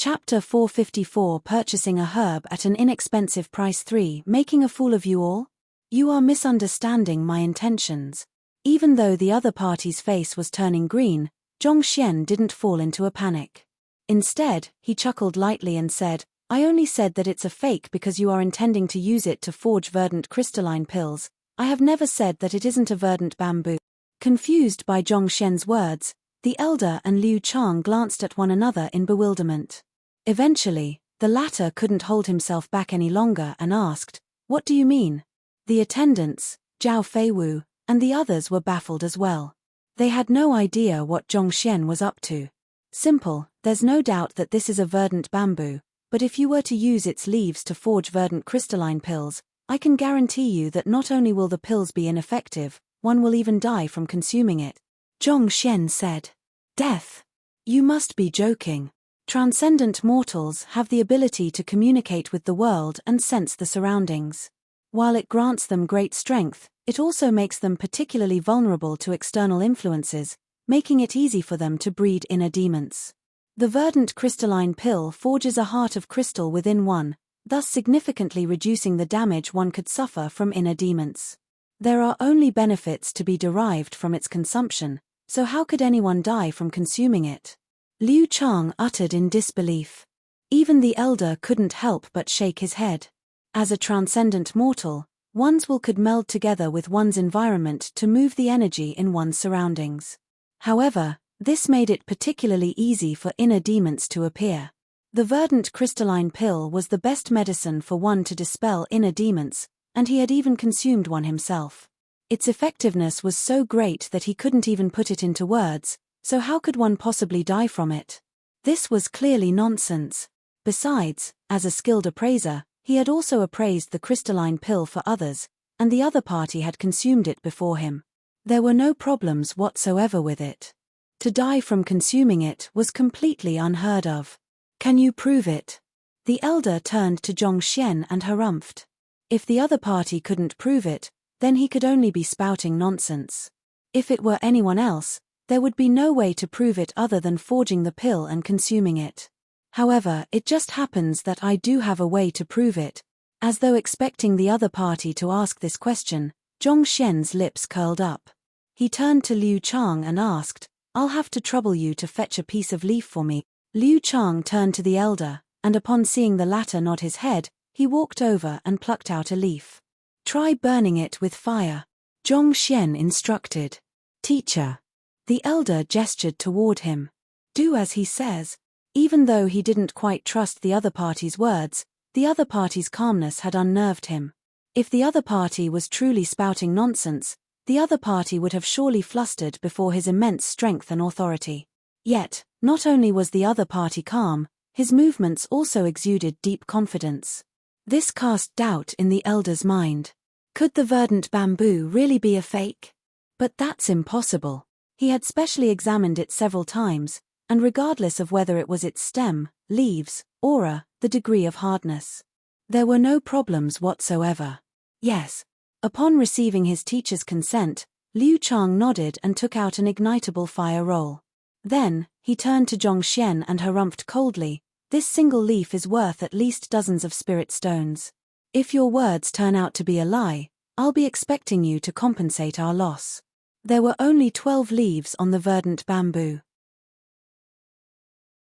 Chapter 454 Purchasing a herb at an inexpensive price. 3 Making a fool of you all? You are misunderstanding my intentions. Even though the other party's face was turning green, Zhongxian didn't fall into a panic. Instead, he chuckled lightly and said, I only said that it's a fake because you are intending to use it to forge verdant crystalline pills. I have never said that it isn't a verdant bamboo. Confused by Zhongxian's words, the elder and Liu Chang glanced at one another in bewilderment. Eventually, the latter couldn't hold himself back any longer and asked, What do you mean? The attendants, Zhao Feiwu, and the others were baffled as well. They had no idea what Zhongxian was up to. Simple, there's no doubt that this is a verdant bamboo, but if you were to use its leaves to forge verdant crystalline pills, I can guarantee you that not only will the pills be ineffective, one will even die from consuming it. Zhongxian said. Death? You must be joking. Transcendent mortals have the ability to communicate with the world and sense the surroundings. While it grants them great strength, it also makes them particularly vulnerable to external influences, making it easy for them to breed inner demons. The verdant crystalline pill forges a heart of crystal within one, thus significantly reducing the damage one could suffer from inner demons. There are only benefits to be derived from its consumption, so how could anyone die from consuming it? Liu Chang uttered in disbelief. Even the elder couldn't help but shake his head. As a transcendent mortal, one's will could meld together with one's environment to move the energy in one's surroundings. However, this made it particularly easy for inner demons to appear. The verdant crystalline pill was the best medicine for one to dispel inner demons, and he had even consumed one himself. Its effectiveness was so great that he couldn't even put it into words, so how could one possibly die from it? This was clearly nonsense. Besides, as a skilled appraiser, he had also appraised the crystalline pill for others, and the other party had consumed it before him. There were no problems whatsoever with it. To die from consuming it was completely unheard of. Can you prove it? The elder turned to Zhongxian and harumphed. If the other party couldn't prove it, then he could only be spouting nonsense. If it were anyone else, there would be no way to prove it other than forging the pill and consuming it. However, it just happens that I do have a way to prove it. As though expecting the other party to ask this question, Zhongxian's lips curled up. He turned to Liu Chang and asked, I'll have to trouble you to fetch a piece of leaf for me. Liu Chang turned to the elder, and upon seeing the latter nod his head, he walked over and plucked out a leaf. Try burning it with fire, Zhongxian instructed. Teacher. The elder gestured toward him. Do as he says. Even though he didn't quite trust the other party's words, the other party's calmness had unnerved him. If the other party was truly spouting nonsense, the other party would have surely flustered before his immense strength and authority. Yet, not only was the other party calm, his movements also exuded deep confidence. This cast doubt in the elder's mind. Could the verdant bamboo really be a fake? But that's impossible. He had specially examined it several times, and regardless of whether it was its stem, leaves, aura, the degree of hardness, there were no problems whatsoever. Yes. Upon receiving his teacher's consent, Liu Chang nodded and took out an ignitable fire roll. Then, he turned to Zhongxian and harumphed coldly, this single leaf is worth at least dozens of spirit stones. If your words turn out to be a lie, I'll be expecting you to compensate our loss. There were only 12 leaves on the verdant bamboo.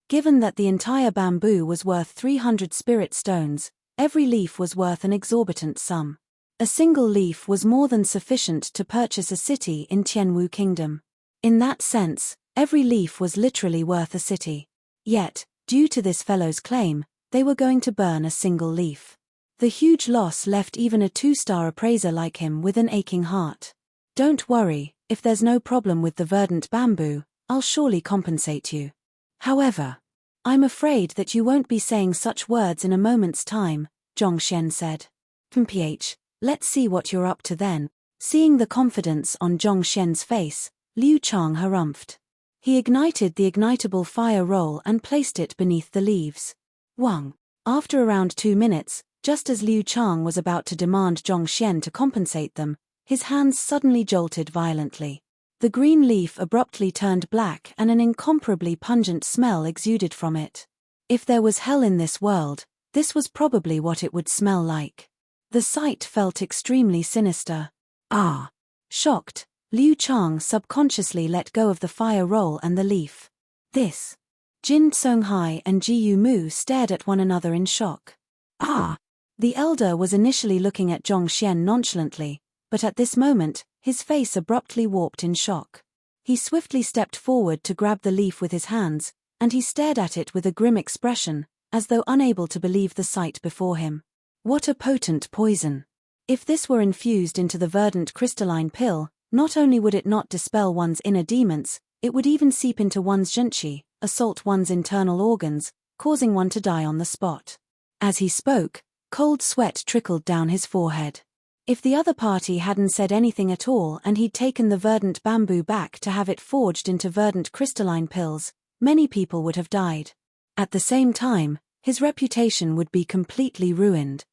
Given that the entire bamboo was worth 300 spirit stones, every leaf was worth an exorbitant sum. A single leaf was more than sufficient to purchase a city in Tianwu Kingdom. In that sense, every leaf was literally worth a city. Yet, due to this fellow's claim, they were going to burn a single leaf. The huge loss left even a 2-star appraiser like him with an aching heart. Don't worry, if there's no problem with the verdant bamboo, I'll surely compensate you. However, I'm afraid that you won't be saying such words in a moment's time, Zhongxian said. Mph, let's see what you're up to then. Seeing the confidence on Zhongxian's face, Liu Chang harumphed. He ignited the ignitable fire roll and placed it beneath the leaves. Wang. After around 2 minutes, Just as Liu Chang was about to demand Zhongxian to compensate them, his hands suddenly jolted violently. The green leaf abruptly turned black and an incomparably pungent smell exuded from it. If there was hell in this world, this was probably what it would smell like. The sight felt extremely sinister. Ah! Shocked, Liu Chang subconsciously let go of the fire roll and the leaf. This. Jin Songhai and Ji Yu Mu stared at one another in shock. Ah! The elder was initially looking at Zhongxian nonchalantly, but at this moment, his face abruptly warped in shock. He swiftly stepped forward to grab the leaf with his hands, and he stared at it with a grim expression, as though unable to believe the sight before him. What a potent poison! If this were infused into the verdant crystalline pill, not only would it not dispel one's inner demons, it would even seep into one's zhenqi, assault one's internal organs, causing one to die on the spot. As he spoke, cold sweat trickled down his forehead. If the other party hadn't said anything at all and he'd taken the verdant bamboo back to have it forged into verdant crystalline pills, many people would have died. At the same time, his reputation would be completely ruined.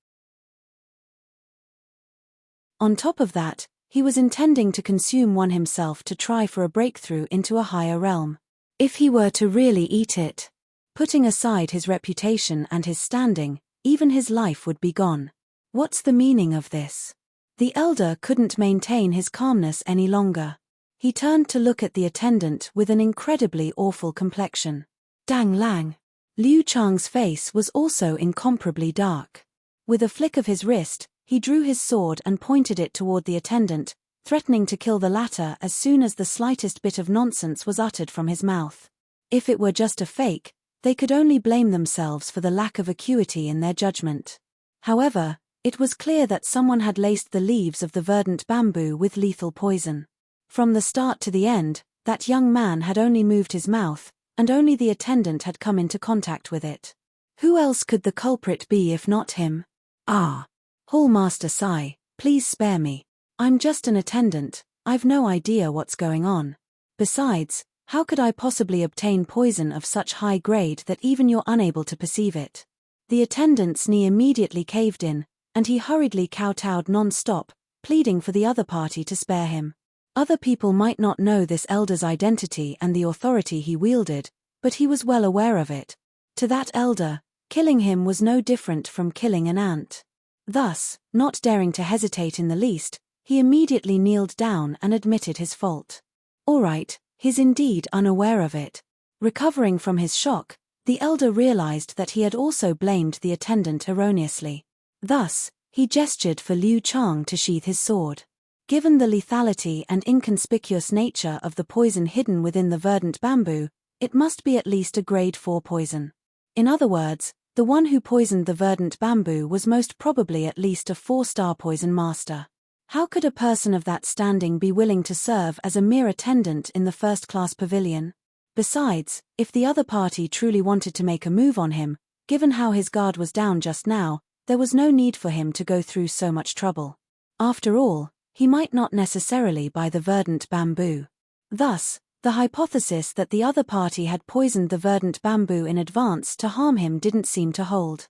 On top of that, he was intending to consume one himself to try for a breakthrough into a higher realm. If he were to really eat it, putting aside his reputation and his standing, even his life would be gone. What's the meaning of this? The elder couldn't maintain his calmness any longer. He turned to look at the attendant with an incredibly awful complexion. Dang Lang. Liu Chang's face was also incomparably dark. With a flick of his wrist, he drew his sword and pointed it toward the attendant, threatening to kill the latter as soon as the slightest bit of nonsense was uttered from his mouth. If it were just a fake, they could only blame themselves for the lack of acuity in their judgment. However, it was clear that someone had laced the leaves of the verdant bamboo with lethal poison. From the start to the end, that young man had only moved his mouth, and only the attendant had come into contact with it. Who else could the culprit be if not him? Ah! Hall Master Sai, please spare me. I'm just an attendant, I've no idea what's going on. Besides, how could I possibly obtain poison of such high grade that even you're unable to perceive it? The attendant's knee immediately caved in, and he hurriedly kowtowed non-stop, pleading for the other party to spare him. Other people might not know this elder's identity and the authority he wielded, but he was well aware of it. To that elder, killing him was no different from killing an ant. Thus, not daring to hesitate in the least, he immediately kneeled down and admitted his fault. All right, he's indeed unaware of it. Recovering from his shock, the elder realized that he had also blamed the attendant erroneously. Thus, he gestured for Liu Chang to sheath his sword. Given the lethality and inconspicuous nature of the poison hidden within the verdant bamboo, it must be at least a grade 4 poison. In other words, the one who poisoned the verdant bamboo was most probably at least a 4-star poison master. How could a person of that standing be willing to serve as a mere attendant in the first-class pavilion? Besides, if the other party truly wanted to make a move on him, given how his guard was down just now, there was no need for him to go through so much trouble. After all, he might not necessarily buy the verdant bamboo. Thus, the hypothesis that the other party had poisoned the verdant bamboo in advance to harm him didn't seem to hold.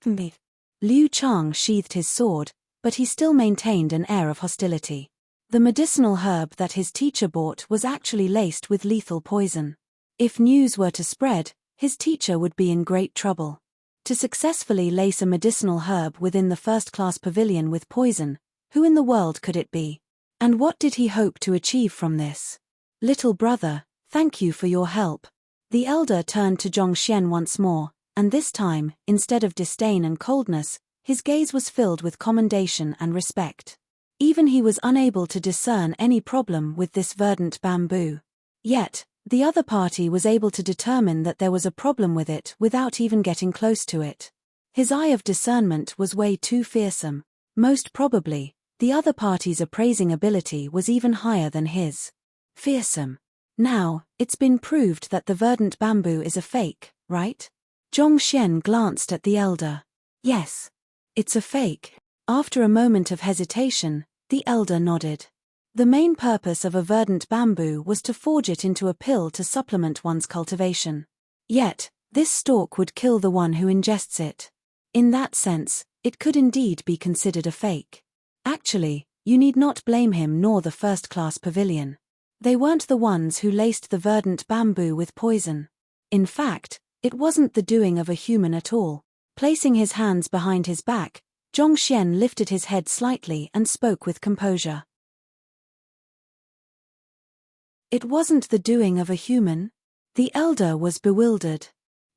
Liu Chang sheathed his sword, but he still maintained an air of hostility. The medicinal herb that his teacher bought was actually laced with lethal poison. If news were to spread, his teacher would be in great trouble. To successfully lace a medicinal herb within the first-class pavilion with poison, who in the world could it be? And what did he hope to achieve from this? Little brother, thank you for your help. The elder turned to Zhongxian once more, and this time, instead of disdain and coldness, his gaze was filled with commendation and respect. Even he was unable to discern any problem with this verdant bamboo. Yet, the other party was able to determine that there was a problem with it without even getting close to it. His eye of discernment was way too fearsome. Most probably, the other party's appraising ability was even higher than his. Fearsome. Now, it's been proved that the verdant bamboo is a fake, right? Zhongxian glanced at the elder. Yes. It's a fake. After a moment of hesitation, the elder nodded. The main purpose of a verdant bamboo was to forge it into a pill to supplement one's cultivation. Yet, this stalk would kill the one who ingests it. In that sense, It could indeed be considered a fake. Actually, you need not blame him nor the first-class pavilion. They weren't the ones who laced the verdant bamboo with poison. In fact, it wasn't the doing of a human at all. Placing his hands behind his back, Zhongxian lifted his head slightly and spoke with composure. It wasn't the doing of a human? The elder was bewildered.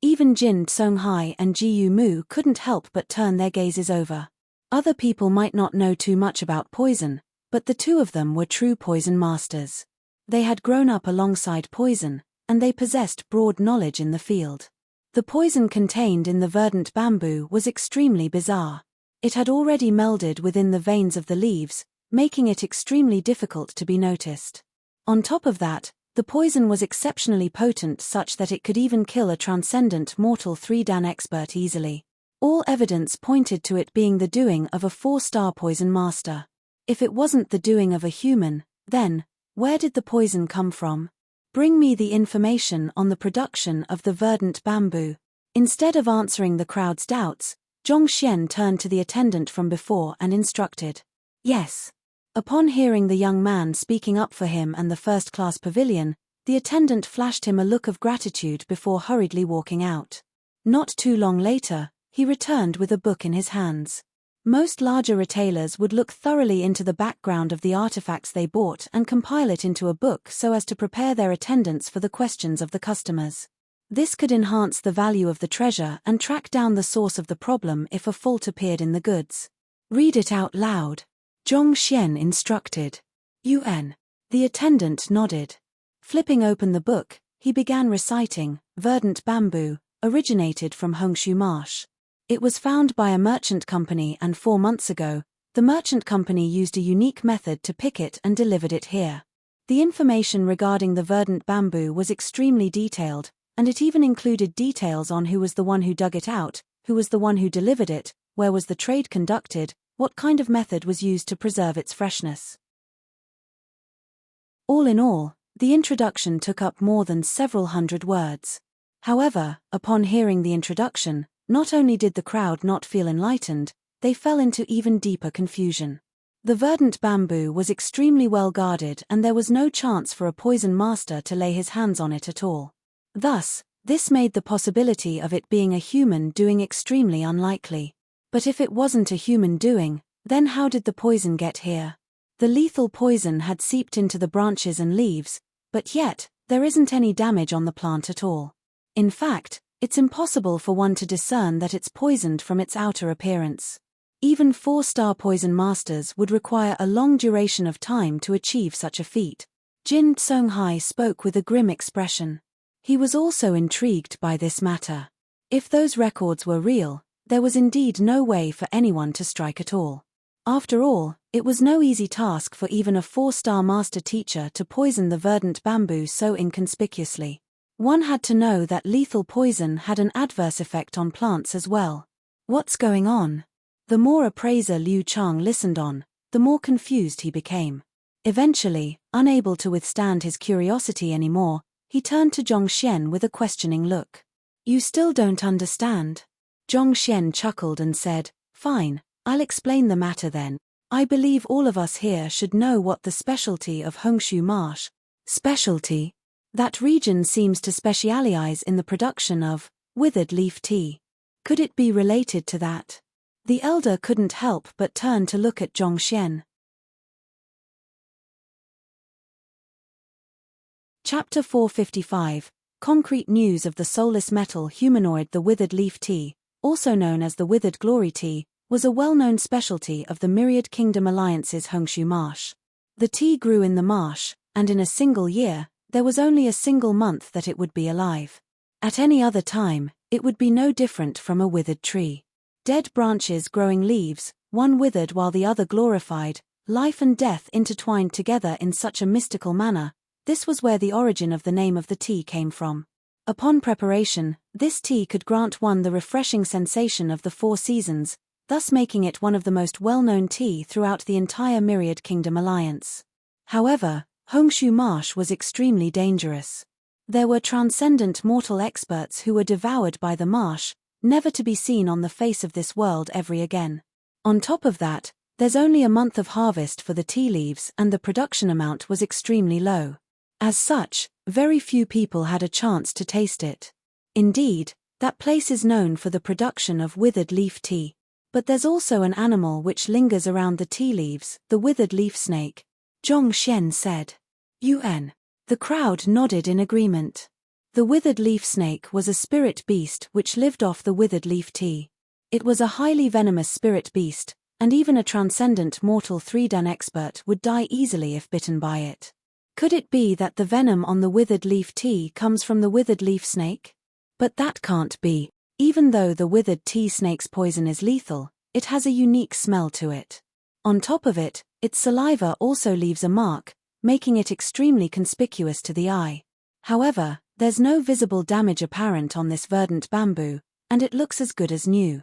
Even Jin Songhai and Ji Mu couldn't help but turn their gazes over. Other people might not know too much about poison, but the two of them were true poison masters. They had grown up alongside poison, and they possessed broad knowledge in the field. The poison contained in the verdant bamboo was extremely bizarre. It had already melded within the veins of the leaves, making it extremely difficult to be noticed. On top of that, the poison was exceptionally potent such that it could even kill a transcendent mortal 3-dan expert easily. All evidence pointed to it being the doing of a 4-star poison master. If it wasn't the doing of a human, then, where did the poison come from? Bring me the information on the production of the verdant bamboo. Instead of answering the crowd's doubts, Zhongxian turned to the attendant from before and instructed. Yes. Upon hearing the young man speaking up for him and the first-class pavilion, the attendant flashed him a look of gratitude before hurriedly walking out. Not too long later, he returned with a book in his hands. Most larger retailers would look thoroughly into the background of the artifacts they bought and compile it into a book so as to prepare their attendants for the questions of the customers. This could enhance the value of the treasure and track down the source of the problem if a fault appeared in the goods. Read it out loud. Zhongxian instructed. UN. The attendant nodded. Flipping open the book, he began reciting, Verdant bamboo, originated from Hongshu Marsh. It was found by a merchant company and 4 months ago, the merchant company used a unique method to pick it and delivered it here. The information regarding the verdant bamboo was extremely detailed, and it even included details on who was the one who dug it out, who was the one who delivered it, where was the trade conducted, what kind of method was used to preserve its freshness. All in all, the introduction took up more than several hundred words. However, upon hearing the introduction, not only did the crowd not feel enlightened, they fell into even deeper confusion. The verdant bamboo was extremely well guarded and there was no chance for a poison master to lay his hands on it at all. Thus, this made the possibility of it being a human doing extremely unlikely. But if it wasn't a human doing, then how did the poison get here? The lethal poison had seeped into the branches and leaves, but yet, there isn't any damage on the plant at all. In fact, it's impossible for one to discern that it's poisoned from its outer appearance. Even 4-star poison masters would require a long duration of time to achieve such a feat. Jin Songhai spoke with a grim expression. He was also intrigued by this matter. If those records were real, there was indeed no way for anyone to strike at all. After all, it was no easy task for even a 4-star master teacher to poison the verdant bamboo so inconspicuously. One had to know that lethal poison had an adverse effect on plants as well. What's going on? The more appraiser Liu Chang listened on, the more confused he became. Eventually, unable to withstand his curiosity anymore, he turned to Zhongxian with a questioning look. You still don't understand? Zhongxian chuckled and said, Fine, I'll explain the matter then. I believe all of us here should know what the specialty of Hongshu Marsh. Specialty? That region seems to specialize in the production of withered leaf tea. Could it be related to that? The elder couldn't help but turn to look at Zhongxian. Chapter 455, Concrete News of the Soulless Metal Humanoid. The withered leaf tea, also known as the withered glory tea, was a well-known specialty of the Myriad Kingdom Alliance's Hongshu Marsh. The tea grew in the marsh, and in a single year, there was only a single month that it would be alive. At any other time, it would be no different from a withered tree. Dead branches growing leaves, one withered while the other glorified, life and death intertwined together in such a mystical manner. This was where the origin of the name of the tea came from. Upon preparation, this tea could grant one the refreshing sensation of the 4 seasons, thus making it one of the most well-known tea throughout the entire Myriad Kingdom Alliance. However, Hongshu Marsh was extremely dangerous. There were transcendent mortal experts who were devoured by the marsh, never to be seen on the face of this world ever again. On top of that, there's only a month of harvest for the tea leaves and the production amount was extremely low. As such, very few people had a chance to taste it. Indeed, that place is known for the production of withered leaf tea. But there's also an animal which lingers around the tea leaves, the withered leaf snake, Zhong Xian said. UN. The crowd nodded in agreement. The withered leaf snake was a spirit beast which lived off the withered leaf tea. It was a highly venomous spirit beast, and even a transcendent mortal 3-dan expert would die easily if bitten by it. Could it be that the venom on the withered leaf tea comes from the withered leaf snake? But that can't be. Even though the withered tea snake's poison is lethal, it has a unique smell to it. On top of it, its saliva also leaves a mark, making it extremely conspicuous to the eye. However, there's no visible damage apparent on this verdant bamboo, and it looks as good as new.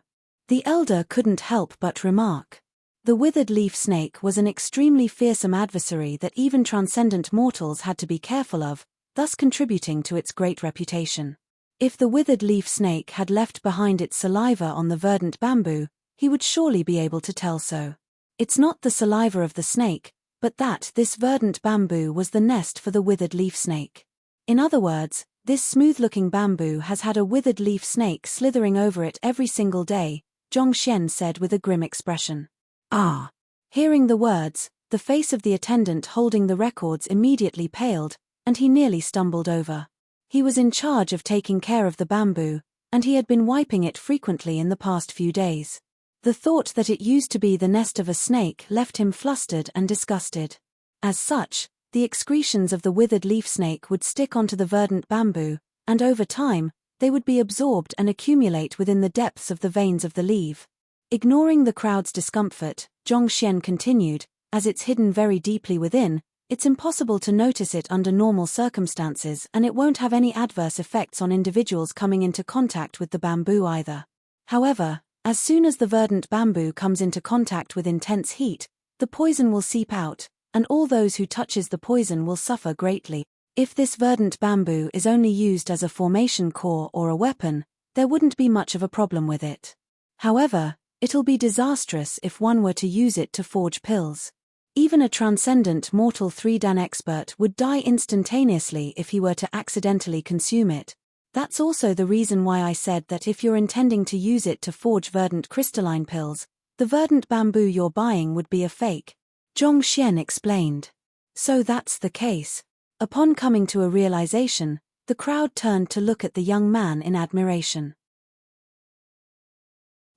The elder couldn't help but remark. The withered leaf snake was an extremely fearsome adversary that even transcendent mortals had to be careful of, thus contributing to its great reputation. If the withered leaf snake had left behind its saliva on the verdant bamboo, he would surely be able to tell so. It's not the saliva of the snake, but that this verdant bamboo was the nest for the withered leaf snake. In other words, this smooth-looking bamboo has had a withered leaf snake slithering over it every single day, Zhong Xian said with a grim expression. Ah! Hearing the words, the face of the attendant holding the records immediately paled, and he nearly stumbled over. He was in charge of taking care of the bamboo, and he had been wiping it frequently in the past few days. The thought that it used to be the nest of a snake left him flustered and disgusted. As such, the excretions of the withered leaf snake would stick onto the verdant bamboo, and over time, they would be absorbed and accumulate within the depths of the veins of the leaf. Ignoring the crowd's discomfort, Zhong Xian continued, as it's hidden very deeply within, it's impossible to notice it under normal circumstances and it won't have any adverse effects on individuals coming into contact with the bamboo either. However, as soon as the verdant bamboo comes into contact with intense heat, the poison will seep out, and all those who touches the poison will suffer greatly. If this verdant bamboo is only used as a formation core or a weapon, there wouldn't be much of a problem with it. However, it'll be disastrous if one were to use it to forge pills. Even a transcendent mortal 3-dan expert would die instantaneously if he were to accidentally consume it. That's also the reason why I said that if you're intending to use it to forge verdant crystalline pills, the verdant bamboo you're buying would be a fake. Zhong Xian explained. So that's the case. Upon coming to a realization, the crowd turned to look at the young man in admiration.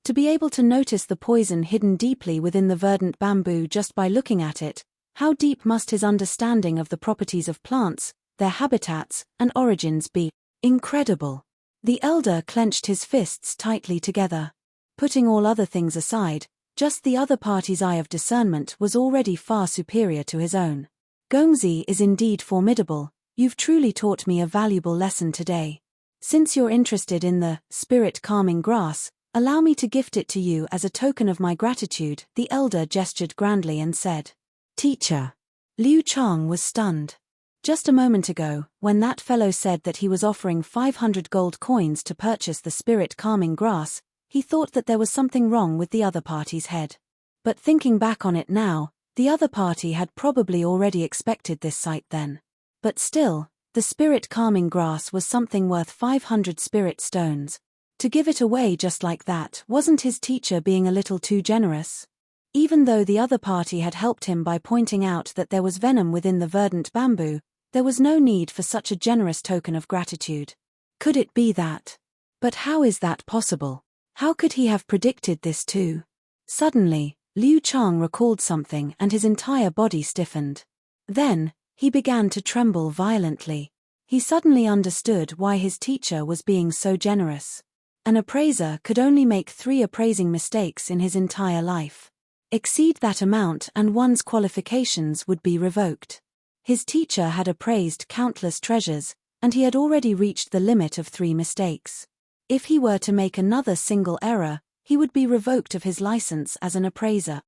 To be able to notice the poison hidden deeply within the verdant bamboo just by looking at it, how deep must his understanding of the properties of plants, their habitats, and origins be? Incredible. The elder clenched his fists tightly together. Putting all other things aside, just the other party's eye of discernment was already far superior to his own. Gongzi is indeed formidable. You've truly taught me a valuable lesson today. Since you're interested in the spirit-calming grass, allow me to gift it to you as a token of my gratitude, the elder gestured grandly and said. Teacher. Liu Chang was stunned. Just a moment ago, when that fellow said that he was offering 500 gold coins to purchase the spirit-calming grass, he thought that there was something wrong with the other party's head. But thinking back on it now, the other party had probably already expected this sight then. But still, the spirit-calming grass was something worth 500 spirit stones. To give it away just like that, wasn't his teacher being a little too generous? Even though the other party had helped him by pointing out that there was venom within the verdant bamboo, there was no need for such a generous token of gratitude. Could it be that? But how is that possible? How could he have predicted this too? Suddenly, Liu Chang recalled something and his entire body stiffened. Then, he began to tremble violently. He suddenly understood why his teacher was being so generous. An appraiser could only make 3 appraising mistakes in his entire life. Exceed that amount and one's qualifications would be revoked. His teacher had appraised countless treasures, and he had already reached the limit of 3 mistakes. If he were to make another single error, he would be revoked of his license as an appraiser.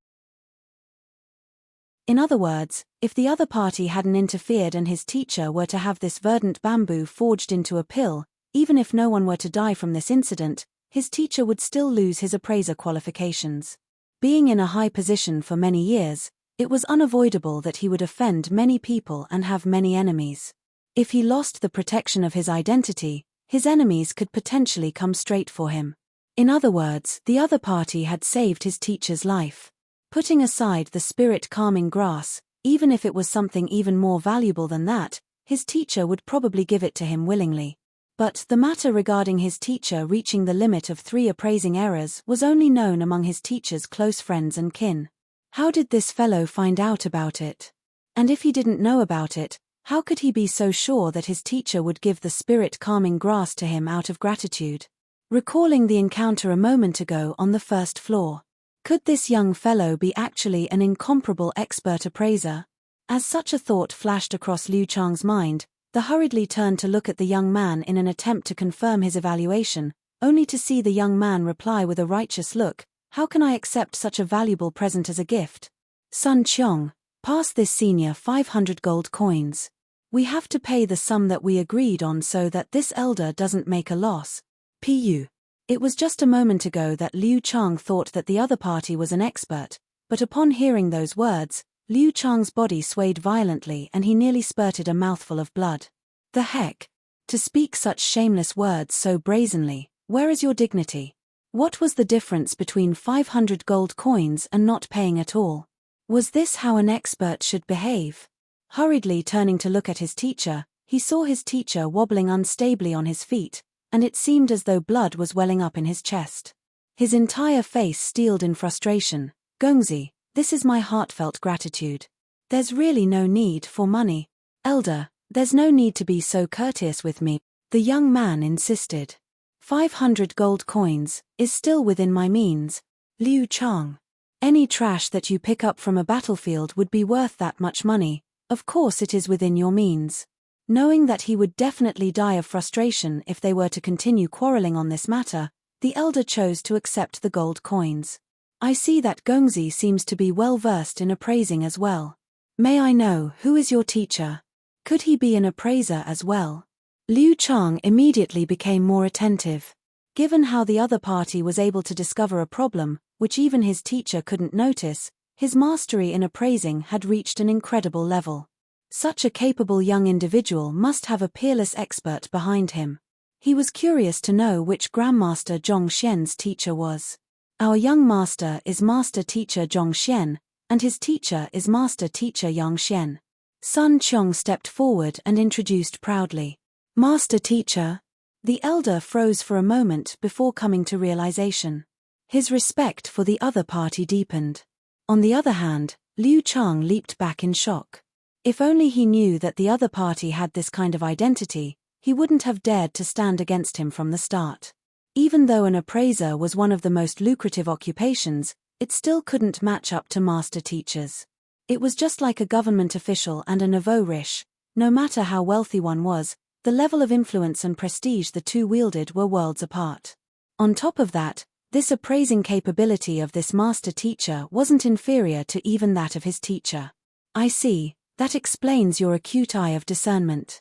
In other words, if the other party hadn't interfered and his teacher were to have this verdant bamboo forged into a pill, even if no one were to die from this incident, his teacher would still lose his appraiser qualifications. Being in a high position for many years, it was unavoidable that he would offend many people and have many enemies. If he lost the protection of his identity, his enemies could potentially come straight for him. In other words, the other party had saved his teacher's life. Putting aside the spirit-calming grass, even if it was something even more valuable than that, his teacher would probably give it to him willingly. But the matter regarding his teacher reaching the limit of 3 appraising errors was only known among his teacher's close friends and kin. How did this fellow find out about it? And if he didn't know about it, how could he be so sure that his teacher would give the spirit-calming grass to him out of gratitude? Recalling the encounter a moment ago on the first floor, could this young fellow be actually an incomparable expert appraiser? As such a thought flashed across Liu Chang's mind, he hurriedly turned to look at the young man in an attempt to confirm his evaluation, only to see the young man reply with a righteous look, "How can I accept such a valuable present as a gift? Sun Qiong, pass this senior 500 gold coins. We have to pay the sum that we agreed on so that this elder doesn't make a loss." Pu. It was just a moment ago that Liu Chang thought that the other party was an expert, but upon hearing those words, Liu Chang's body swayed violently and he nearly spurted a mouthful of blood. The heck? To speak such shameless words so brazenly, where is your dignity? What was the difference between 500 gold coins and not paying at all? Was this how an expert should behave? Hurriedly turning to look at his teacher, he saw his teacher wobbling unstably on his feet, and it seemed as though blood was welling up in his chest. His entire face steeled in frustration. "Gongzi, this is my heartfelt gratitude. There's really no need for money. Elder, there's no need to be so courteous with me," the young man insisted. 500 gold coins is still within my means, Liu Chang. Any trash that you pick up from a battlefield would be worth that much money. Of course it is within your means. Knowing that he would definitely die of frustration if they were to continue quarreling on this matter, the elder chose to accept the gold coins. "I see that Gongzi seems to be well versed in appraising as well. May I know who is your teacher? Could he be an appraiser as well?" Liu Chang immediately became more attentive. Given how the other party was able to discover a problem, which even his teacher couldn't notice, his mastery in appraising had reached an incredible level. Such a capable young individual must have a peerless expert behind him. He was curious to know which Grandmaster Zhong Xian's teacher was. "Our young master is Master Teacher Zhong Xian, and his teacher is Master Teacher Yang Xian." Sun Qiong stepped forward and introduced proudly. "Master Teacher." The elder froze for a moment before coming to realization. His respect for the other party deepened. On the other hand, Liu Chang leaped back in shock. If only he knew that the other party had this kind of identity, he wouldn't have dared to stand against him from the start. Even though an appraiser was one of the most lucrative occupations, it still couldn't match up to master teachers. It was just like a government official and a nouveau riche. No matter how wealthy one was, the level of influence and prestige the two wielded were worlds apart. On top of that, this appraising capability of this master teacher wasn't inferior to even that of his teacher. "I see. That explains your acute eye of discernment.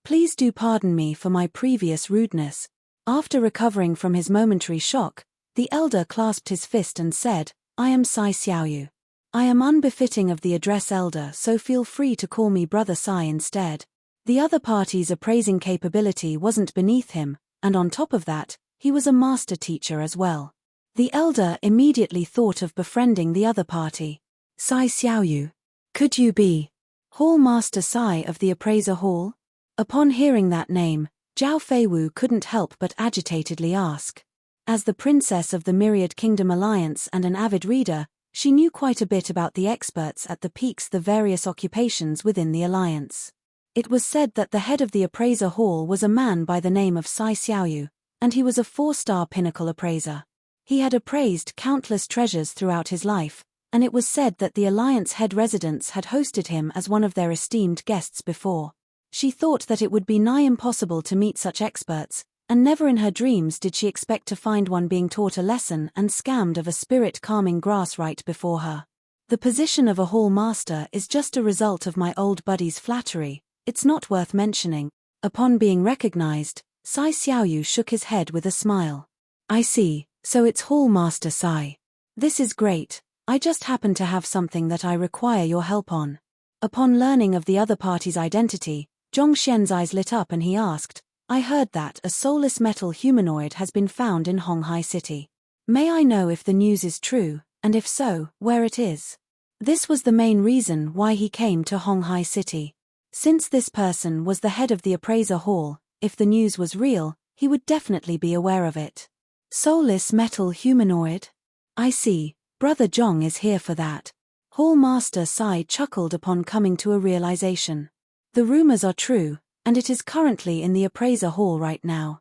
Please do pardon me for my previous rudeness." After recovering from his momentary shock, the elder clasped his fist and said, "I am Sai Xiaoyu. I am unbefitting of the address elder, so feel free to call me Brother Sai instead." The other party's appraising capability wasn't beneath him, and on top of that, he was a master teacher as well. The elder immediately thought of befriending the other party. "Sai Xiaoyu. Could you be Hall Master Sai of the Appraiser Hall?" Upon hearing that name, Zhao Feiwu couldn't help but agitatedly ask. As the princess of the Myriad Kingdom Alliance and an avid reader, she knew quite a bit about the experts at the peaks, the various occupations within the alliance. It was said that the head of the Appraiser Hall was a man by the name of Sai Xiaoyu, and he was a 4-star pinnacle appraiser. He had appraised countless treasures throughout his life, and it was said that the Alliance head residents had hosted him as one of their esteemed guests before. She thought that it would be nigh impossible to meet such experts, and never in her dreams did she expect to find one being taught a lesson and scammed of a spirit-calming grass right before her. "The position of a hall master is just a result of my old buddy's flattery, it's not worth mentioning." Upon being recognized, Sai Xiaoyu shook his head with a smile. I see, so it's Hall Master Sai. This is great, I just happen to have something that I require your help on. Upon learning of the other party's identity, Zhongxian's eyes lit up and he asked, I heard that a soulless metal humanoid has been found in Honghai City. May I know if the news is true, and if so, where it is? This was the main reason why he came to Honghai City. Since this person was the head of the appraiser hall, if the news was real, he would definitely be aware of it. Soulless metal humanoid? I see, Brother Zhong is here for that. Hall Master Sai chuckled upon coming to a realization. The rumors are true, and it is currently in the appraiser hall right now.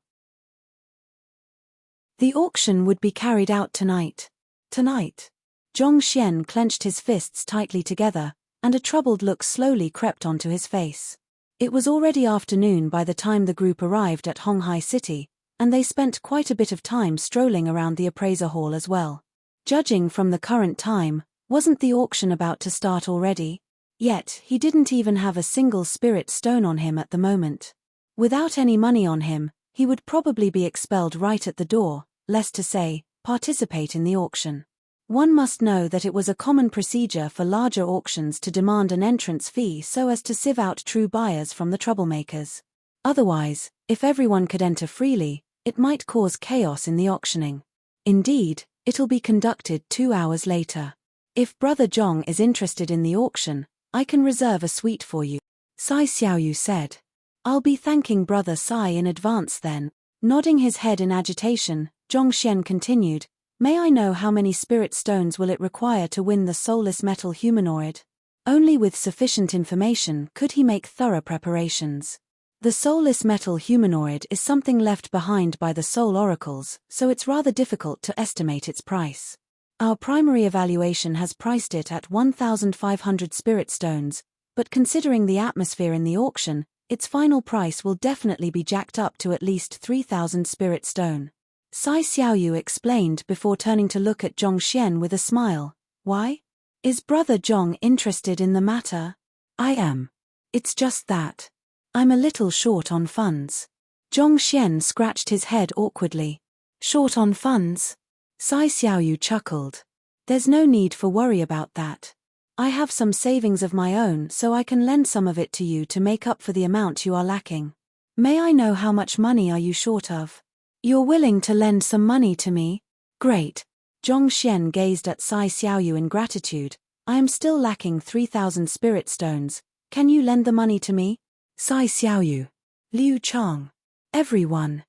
The auction would be carried out tonight. Tonight? Zhongxian clenched his fists tightly together, and a troubled look slowly crept onto his face. It was already afternoon by the time the group arrived at Honghai City, and they spent quite a bit of time strolling around the appraiser hall as well. Judging from the current time, wasn't the auction about to start already? Yet, he didn't even have a single spirit stone on him at the moment. Without any money on him, he would probably be expelled right at the door, less to say, participate in the auction. One must know that it was a common procedure for larger auctions to demand an entrance fee so as to sieve out true buyers from the troublemakers. Otherwise, if everyone could enter freely, it might cause chaos in the auctioning. Indeed, it'll be conducted 2 hours later. If Brother Zhong is interested in the auction, I can reserve a suite for you, Sai Xiaoyu said. I'll be thanking Brother Sai in advance then. Nodding his head in agitation, Zhongxian continued, May I know how many spirit stones will it require to win the soulless metal humanoid? Only with sufficient information could he make thorough preparations. The soulless metal humanoid is something left behind by the soul oracles, so it's rather difficult to estimate its price. Our primary evaluation has priced it at 1,500 spirit stones, but considering the atmosphere in the auction, its final price will definitely be jacked up to at least 3,000 spirit stone. Sai Xiaoyu explained before turning to look at Zhongxian with a smile. Why? Is Brother Zhong interested in the matter? I am. It's just that. I'm a little short on funds. Zhongxian scratched his head awkwardly. Short on funds? Sai Xiaoyu chuckled. There's no need for worry about that. I have some savings of my own so I can lend some of it to you to make up for the amount you are lacking. May I know how much money are you short of? You're willing to lend some money to me? Great. Zhongxian gazed at Sai Xiaoyu in gratitude. I am still lacking 3,000 spirit stones. Can you lend the money to me? Sai Xiaoyu. Liu Chang. Everyone.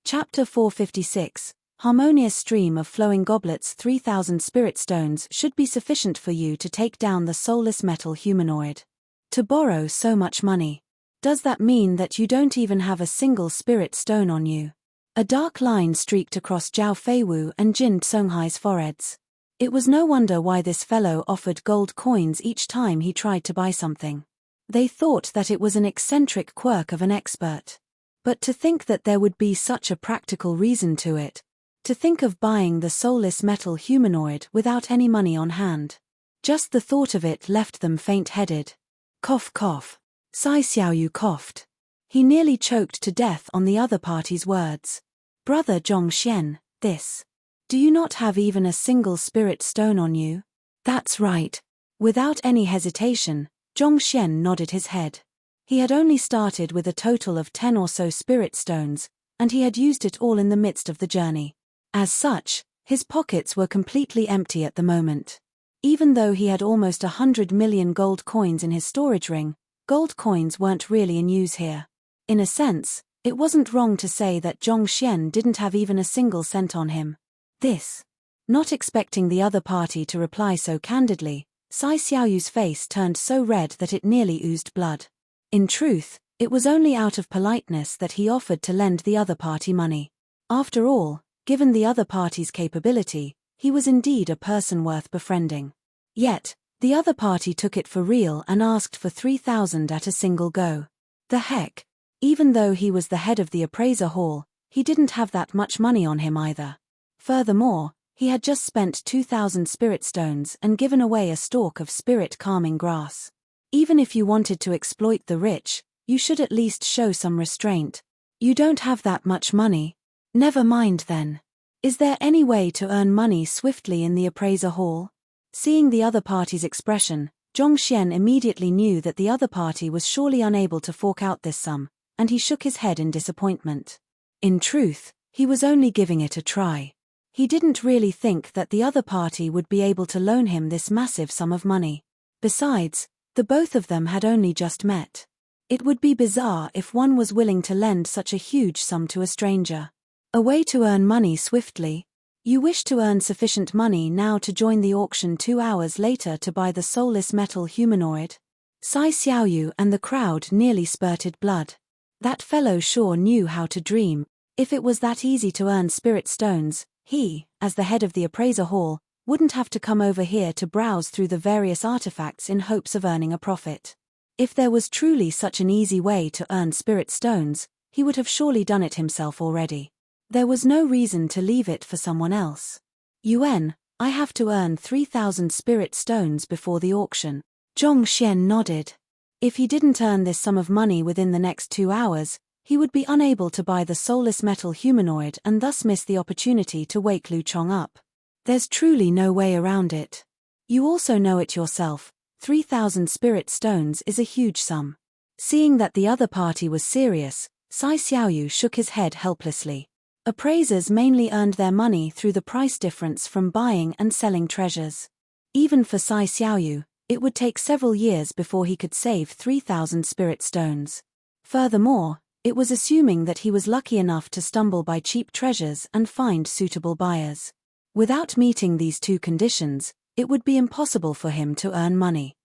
Chapter 456. Harmonious stream of flowing goblets. 3,000 spirit stones should be sufficient for you to take down the soulless metal humanoid. To borrow so much money. Does that mean that you don't even have a single spirit stone on you? A dark line streaked across Zhao Feiwu and Jin Tsonghai's foreheads. It was no wonder why this fellow offered gold coins each time he tried to buy something. They thought that it was an eccentric quirk of an expert. But to think that there would be such a practical reason to it. To think of buying the soulless metal humanoid without any money on hand. Just the thought of it left them faint-headed. Cough cough. Sai Xiaoyu coughed. He nearly choked to death on the other party's words. Brother Zhongxian, this. Do you not have even a single spirit stone on you? That's right. Without any hesitation, Zhongxian nodded his head. He had only started with a total of 10 or so spirit stones, and he had used it all in the midst of the journey. As such, his pockets were completely empty at the moment. Even though he had almost 100 million gold coins in his storage ring, gold coins weren't really in use here. In a sense, it wasn't wrong to say that Zhongxian didn't have even a single cent on him. This. Not expecting the other party to reply so candidly, Sai Xiaoyu's face turned so red that it nearly oozed blood. In truth, it was only out of politeness that he offered to lend the other party money. After all, given the other party's capability, he was indeed a person worth befriending. Yet, the other party took it for real and asked for 3,000 at a single go. The heck? Even though he was the head of the appraiser hall, he didn't have that much money on him either. Furthermore, he had just spent 2,000 spirit stones and given away a stalk of spirit calming grass. Even if you wanted to exploit the rich, you should at least show some restraint. You don't have that much money. Never mind then. Is there any way to earn money swiftly in the appraiser hall? Seeing the other party's expression, Zhongxian immediately knew that the other party was surely unable to fork out this sum, and he shook his head in disappointment. In truth, he was only giving it a try. He didn't really think that the other party would be able to loan him this massive sum of money. Besides, the both of them had only just met. It would be bizarre if one was willing to lend such a huge sum to a stranger. A way to earn money swiftly. You wish to earn sufficient money now to join the auction 2 hours later to buy the soulless metal humanoid? Sai Xiaoyu and the crowd nearly spurted blood. That fellow sure knew how to dream. If it was that easy to earn spirit stones, he, as the head of the appraiser hall, wouldn't have to come over here to browse through the various artifacts in hopes of earning a profit. If there was truly such an easy way to earn spirit stones, he would have surely done it himself already. There was no reason to leave it for someone else. Yuan, I have to earn 3,000 spirit stones before the auction. Zhongxian nodded. If he didn't earn this sum of money within the next 2 hours, he would be unable to buy the soulless metal humanoid and thus miss the opportunity to wake Lu Chong up. There's truly no way around it. You also know it yourself, 3,000 spirit stones is a huge sum. Seeing that the other party was serious, Sai Xiaoyu shook his head helplessly. Appraisers mainly earned their money through the price difference from buying and selling treasures. Even for Sai Xiaoyu, it would take several years before he could save 3,000 spirit stones. Furthermore, it was assuming that he was lucky enough to stumble by cheap treasures and find suitable buyers. Without meeting these two conditions, it would be impossible for him to earn money.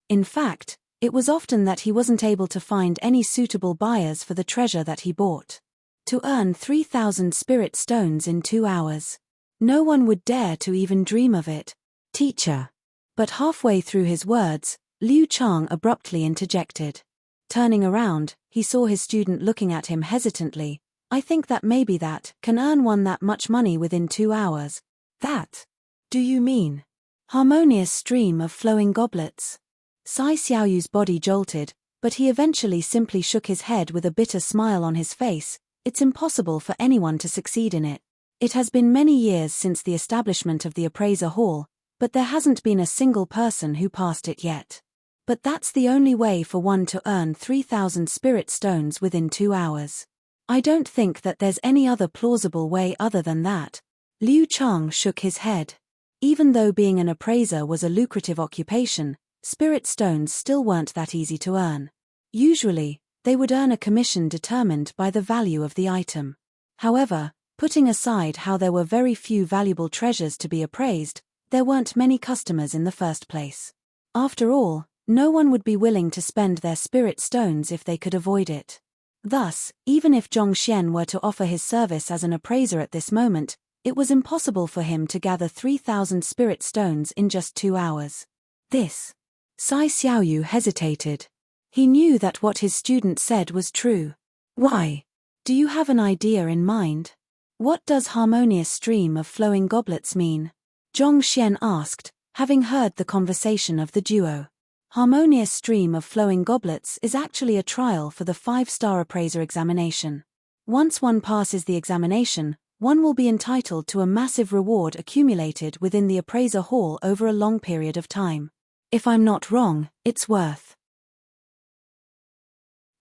In fact, it was often that he wasn't able to find any suitable buyers for the treasure that he bought. To earn 3,000 spirit stones in 2 hours. No one would dare to even dream of it. Teacher. But halfway through his words, Liu Chang abruptly interjected. Turning around, he saw his student looking at him hesitantly. I think that maybe that can earn one that much money within 2 hours. That? Do you mean? Harmonious stream of flowing goblets. Sai Xiaoyu's body jolted, but he eventually simply shook his head with a bitter smile on his face. It's impossible for anyone to succeed in it. It has been many years since the establishment of the appraiser hall, but there hasn't been a single person who passed it yet. But that's the only way for one to earn 3,000 spirit stones within 2 hours. I don't think that there's any other plausible way other than that. Liu Chang shook his head. Even though being an appraiser was a lucrative occupation, spirit stones still weren't that easy to earn. Usually, they would earn a commission determined by the value of the item. However, putting aside how there were very few valuable treasures to be appraised, there weren't many customers in the first place. After all, no one would be willing to spend their spirit stones if they could avoid it. Thus, even if Zhongxian were to offer his service as an appraiser at this moment, it was impossible for him to gather 3,000 spirit stones in just 2 hours. This. Sai Xiaoyu hesitated. He knew that what his student said was true. Why? Do you have an idea in mind? What does harmonious stream of flowing goblets mean? Zhongxian asked, having heard the conversation of the duo. Harmonious stream of flowing goblets is actually a trial for the 5-star appraiser examination. Once one passes the examination, one will be entitled to a massive reward accumulated within the appraiser hall over a long period of time. If I'm not wrong, it's worth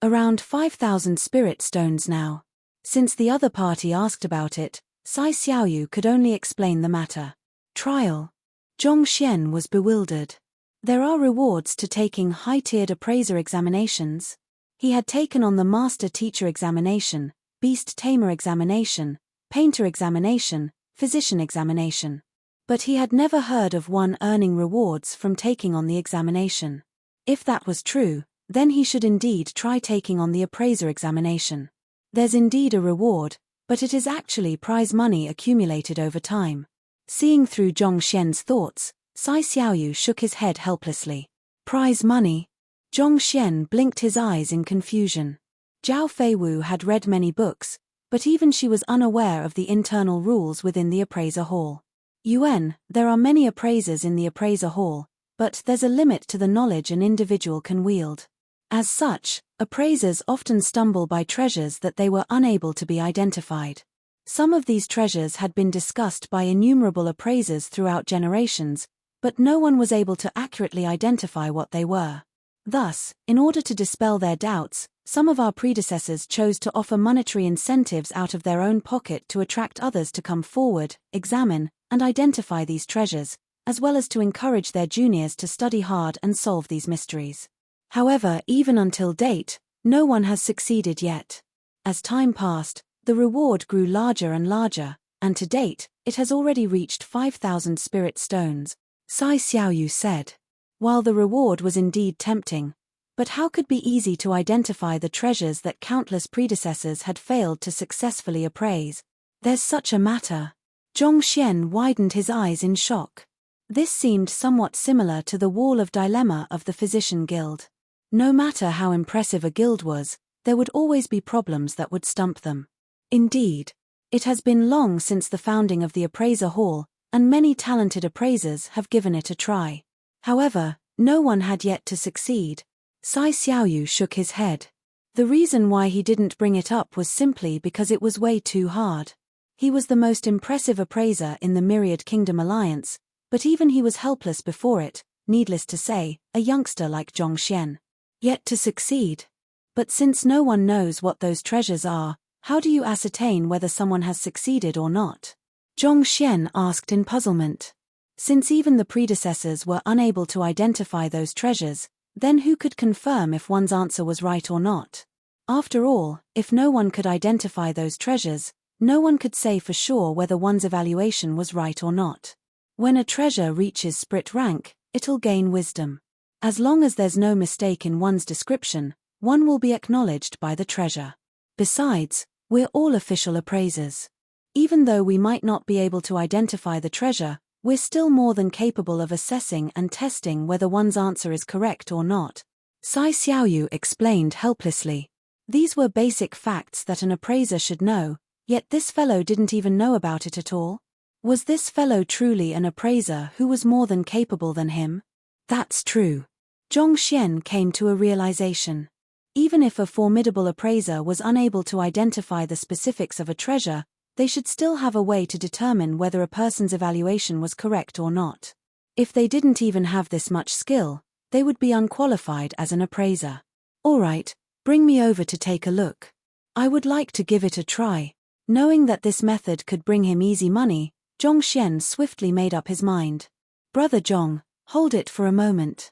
around 5,000 spirit stones now. Since the other party asked about it, Sai Xiaoyu could only explain the matter. Trial. Zhongxian was bewildered. There are rewards to taking high-tiered appraiser examinations. He had taken on the Master Teacher examination, Beast Tamer examination, Painter examination, Physician examination. But he had never heard of one earning rewards from taking on the examination. If that was true, then he should indeed try taking on the appraiser examination. There's indeed a reward, but it is actually prize money accumulated over time. Seeing through Zhongxian's thoughts, Sai Xiaoyu shook his head helplessly. Prize money? Zhongxian blinked his eyes in confusion. Zhao Feiwu had read many books, but even she was unaware of the internal rules within the appraiser hall. Yuan, there are many appraisers in the appraiser hall, But there's a limit to the knowledge an individual can wield. As such, appraisers often stumble by treasures that they were unable to be identified. Some of these treasures had been discussed by innumerable appraisers throughout generations, but no one was able to accurately identify what they were. Thus, in order to dispel their doubts, some of our predecessors chose to offer monetary incentives out of their own pocket to attract others to come forward, examine, and identify these treasures, as well as to encourage their juniors to study hard and solve these mysteries. However, even until date, no one has succeeded yet. As time passed, the reward grew larger and larger, and to date, it has already reached 5,000 spirit stones, Sai Xiaoyu said. While the reward was indeed tempting, but how could be easy to identify the treasures that countless predecessors had failed to successfully appraise? There's such a matter. Zhongxian widened his eyes in shock. This seemed somewhat similar to the wall of dilemma of the physician guild. No matter how impressive a guild was, there would always be problems that would stump them. Indeed, it has been long since the founding of the appraiser hall, and many talented appraisers have given it a try. However, no one had yet to succeed. Sai Xiaoyu shook his head. The reason why he didn't bring it up was simply because it was way too hard. He was the most impressive appraiser in the Myriad Kingdom Alliance, but even he was helpless before it, needless to say, a youngster like Zhongxian. Yet to succeed. But since no one knows what those treasures are, how do you ascertain whether someone has succeeded or not? Zhongxian asked in puzzlement. Since even the predecessors were unable to identify those treasures, then who could confirm if one's answer was right or not? After all, if no one could identify those treasures, no one could say for sure whether one's evaluation was right or not. When a treasure reaches spirit rank, it'll gain wisdom. As long as there's no mistake in one's description, one will be acknowledged by the treasure. Besides, we're all official appraisers. Even though we might not be able to identify the treasure, we're still more than capable of assessing and testing whether one's answer is correct or not. Sai Xiaoyu explained helplessly. These were basic facts that an appraiser should know, yet this fellow didn't even know about it at all. Was this fellow truly an appraiser who was more than capable than him? That's true. Zhongxian came to a realization. Even if a formidable appraiser was unable to identify the specifics of a treasure, they should still have a way to determine whether a person's evaluation was correct or not. If they didn't even have this much skill, they would be unqualified as an appraiser. All right, bring me over to take a look. I would like to give it a try. Knowing that this method could bring him easy money, Zhongxian swiftly made up his mind. Brother Zhong, hold it for a moment.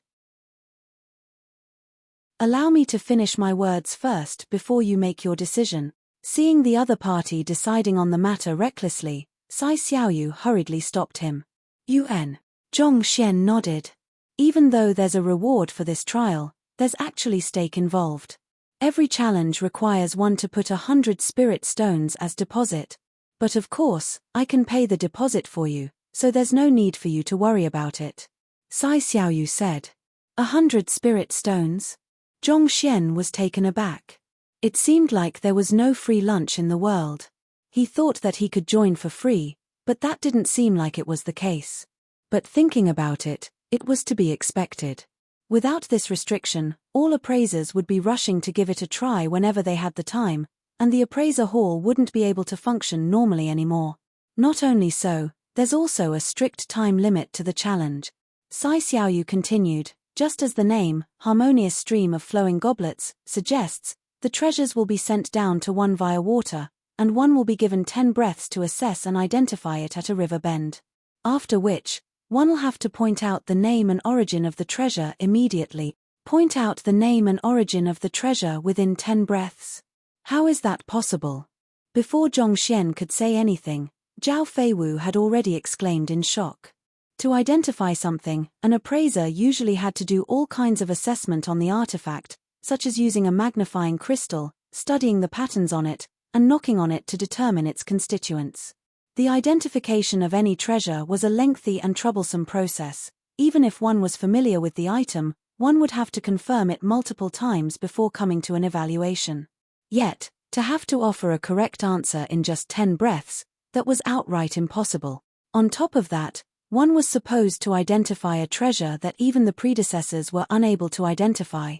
Allow me to finish my words first before you make your decision. Seeing the other party deciding on the matter recklessly, Sai Xiaoyu hurriedly stopped him. UN. Zhongxian nodded. Even though there's a reward for this trial, there's actually stake involved. Every challenge requires one to put 100 spirit stones as deposit. But of course, I can pay the deposit for you, so there's no need for you to worry about it. Sai Xiaoyu said. 100 spirit stones? Zhongxian was taken aback. It seemed like there was no free lunch in the world. He thought that he could join for free, but that didn't seem like it was the case. But thinking about it, it was to be expected. Without this restriction, all appraisers would be rushing to give it a try whenever they had the time, and the appraiser hall wouldn't be able to function normally anymore. Not only so, there's also a strict time limit to the challenge. Sai Xiaoyu continued, just as the name, harmonious stream of flowing goblets, suggests, the treasures will be sent down to one via water, and one will be given 10 breaths to assess and identify it at a river bend. After which, one will have to point out the name and origin of the treasure immediately. Point out the name and origin of the treasure within 10 breaths. How is that possible? Before Zhongxian could say anything, Zhao Feiwu had already exclaimed in shock. To identify something, an appraiser usually had to do all kinds of assessment on the artifact, such as using a magnifying crystal, studying the patterns on it, and knocking on it to determine its constituents. The identification of any treasure was a lengthy and troublesome process. Even if one was familiar with the item, one would have to confirm it multiple times before coming to an evaluation. Yet, to have to offer a correct answer in just 10 breaths, that was outright impossible. On top of that, One was supposed to identify a treasure that even the predecessors were unable to identify.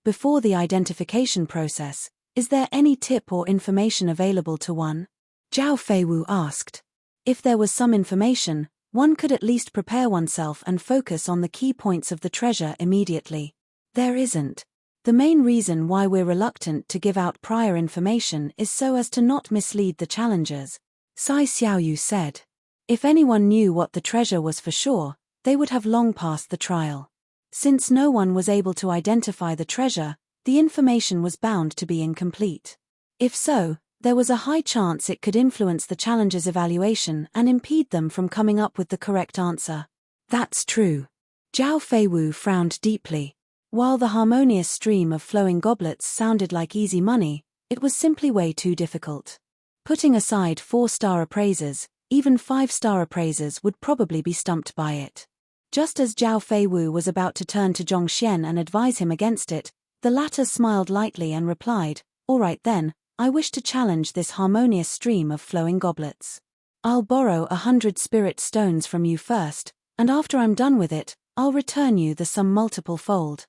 Before the identification process, is there any tip or information available to one? Zhao Feiwu asked. If there was some information, one could at least prepare oneself and focus on the key points of the treasure immediately. There isn't. The main reason why we're reluctant to give out prior information is so as to not mislead the challengers, Sai Xiaoyu said. If anyone knew what the treasure was for sure, they would have long passed the trial. Since no one was able to identify the treasure, the information was bound to be incomplete. If so, there was a high chance it could influence the challengers' evaluation and impede them from coming up with the correct answer. That's true. Zhao Feiwu frowned deeply. While the harmonious stream of flowing goblets sounded like easy money, it was simply way too difficult. Putting aside 4-star appraisers, even 5-star appraisers would probably be stumped by it. Just as Zhao Feiwu was about to turn to Zhongxian and advise him against it, the latter smiled lightly and replied, "All right then, I wish to challenge this harmonious stream of flowing goblets. I'll borrow 100 spirit stones from you first, and after I'm done with it, I'll return you the sum multiple fold."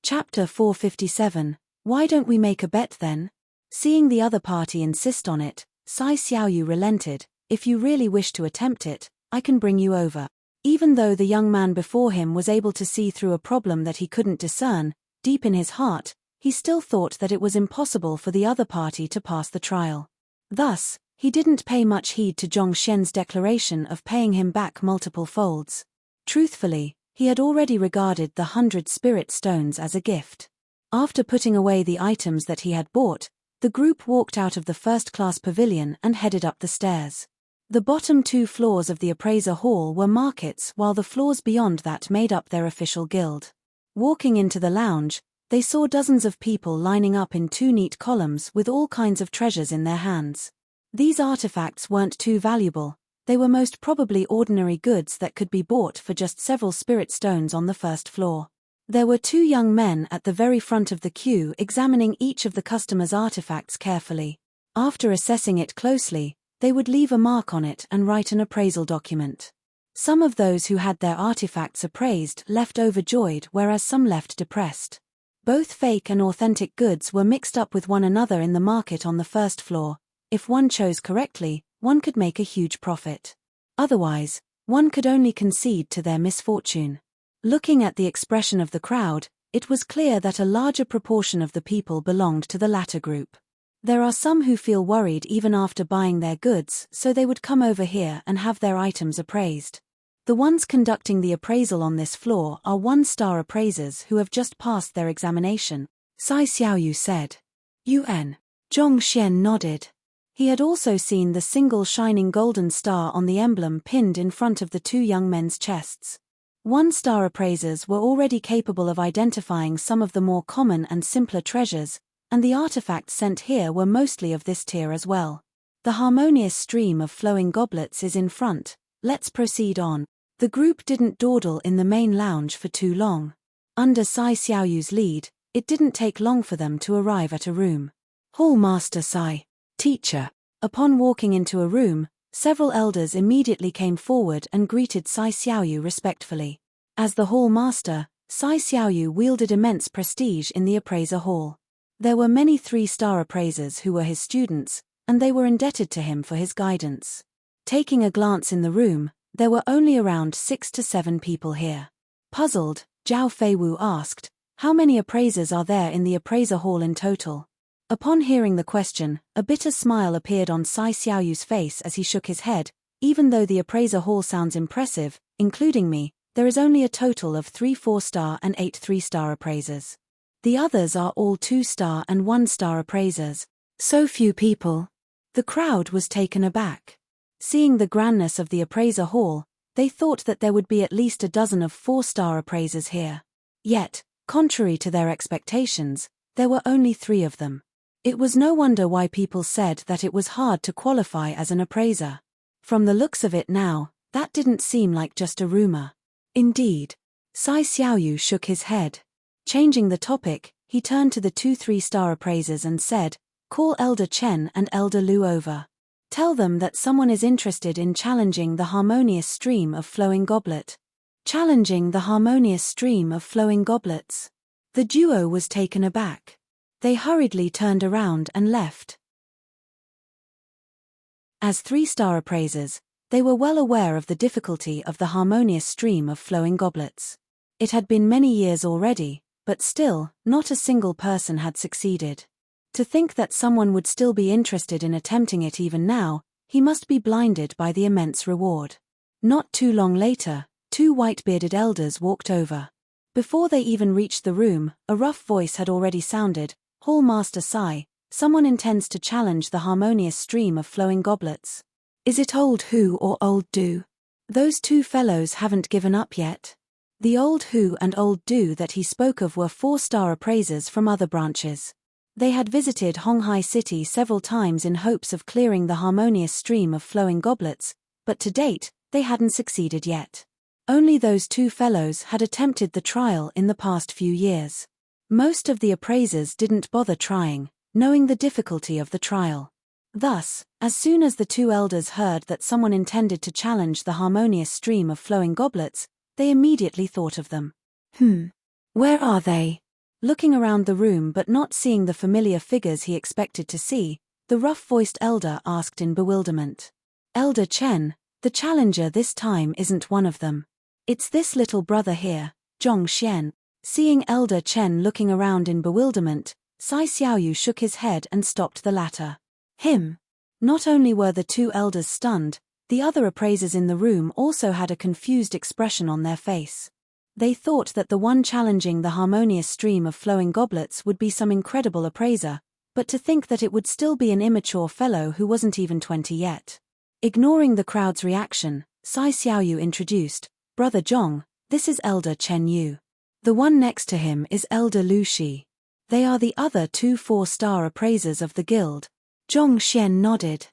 Chapter 457. Why don't we make a bet then? Seeing the other party insist on it, Sai Xiaoyu relented. "If you really wish to attempt it, I can bring you over." Even though the young man before him was able to see through a problem that he couldn't discern, deep in his heart, he still thought that it was impossible for the other party to pass the trial. Thus, he didn't pay much heed to Zhongxian's declaration of paying him back multiple folds. Truthfully, he had already regarded the 100 spirit stones as a gift. After putting away the items that he had bought, the group walked out of the first-class pavilion and headed up the stairs. The bottom 2 floors of the appraiser hall were markets, while the floors beyond that made up their official guild. Walking into the lounge, they saw dozens of people lining up in 2 neat columns with all kinds of treasures in their hands. These artifacts weren't too valuable, they were most probably ordinary goods that could be bought for just several spirit stones on the first floor. There were 2 young men at the very front of the queue examining each of the customers' artifacts carefully. After assessing it closely, they would leave a mark on it and write an appraisal document. Some of those who had their artifacts appraised left overjoyed, whereas some left depressed. Both fake and authentic goods were mixed up with one another in the market on the first floor. If one chose correctly, one could make a huge profit. Otherwise, one could only concede to their misfortune. Looking at the expression of the crowd, it was clear that a larger proportion of the people belonged to the latter group. There are some who feel worried even after buying their goods, so they would come over here and have their items appraised. The ones conducting the appraisal on this floor are 1-star appraisers who have just passed their examination, Sai Xiaoyu said. UN. Zhongxian nodded. He had also seen the single shining golden star on the emblem pinned in front of the 2 young men's chests. 1-star appraisers were already capable of identifying some of the more common and simpler treasures, and the artifacts sent here were mostly of this tier as well. The harmonious stream of flowing goblets is in front, let's proceed on. The group didn't dawdle in the main lounge for too long. Under Sai Xiaoyu's lead, it didn't take long for them to arrive at a room. Hall Master Sai. Teacher. Upon walking into a room, several elders immediately came forward and greeted Sai Xiaoyu respectfully. As the hall master, Sai Xiaoyu wielded immense prestige in the appraiser hall. There were many 3-star appraisers who were his students, and they were indebted to him for his guidance. Taking a glance in the room, there were only around 6 to 7 people here. Puzzled, Zhao Feiwu asked, "How many appraisers are there in the appraiser hall in total?" Upon hearing the question, a bitter smile appeared on Sai Xiaoyu's face as he shook his head. "Even though the appraiser hall sounds impressive, including me, there is only a total of 3 4-star and 8 3-star appraisers. The others are all 2-star and 1-star appraisers. So few people." The crowd was taken aback. Seeing the grandness of the appraiser hall, they thought that there would be at least a dozen of 4-star appraisers here. Yet, contrary to their expectations, there were only 3 of them. It was no wonder why people said that it was hard to qualify as an appraiser. From the looks of it now, that didn't seem like just a rumor. Indeed. Sai Xiaoyu shook his head. Changing the topic, he turned to the 2 3-star appraisers and said, Call Elder Chen and Elder Lu over. Tell them that someone is interested in challenging the harmonious stream of flowing goblet. Challenging the harmonious stream of flowing goblets. The duo was taken aback. They hurriedly turned around and left. As 3-star appraisers, they were well aware of the difficulty of the harmonious stream of flowing goblets. It had been many years already, but still, not a single person had succeeded. To think that someone would still be interested in attempting it even now, he must be blinded by the immense reward. Not too long later, 2 white-bearded elders walked over. Before they even reached the room, a rough voice had already sounded, "Hall Master Sai, someone intends to challenge the harmonious stream of flowing goblets. Is it Old Hu or Old Du? Those 2 fellows haven't given up yet." The Old Hu and Old Du that he spoke of were 4-star appraisers from other branches. They had visited Honghai City several times in hopes of clearing the harmonious stream of flowing goblets, but to date, they hadn't succeeded yet. Only those 2 fellows had attempted the trial in the past few years. Most of the appraisers didn't bother trying, knowing the difficulty of the trial. Thus, as soon as the 2 elders heard that someone intended to challenge the harmonious stream of flowing goblets, they immediately thought of them. Where are they? Looking around the room but not seeing the familiar figures he expected to see, the rough-voiced elder asked in bewilderment. "Elder Chen, the challenger this time isn't one of them. It's this little brother here, Zhong Xian." Seeing Elder Chen looking around in bewilderment, Sai Xiaoyu shook his head and stopped the latter. Him? Not only were the 2 elders stunned, the other appraisers in the room also had a confused expression on their face. They thought that the one challenging the harmonious stream of flowing goblets would be some incredible appraiser, but to think that it would still be an immature fellow who wasn't even 20 yet. Ignoring the crowd's reaction, Sai Xiaoyu introduced, "Brother Zhong, this is Elder Chen Yu. The one next to him is Elder Lu Shi. They are the other 2 4-star appraisers of the guild." Zhong Xian nodded.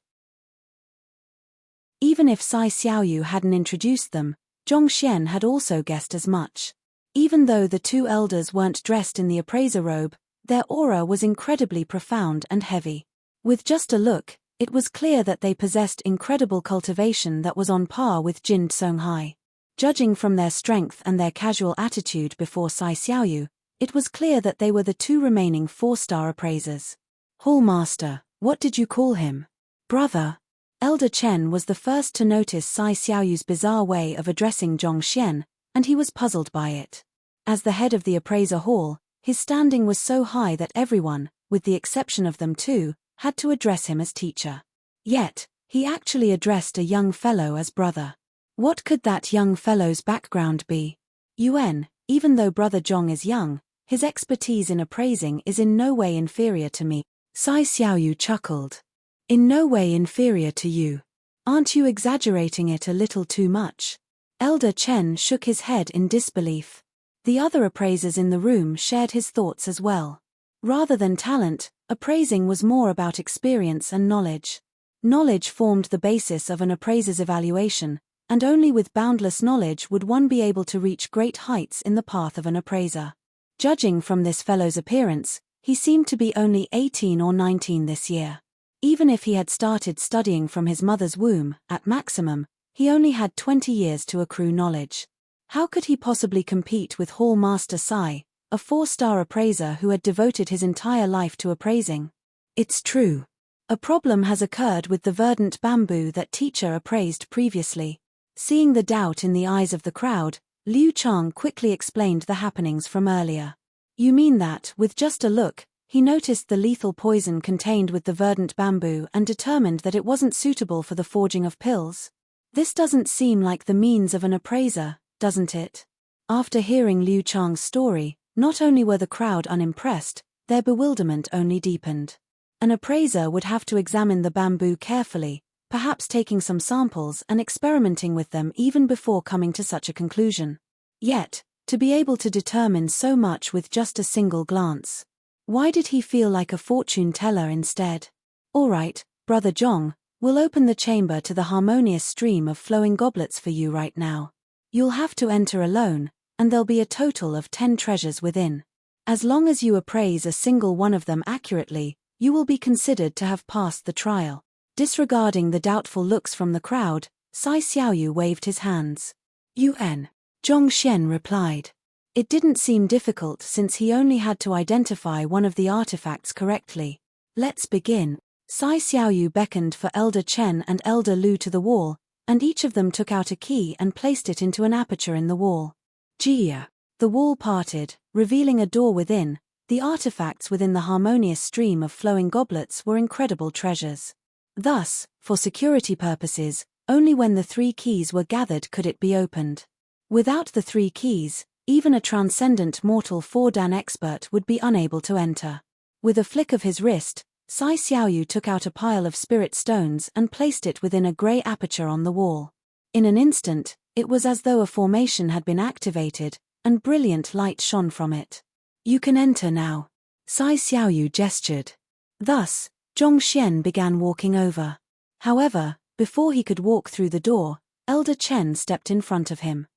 Even if Sai Xiaoyu hadn't introduced them, Zhong Xian had also guessed as much. Even though the 2 elders weren't dressed in the appraiser robe, their aura was incredibly profound and heavy. With just a look, it was clear that they possessed incredible cultivation that was on par with Jin Songhai. Judging from their strength and their casual attitude before Sai Xiaoyu, it was clear that they were the 2 remaining 4-star appraisers. "Hall Master, what did you call him?" "Brother." Elder Chen was the first to notice Sai Xiaoyu's bizarre way of addressing Zhong Xian, and he was puzzled by it. As the head of the appraiser hall, his standing was so high that everyone, with the exception of them 2, had to address him as teacher. Yet, he actually addressed a young fellow as brother. What could that young fellow's background be? Yuan, even though Brother Zhong is young, his expertise in appraising is in no way inferior to me. Sai Xiaoyu chuckled. "In no way inferior to you. Aren't you exaggerating it a little too much?" Elder Chen shook his head in disbelief. The other appraisers in the room shared his thoughts as well. Rather than talent, appraising was more about experience and knowledge. Knowledge formed the basis of an appraiser's evaluation, and only with boundless knowledge would one be able to reach great heights in the path of an appraiser. Judging from this fellow's appearance, he seemed to be only 18 or 19 this year. Even if he had started studying from his mother's womb, at maximum, he only had 20 years to accrue knowledge. How could he possibly compete with Hall Master Sai, a 4-star appraiser who had devoted his entire life to appraising? It's true. A problem has occurred with the verdant bamboo that teacher appraised previously. Seeing the doubt in the eyes of the crowd, Liu Chang quickly explained the happenings from earlier. You mean that, with just a look, he noticed the lethal poison contained with the verdant bamboo and determined that it wasn't suitable for the forging of pills? This doesn't seem like the means of an appraiser, doesn't it? After hearing Liu Chang's story, not only were the crowd unimpressed, their bewilderment only deepened. An appraiser would have to examine the bamboo carefully, perhaps taking some samples and experimenting with them even before coming to such a conclusion. Yet, to be able to determine so much with just a single glance. Why did he feel like a fortune teller instead? All right, Brother Zhong, we'll open the chamber to the harmonious stream of flowing goblets for you right now. You'll have to enter alone, and there'll be a total of 10 treasures within. As long as you appraise a single one of them accurately, you will be considered to have passed the trial. Disregarding the doubtful looks from the crowd, Sai Xiaoyu waved his hands. UN. Zhongxian replied. It didn't seem difficult since he only had to identify one of the artifacts correctly. Let's begin. Sai Xiaoyu beckoned for Elder Chen and Elder Lu to the wall, and each of them took out a key and placed it into an aperture in the wall. Jia. The wall parted, revealing a door within. The artifacts within the harmonious stream of flowing goblets were incredible treasures. Thus, for security purposes, only when the 3 keys were gathered could it be opened. Without the 3 keys, even a transcendent mortal Fordan expert would be unable to enter. With a flick of his wrist, Sai Xiaoyu took out a pile of spirit stones and placed it within a grey aperture on the wall. In an instant, it was as though a formation had been activated, and brilliant light shone from it. You can enter now. Sai Xiaoyu gestured. Thus, Zhongxian began walking over. However, before he could walk through the door, Elder Chen stepped in front of him.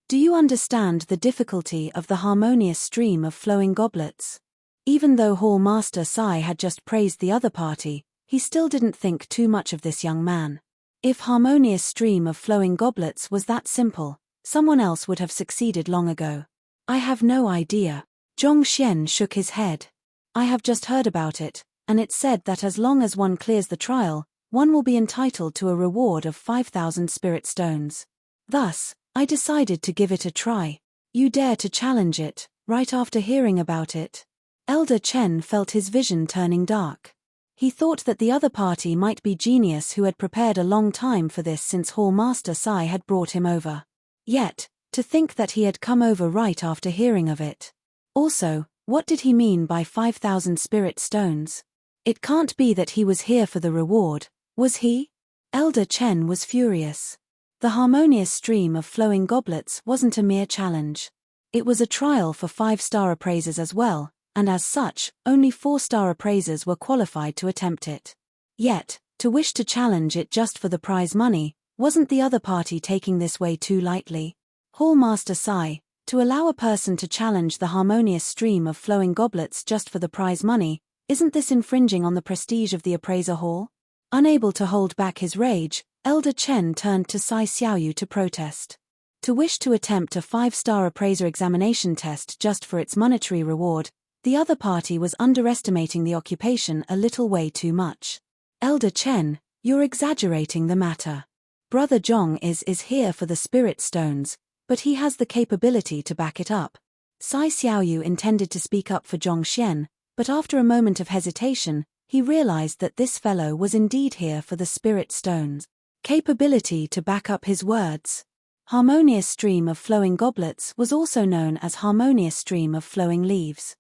Do you understand the difficulty of the harmonious stream of flowing goblets? Even though Hall Master Sai had just praised the other party, he still didn't think too much of this young man. If harmonious stream of flowing goblets was that simple, someone else would have succeeded long ago. I have no idea. Zhongxian shook his head. I have just heard about it, and it said that as long as one clears the trial, one will be entitled to a reward of 5,000 spirit stones. Thus, I decided to give it a try. You dare to challenge it, right after hearing about it? Elder Chen felt his vision turning dark. He thought that the other party might be genius who had prepared a long time for this since Hall Master Sai had brought him over. Yet, to think that he had come over right after hearing of it. Also, what did he mean by 5,000 spirit stones? It can't be that he was here for the reward, was he? Elder Chen was furious. The harmonious stream of flowing goblets wasn't a mere challenge. It was a trial for 5-star appraisers as well, and as such, only 4-star appraisers were qualified to attempt it. Yet, to wish to challenge it just for the prize money, wasn't the other party taking this way too lightly? Hall Master Sai, to allow a person to challenge the harmonious stream of flowing goblets just for the prize money, isn't this infringing on the prestige of the appraiser hall? Unable to hold back his rage, Elder Chen turned to Sai Xiaoyu to protest. To wish to attempt a 5-star appraiser examination test just for its monetary reward, the other party was underestimating the occupation a little way too much. Elder Chen, you're exaggerating the matter. Brother Zhong is here for the spirit stones, but he has the capability to back it up. Sai Xiaoyu intended to speak up for Zhongxian, but after a moment of hesitation, he realized that this fellow was indeed here for the spirit stones. Capability to back up his words. Harmonious stream of flowing goblets was also known as harmonious stream of flowing leaves.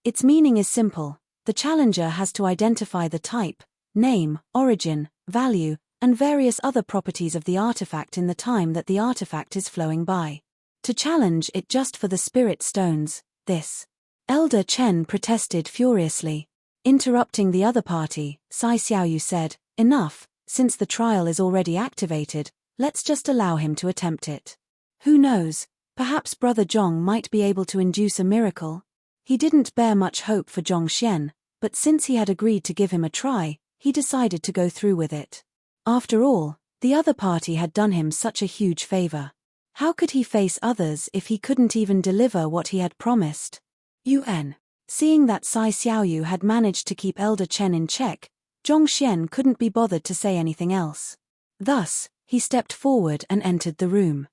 Its meaning is simple. The challenger has to identify the type, name, origin, value, and various other properties of the artifact in the time that the artifact is flowing by. To challenge it just for the spirit stones, this. Elder Chen protested furiously. Interrupting the other party, Sai Xiaoyu said, Enough, since the trial is already activated, let's just allow him to attempt it. Who knows, perhaps Brother Zhong might be able to induce a miracle. He didn't bear much hope for Zhongxian, but since he had agreed to give him a try, he decided to go through with it. After all, the other party had done him such a huge favor. How could he face others if he couldn't even deliver what he had promised? Seeing that Sai Xiaoyu had managed to keep Elder Chen in check, Zhongxian couldn't be bothered to say anything else. Thus, he stepped forward and entered the room.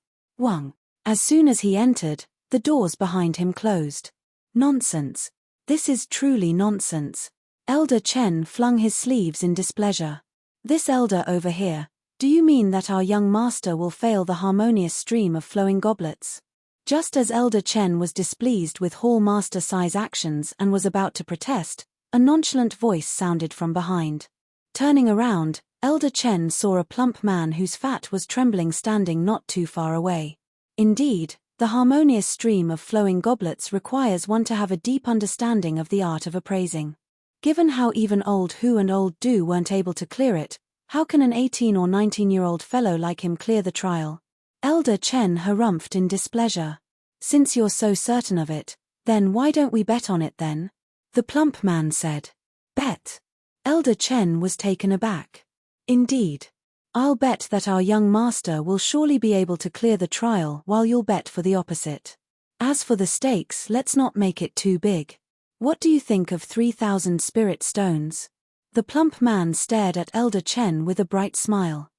As soon as he entered, the doors behind him closed. Nonsense. This is truly nonsense. Elder Chen flung his sleeves in displeasure. This elder over here, do you mean that our young master will fail the harmonious stream of flowing goblets? Just as Elder Chen was displeased with Hall Master Sai's actions and was about to protest, a nonchalant voice sounded from behind. Turning around, Elder Chen saw a plump man whose fat was trembling standing not too far away. Indeed, the harmonious stream of flowing goblets requires one to have a deep understanding of the art of appraising. Given how even Old Hu and Old Du weren't able to clear it, how can an 18 or 19-year-old fellow like him clear the trial? Elder Chen harumphed in displeasure. Since you're so certain of it, Then why don't we bet on it then? The plump man said. Bet? Elder Chen was taken aback. Indeed. I'll bet that our young master will surely be able to clear the trial while you'll bet for the opposite. As for the stakes, let's not make it too big. What do you think of 3,000 spirit stones? The plump man stared at Elder Chen with a bright smile.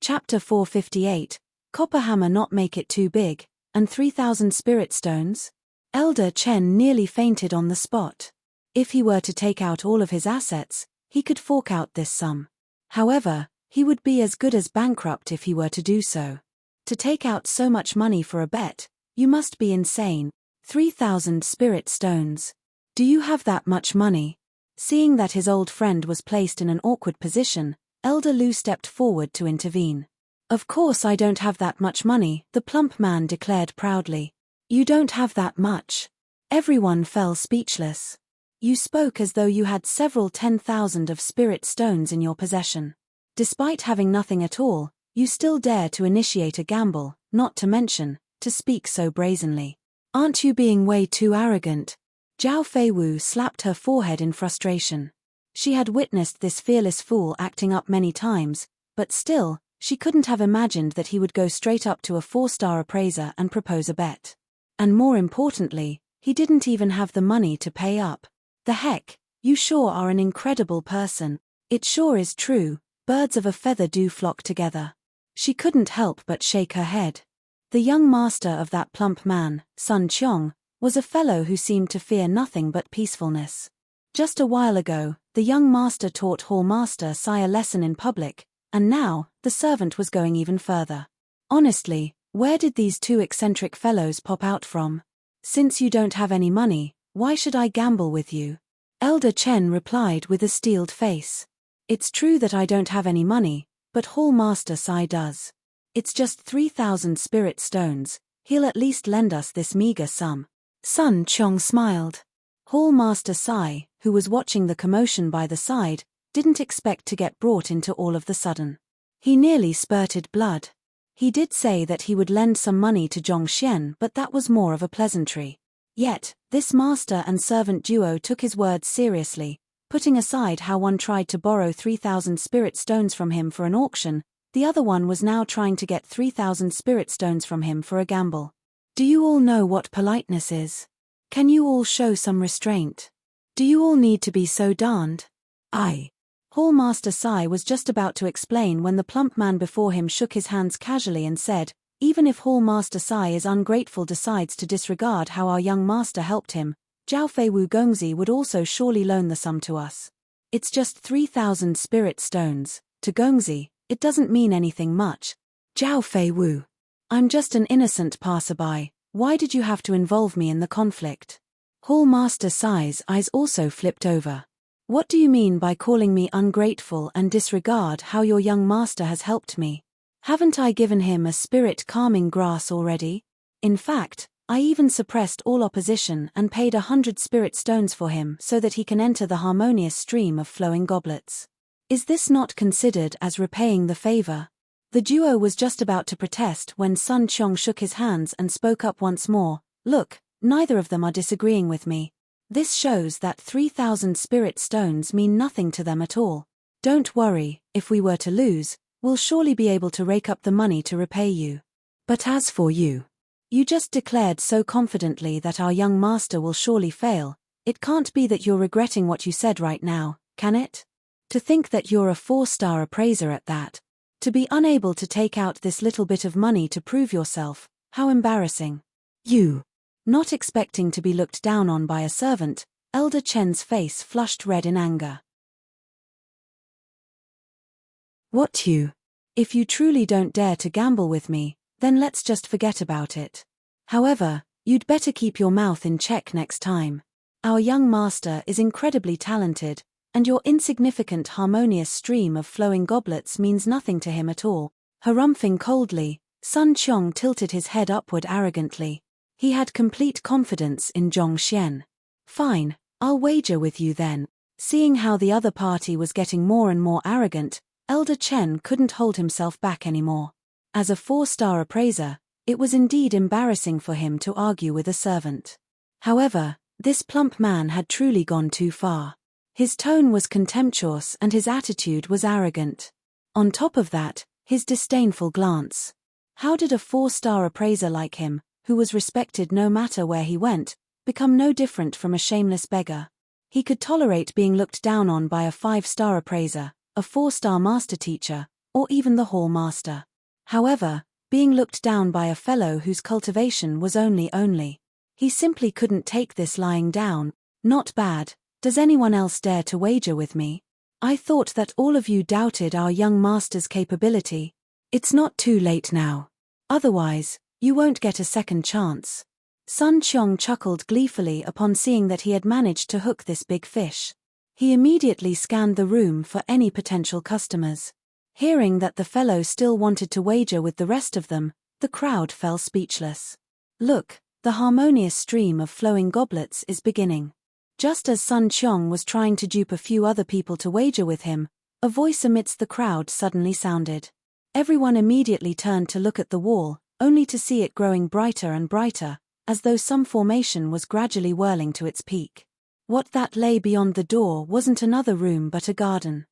Chapter 458, Copperhammer not make it too big, and 3,000 spirit stones? Elder Chen nearly fainted on the spot. If he were to take out all of his assets, he could fork out this sum. However, he would be as good as bankrupt if he were to do so. To take out so much money for a bet, you must be insane. 3,000 spirit stones. Do you have that much money? Seeing that his old friend was placed in an awkward position, Elder Lu stepped forward to intervene. Of course I don't have that much money, the plump man declared proudly. You don't have that much. Everyone fell speechless. You spoke as though you had several 10,000 of spirit stones in your possession. Despite having nothing at all, you still dare to initiate a gamble, not to mention, to speak so brazenly. Aren't you being way too arrogant? Zhao Feiwu slapped her forehead in frustration. She had witnessed this fearless fool acting up many times, but still, she couldn't have imagined that he would go straight up to a 4-star appraiser and propose a bet. And more importantly, he didn't even have the money to pay up. The heck, you sure are an incredible person. It sure is true, birds of a feather do flock together. She couldn't help but shake her head. The young master of that plump man, Sun Qiong, was a fellow who seemed to fear nothing but peacefulness. Just a while ago, the young master taught Hall Master Sai a lesson in public, and now, the servant was going even further. Honestly, where did these two eccentric fellows pop out from? Since you don't have any money, why should I gamble with you? Elder Chen replied with a steeled face. It's true that I don't have any money, but Hall Master Sai does. It's just 3,000 spirit stones, he'll at least lend us this meager sum. Sun Qiong smiled. Hall Master Sai, who was watching the commotion by the side, didn't expect to get brought into all of the sudden. He nearly spurted blood. He did say that he would lend some money to Zhongxian, but that was more of a pleasantry. Yet, this master and servant duo took his words seriously, putting aside how one tried to borrow 3,000 spirit stones from him for an auction, the other one was now trying to get 3,000 spirit stones from him for a gamble. Do you all know what politeness is? Can you all show some restraint? Do you all need to be so darned? Hall Master Sai was just about to explain when the plump man before him shook his hands casually and said, even if Hall Master Sai is ungrateful decides to disregard how our young master helped him, Zhao Feiwu Gongzi would also surely loan the sum to us. It's just 3,000 spirit stones. To Gongzi, it doesn't mean anything much. Zhao Feiwu. I'm just an innocent passerby. Why did you have to involve me in the conflict? Hall Master Sai's eyes also flipped over. What do you mean by calling me ungrateful and disregard how your young master has helped me? Haven't I given him a spirit-calming grass already? In fact, I even suppressed all opposition and paid 100 spirit stones for him so that he can enter the harmonious stream of flowing goblets. Is this not considered as repaying the favor? The duo was just about to protest when Sun Qiong shook his hands and spoke up once more. Look, neither of them are disagreeing with me. This shows that 3,000 spirit stones mean nothing to them at all. Don't worry, if we were to lose, we'll surely be able to rake up the money to repay you. But as for you, you just declared so confidently that our young master will surely fail. It can't be that you're regretting what you said right now, can it? To think that you're a 4-star appraiser at that. To be unable to take out this little bit of money to prove yourself, how embarrassing. You. Not expecting to be looked down on by a servant, Elder Chen's face flushed red in anger. What you? If you truly don't dare to gamble with me, then let's just forget about it. However, you'd better keep your mouth in check next time. Our young master is incredibly talented, and your insignificant harmonious stream of flowing goblets means nothing to him at all. Harumphing coldly, Sun Qiong tilted his head upward arrogantly. He had complete confidence in Zhongxian. Fine, I'll wager with you then. Seeing how the other party was getting more and more arrogant, Elder Chen couldn't hold himself back anymore. As a 4-star appraiser, it was indeed embarrassing for him to argue with a servant. However, this plump man had truly gone too far. His tone was contemptuous and his attitude was arrogant. On top of that, his disdainful glance. How did a 4-star appraiser like him, who was respected no matter where he went, become no different from a shameless beggar? He could tolerate being looked down on by a 5-star appraiser, a 4-star master teacher, or even the hall master. However, being looked down by a fellow whose cultivation was only. He simply couldn't take this lying down. Not bad. Does anyone else dare to wager with me? I thought that all of you doubted our young master's capability. It's not too late now. Otherwise, you won't get a second chance. Sun Qiong chuckled gleefully upon seeing that he had managed to hook this big fish. He immediately scanned the room for any potential customers. Hearing that the fellow still wanted to wager with the rest of them, the crowd fell speechless. Look, the harmonious stream of flowing goblets is beginning. Just as Sun Qiong was trying to dupe a few other people to wager with him, a voice amidst the crowd suddenly sounded. Everyone immediately turned to look at the wall, only to see it growing brighter and brighter, as though some formation was gradually whirling to its peak. What that lay beyond the door wasn't another room but a garden.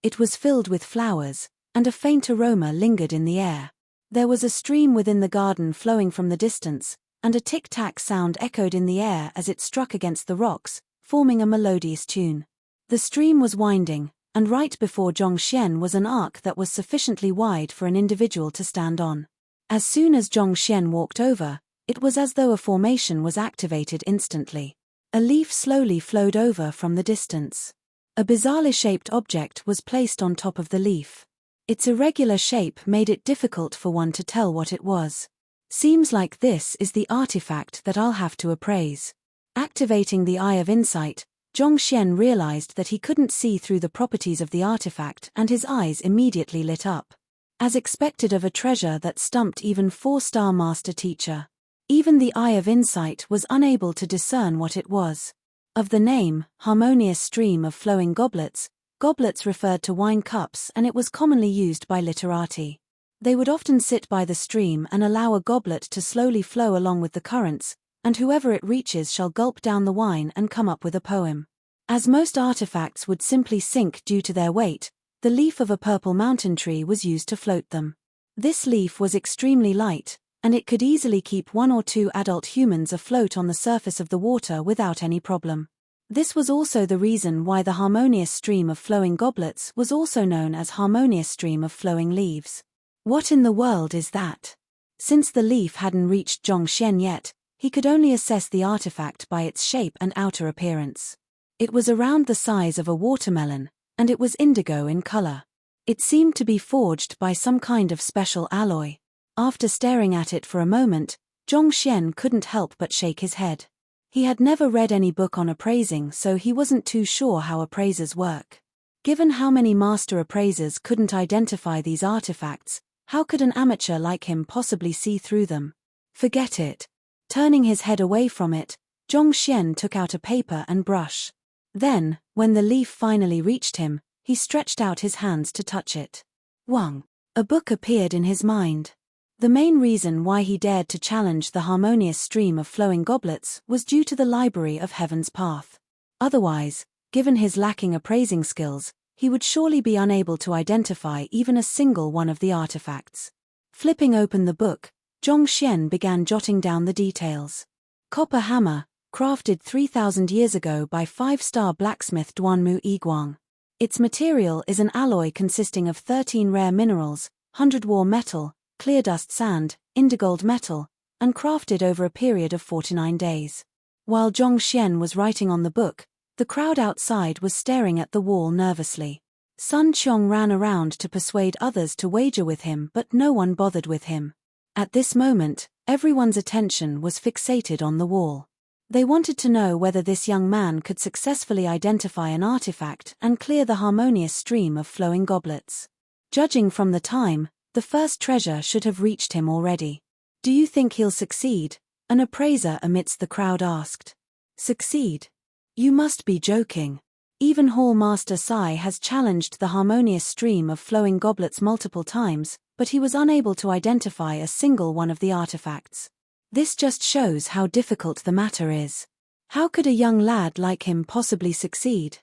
It was filled with flowers, and a faint aroma lingered in the air. There was a stream within the garden flowing from the distance, and a tic-tac sound echoed in the air as it struck against the rocks, forming a melodious tune. The stream was winding, and right before Zhongxian was an arc that was sufficiently wide for an individual to stand on. As soon as Zhongxian walked over, it was as though a formation was activated instantly. A leaf slowly flowed over from the distance. A bizarrely shaped object was placed on top of the leaf. Its irregular shape made it difficult for one to tell what it was. Seems like this is the artifact that I'll have to appraise. Activating the Eye of Insight, Zhongxian realized that he couldn't see through the properties of the artifact and his eyes immediately lit up. As expected of a treasure that stumped even 4-star master teacher. Even the Eye of Insight was unable to discern what it was. Of the name, harmonious stream of flowing goblets, goblets referred to wine cups and it was commonly used by literati. They would often sit by the stream and allow a goblet to slowly flow along with the currents, and whoever it reaches shall gulp down the wine and come up with a poem. As most artifacts would simply sink due to their weight, the leaf of a purple mountain tree was used to float them. This leaf was extremely light, and it could easily keep 1 or 2 adult humans afloat on the surface of the water without any problem. This was also the reason why the harmonious stream of flowing goblets was also known as harmonious stream of flowing leaves. What in the world is that? Since the leaf hadn't reached Zhongxian yet, he could only assess the artifact by its shape and outer appearance. It was around the size of a watermelon, and it was indigo in color. It seemed to be forged by some kind of special alloy. After staring at it for a moment, Zhongxian couldn't help but shake his head. He had never read any book on appraising, so he wasn't too sure how appraisers work. Given how many master appraisers couldn't identify these artifacts, how could an amateur like him possibly see through them? Forget it. Turning his head away from it, Zhongxian took out a paper and brush. Then, when the leaf finally reached him, he stretched out his hands to touch it. Wang. A book appeared in his mind. The main reason why he dared to challenge the harmonious stream of flowing goblets was due to the library of Heaven's Path. Otherwise, given his lacking appraising skills, he would surely be unable to identify even a single one of the artifacts. Flipping open the book, Zhongxian began jotting down the details. Copper hammer, crafted 3,000 years ago by 5-star blacksmith Duanmu Yiguang. Its material is an alloy consisting of 13 rare minerals, 100 war metal, clear dust sand, indigold metal, and crafted over a period of 49 days. While Zhongxian was writing on the book, the crowd outside was staring at the wall nervously. Sun Qiong ran around to persuade others to wager with him, but no one bothered with him. At this moment, everyone's attention was fixated on the wall. They wanted to know whether this young man could successfully identify an artifact and clear the harmonious stream of flowing goblets. Judging from the time, the first treasure should have reached him already. Do you think he'll succeed? An appraiser amidst the crowd asked. Succeed? You must be joking. Even Hall Master Sai has challenged the harmonious stream of flowing goblets multiple times, but he was unable to identify a single one of the artifacts. This just shows how difficult the matter is. How could a young lad like him possibly succeed?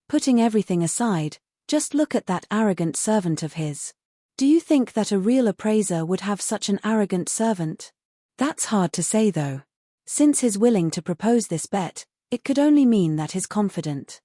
Putting everything aside, just look at that arrogant servant of his. Do you think that a real appraiser would have such an arrogant servant? That's hard to say though. Since he's willing to propose this bet, it could only mean that he's confident.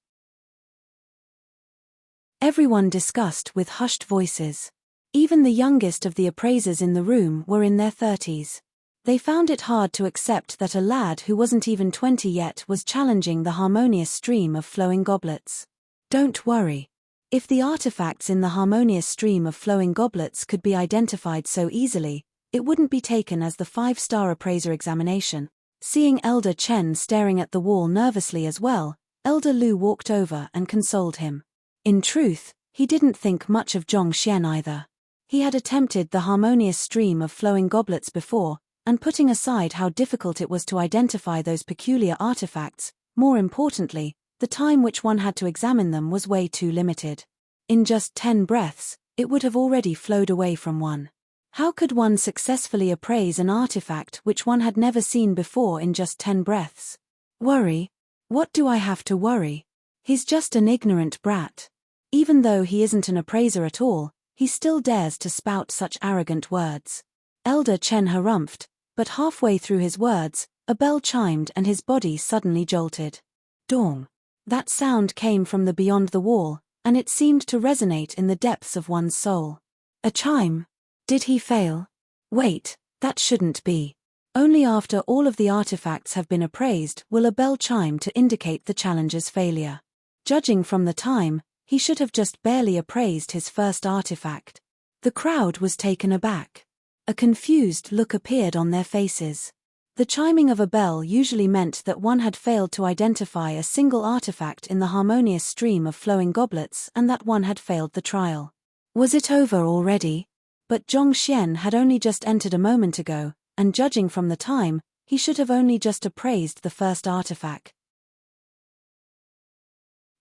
Everyone discussed with hushed voices. Even the youngest of the appraisers in the room were in their 30s. They found it hard to accept that a lad who wasn't even 20 yet was challenging the harmonious stream of flowing goblets. Don't worry. If the artifacts in the harmonious stream of flowing goblets could be identified so easily, it wouldn't be taken as the 5-star appraiser examination. Seeing Elder Chen staring at the wall nervously as well, Elder Lu walked over and consoled him. In truth, he didn't think much of Zhong Xian either. He had attempted the harmonious stream of flowing goblets before, and putting aside how difficult it was to identify those peculiar artifacts, more importantly, the time which one had to examine them was way too limited. In just 10 breaths, it would have already flowed away from one. How could one successfully appraise an artifact which one had never seen before in just 10 breaths? Worry? What do I have to worry? He's just an ignorant brat. Even though he isn't an appraiser at all, he still dares to spout such arrogant words. Elder Chen harumphed, but halfway through his words, a bell chimed and his body suddenly jolted. Dong. That sound came from the beyond the wall, and it seemed to resonate in the depths of one's soul. A chime? Did he fail? Wait, that shouldn't be. Only after all of the artifacts have been appraised will a bell chime to indicate the challenger's failure. Judging from the time, he should have just barely appraised his first artifact. The crowd was taken aback. A confused look appeared on their faces. The chiming of a bell usually meant that one had failed to identify a single artifact in the harmonious stream of flowing goblets and that one had failed the trial. Was it over already? But Zhong Xian had only just entered a moment ago, and judging from the time, he should have only just appraised the first artifact.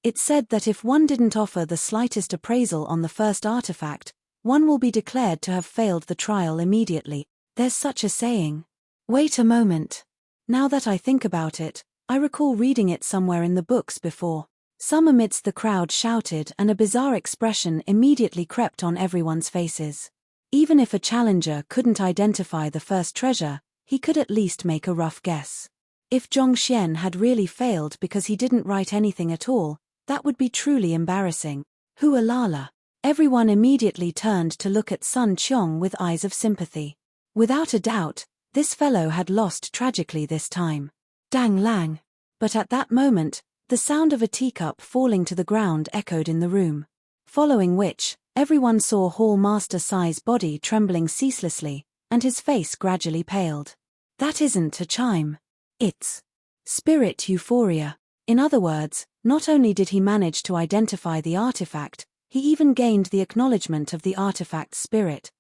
It said that if one didn't offer the slightest appraisal on the first artifact, one will be declared to have failed the trial immediately. There's such a saying. Wait a moment. Now that I think about it, I recall reading it somewhere in the books before. Some amidst the crowd shouted and a bizarre expression immediately crept on everyone's faces. Even if a challenger couldn't identify the first treasure, he could at least make a rough guess. If Zhong Xian had really failed because he didn't write anything at all, that would be truly embarrassing. Hualala. Everyone immediately turned to look at Sun Qiong with eyes of sympathy. Without a doubt, this fellow had lost tragically this time. Dang lang. But at that moment, the sound of a teacup falling to the ground echoed in the room. Following which, everyone saw Hall Master Sai's body trembling ceaselessly, and his face gradually paled. That isn't a chime. It's spirit euphoria. In other words, not only did he manage to identify the artifact, he even gained the acknowledgement of the artifact's spirit.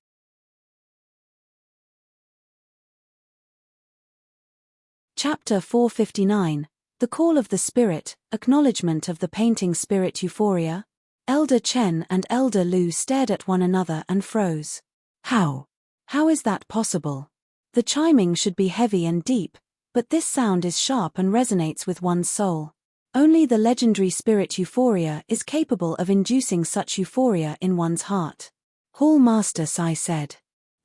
Chapter 459, The Call of the Spirit, Acknowledgement of the Painting Spirit Euphoria. Elder Chen and Elder Lu stared at one another and froze. How? How is that possible? The chiming should be heavy and deep, but this sound is sharp and resonates with one's soul. Only the legendary spirit Euphoria is capable of inducing such euphoria in one's heart. Hall Master Sai said.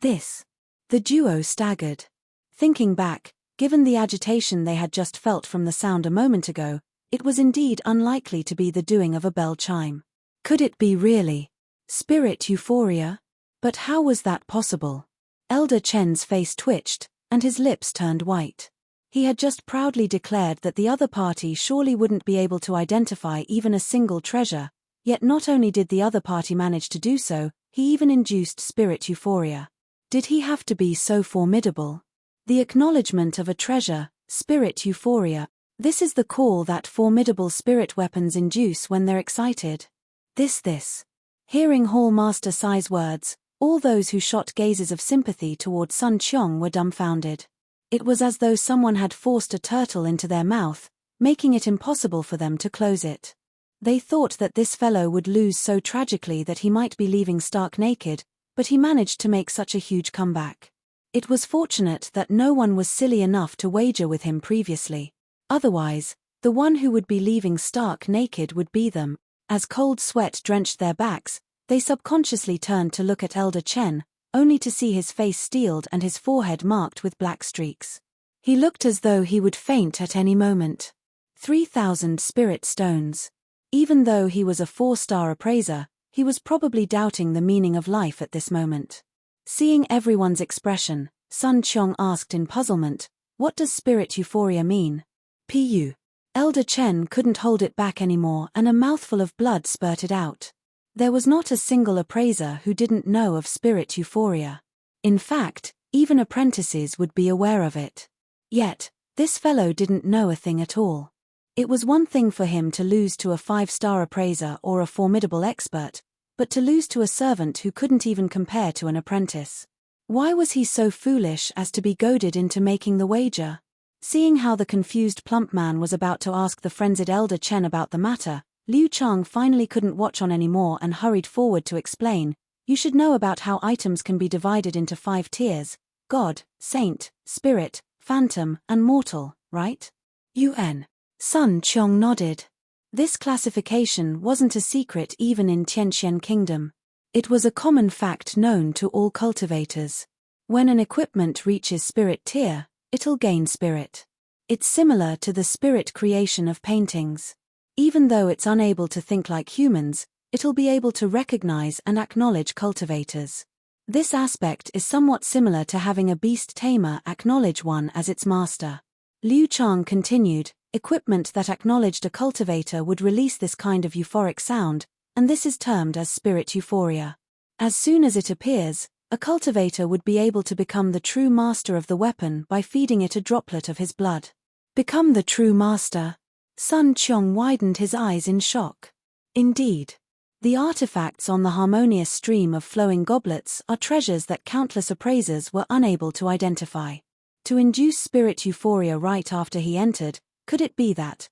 This. The duo staggered. Thinking back, given the agitation they had just felt from the sound a moment ago, it was indeed unlikely to be the doing of a bell chime. Could it be really spirit euphoria? But how was that possible? Elder Chen's face twitched, and his lips turned white. He had just proudly declared that the other party surely wouldn't be able to identify even a single treasure, yet not only did the other party manage to do so, he even induced spirit euphoria. Did he have to be so formidable? The acknowledgement of a treasure, spirit euphoria, this is the call that formidable spirit weapons induce when they're excited. This. Hearing Hall Master Sai's words, all those who shot gazes of sympathy toward Sun Qiong were dumbfounded. It was as though someone had forced a turtle into their mouth, making it impossible for them to close it. They thought that this fellow would lose so tragically that he might be leaving stark naked, but he managed to make such a huge comeback. It was fortunate that no one was silly enough to wager with him previously. Otherwise, the one who would be leaving stark naked would be them. As cold sweat drenched their backs, they subconsciously turned to look at Elder Chen, only to see his face steeled and his forehead marked with black streaks. He looked as though he would faint at any moment. 3,000 spirit stones. Even though he was a 4-star appraiser, he was probably doubting the meaning of life at this moment. Seeing everyone's expression, Sun Qiong asked in puzzlement, "What does spirit euphoria mean?" Pu. Elder Chen couldn't hold it back anymore and a mouthful of blood spurted out. There was not a single appraiser who didn't know of spirit euphoria. In fact, even apprentices would be aware of it. Yet, this fellow didn't know a thing at all. It was one thing for him to lose to a 5-star appraiser or a formidable expert, but to lose to a servant who couldn't even compare to an apprentice. Why was he so foolish as to be goaded into making the wager? Seeing how the confused plump man was about to ask the frenzied Elder Chen about the matter, Liu Chang finally couldn't watch on anymore and hurried forward to explain, "You should know about how items can be divided into 5 tiers, God, Saint, Spirit, Phantom, and Mortal, right?" UN. Sun Qiong nodded. This classification wasn't a secret even in Tianxian Kingdom. It was a common fact known to all cultivators. When an equipment reaches Spirit tier, it'll gain Spirit. It's similar to the Spirit creation of paintings. Even though it's unable to think like humans, it'll be able to recognize and acknowledge cultivators. This aspect is somewhat similar to having a beast tamer acknowledge one as its master. Liu Chang continued, "Equipment that acknowledged a cultivator would release this kind of euphoric sound, and this is termed as spirit euphoria. As soon as it appears, a cultivator would be able to become the true master of the weapon by feeding it a droplet of his blood." Become the true master? Sun Qiong widened his eyes in shock. Indeed. The artifacts on the harmonious stream of flowing goblets are treasures that countless appraisers were unable to identify. To induce spirit euphoria right after he entered, could it be that?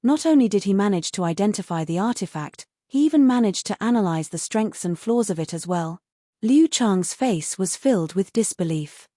Not only did he manage to identify the artifact, he even managed to analyze the strengths and flaws of it as well. Liu Chang's face was filled with disbelief.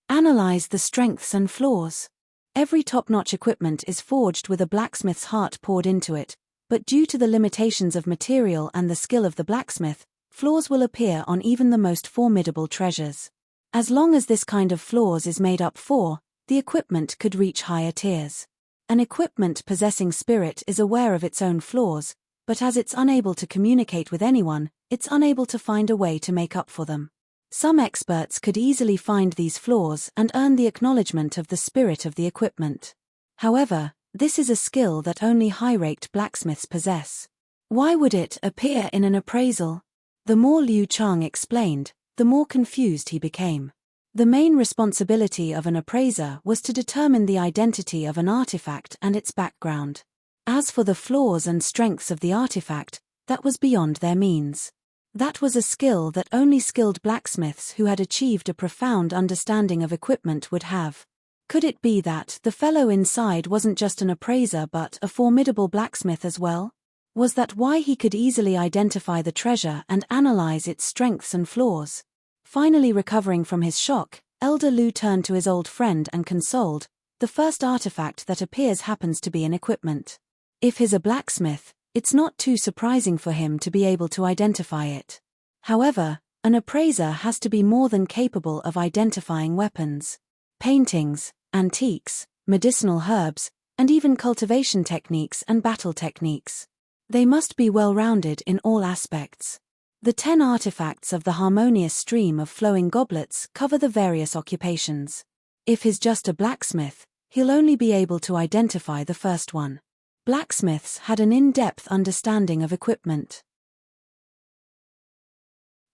Analyze the strengths and flaws. Every top-notch equipment is forged with a blacksmith's heart poured into it, but due to the limitations of material and the skill of the blacksmith, flaws will appear on even the most formidable treasures. As long as this kind of flaws is made up for, the equipment could reach higher tiers. An equipment possessing spirit is aware of its own flaws, but as it's unable to communicate with anyone, it's unable to find a way to make up for them. Some experts could easily find these flaws and earn the acknowledgement of the spirit of the equipment. However, this is a skill that only high-ranked blacksmiths possess. Why would it appear in an appraisal? The more Liu Chang explained, the more confused he became. The main responsibility of an appraiser was to determine the identity of an artifact and its background. As for the flaws and strengths of the artifact, that was beyond their means. That was a skill that only skilled blacksmiths who had achieved a profound understanding of equipment would have. Could it be that the fellow inside wasn't just an appraiser but a formidable blacksmith as well? Was that why he could easily identify the treasure and analyze its strengths and flaws? Finally recovering from his shock, Elder Lu turned to his old friend and consoled, "The first artifact that appears happens to be an equipment. If he's a blacksmith, it's not too surprising for him to be able to identify it. However, an appraiser has to be more than capable of identifying weapons, paintings, antiques, medicinal herbs, and even cultivation techniques and battle techniques. They must be well-rounded in all aspects. The 10 artifacts of the harmonious stream of flowing goblets cover the various occupations. If he's just a blacksmith, he'll only be able to identify the first one." Blacksmiths had an in-depth understanding of equipment.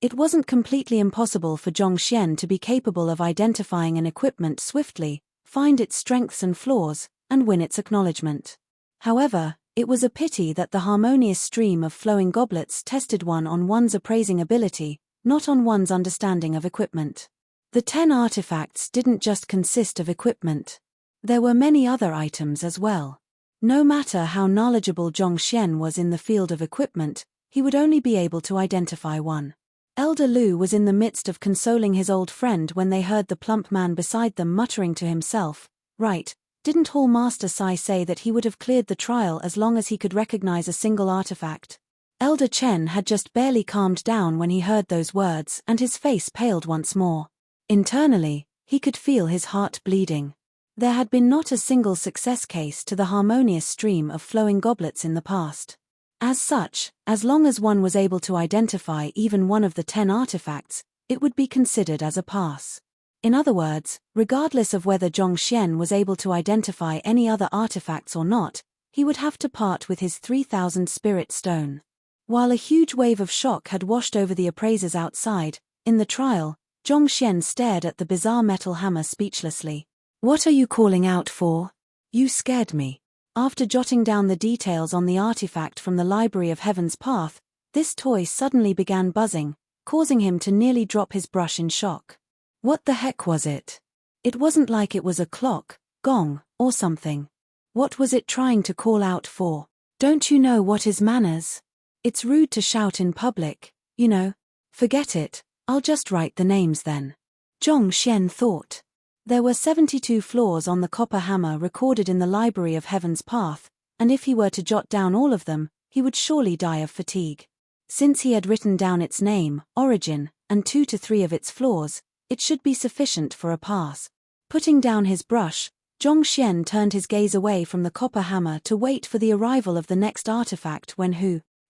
It wasn't completely impossible for Zhongxian to be capable of identifying an equipment swiftly, find its strengths and flaws, and win its acknowledgement. However, it was a pity that the harmonious stream of flowing goblets tested one on one's appraising ability, not on one's understanding of equipment. The 10 artifacts didn't just consist of equipment. There were many other items as well. No matter how knowledgeable Zhongxian was in the field of equipment, he would only be able to identify one. Elder Lu was in the midst of consoling his old friend when they heard the plump man beside them muttering to himself, "Right, didn't Hall Master Sai say that he would have cleared the trial as long as he could recognize a single artifact?" Elder Chen had just barely calmed down when he heard those words, and his face paled once more. Internally, he could feel his heart bleeding. There had been not a single success case to the harmonious stream of flowing goblets in the past. As such, as long as one was able to identify even one of the 10 artifacts, it would be considered as a pass. In other words, regardless of whether Zhongxian was able to identify any other artifacts or not, he would have to part with his 3,000 spirit stone. While a huge wave of shock had washed over the appraisers outside, in the trial, Zhongxian stared at the bizarre metal hammer speechlessly. "What are you calling out for? You scared me." After jotting down the details on the artifact from the Library of Heaven's Path, this toy suddenly began buzzing, causing him to nearly drop his brush in shock. What the heck was it? It wasn't like it was a clock, gong, or something. What was it trying to call out for? "Don't you know what is manners? It's rude to shout in public, you know." "Forget it, I'll just write the names then," Zhongxian thought. There were 72 flaws on the copper hammer recorded in the Library of Heaven's Path, and if he were to jot down all of them, he would surely die of fatigue. Since he had written down its name, origin, and 2 to 3 of its flaws, it should be sufficient for a pass. Putting down his brush, Zhongxian turned his gaze away from the copper hammer to wait for the arrival of the next artifact when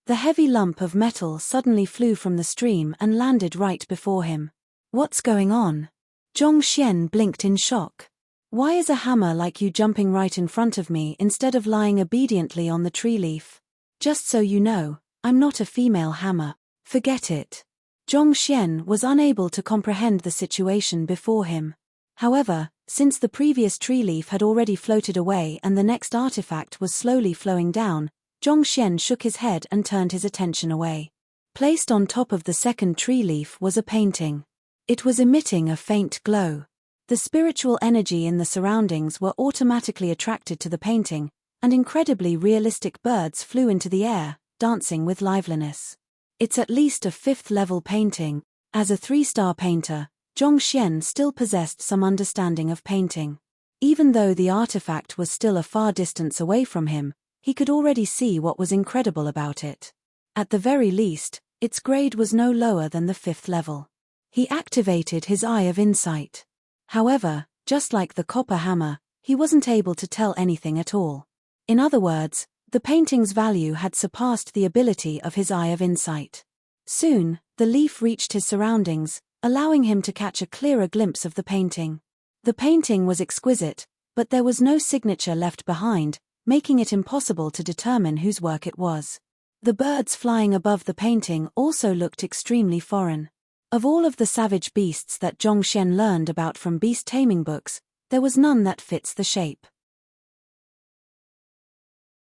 the heavy lump of metal suddenly flew from the stream and landed right before him. "What's going on?" Zhongxian blinked in shock. "Why is a hammer like you jumping right in front of me instead of lying obediently on the tree leaf? Just so you know, I'm not a female hammer." "Forget it." Zhongxian was unable to comprehend the situation before him. However, since the previous tree leaf had already floated away and the next artifact was slowly flowing down, Zhongxian shook his head and turned his attention away. Placed on top of the second tree leaf was a painting. It was emitting a faint glow. The spiritual energy in the surroundings were automatically attracted to the painting, and incredibly realistic birds flew into the air, dancing with liveliness. It's at least a 5th-level painting. As a 3-star painter, Zhongxian still possessed some understanding of painting. Even though the artifact was still a far distance away from him, he could already see what was incredible about it. At the very least, its grade was no lower than the 5th level. He activated his Eye of Insight. However, just like the copper hammer, he wasn't able to tell anything at all. In other words, the painting's value had surpassed the ability of his Eye of Insight. Soon, the leaf reached his surroundings, allowing him to catch a clearer glimpse of the painting. The painting was exquisite, but there was no signature left behind, making it impossible to determine whose work it was. The birds flying above the painting also looked extremely foreign. Of all of the savage beasts that Zhongxian learned about from beast taming books, there was none that fits the shape.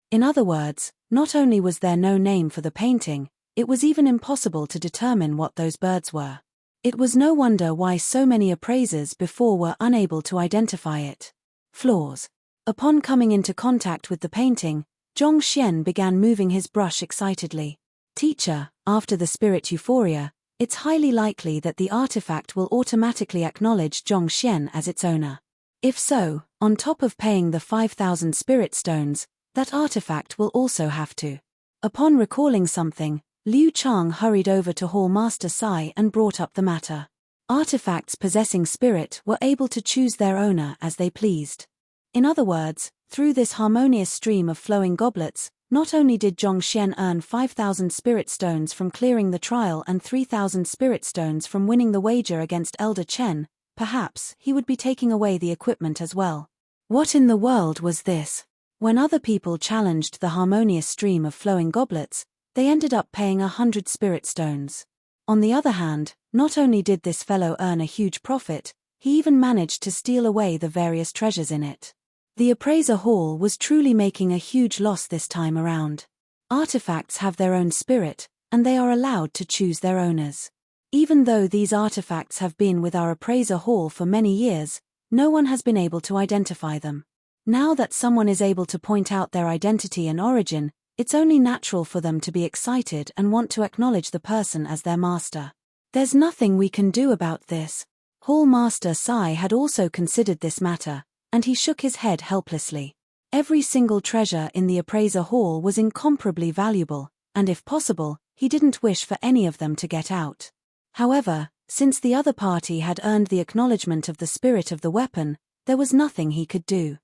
In other words, not only was there no name for the painting, it was even impossible to determine what those birds were. It was no wonder why so many appraisers before were unable to identify it. Flaws. Upon coming into contact with the painting, Zhongxian began moving his brush excitedly. "Teacher, after the spirit euphoria, it's highly likely that the artifact will automatically acknowledge Zhongxian as its owner. If so, on top of paying the 5,000 spirit stones, that artifact will also have to." Upon recalling something, Liu Chang hurried over to Hall Master Sai and brought up the matter. Artifacts possessing spirit were able to choose their owner as they pleased. In other words, through this harmonious stream of flowing goblets, not only did Zhongxian earn 5,000 spirit stones from clearing the trial and 3,000 spirit stones from winning the wager against Elder Chen, perhaps he would be taking away the equipment as well. What in the world was this? When other people challenged the harmonious stream of flowing goblets, they ended up paying 100 spirit stones. On the other hand, not only did this fellow earn a huge profit, he even managed to steal away the various treasures in it. The appraiser hall was truly making a huge loss this time around. Artifacts have their own spirit, and they are allowed to choose their owners. Even though these artifacts have been with our appraiser hall for many years, no one has been able to identify them. Now that someone is able to point out their identity and origin, it's only natural for them to be excited and want to acknowledge the person as their master. There's nothing we can do about this. Hall Master Sai had also considered this matter, and he shook his head helplessly. Every single treasure in the appraiser hall was incomparably valuable, and if possible, he didn't wish for any of them to get out. However, since the other party had earned the acknowledgement of the spirit of the weapon, there was nothing he could do.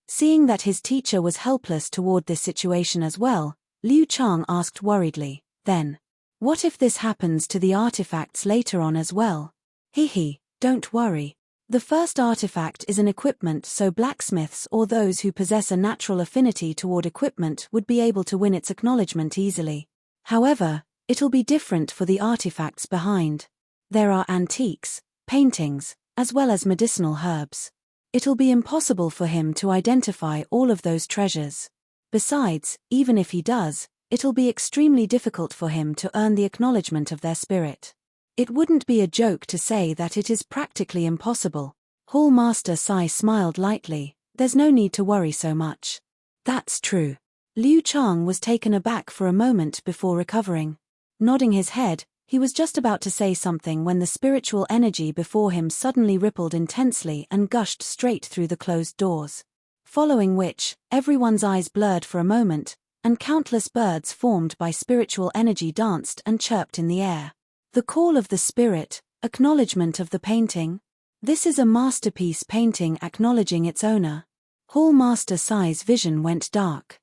Seeing that his teacher was helpless toward this situation as well, Liu Chang asked worriedly, then, what if this happens to the artifacts later on as well? Don't worry. The first artifact is an equipment, so blacksmiths or those who possess a natural affinity toward equipment would be able to win its acknowledgement easily. However, it'll be different for the artifacts behind. There are antiques, paintings, as well as medicinal herbs. It'll be impossible for him to identify all of those treasures. Besides, even if he does, it'll be extremely difficult for him to earn the acknowledgement of their spirit. It wouldn't be a joke to say that it is practically impossible. Hall Master Sai smiled lightly. There's no need to worry so much. That's true. Liu Chang was taken aback for a moment before recovering. Nodding his head, he was just about to say something when the spiritual energy before him suddenly rippled intensely and gushed straight through the closed doors. Following which, everyone's eyes blurred for a moment, and countless birds formed by spiritual energy danced and chirped in the air. The call of the spirit, acknowledgement of the painting. This is a masterpiece painting acknowledging its owner. Hall Master Sai's vision went dark.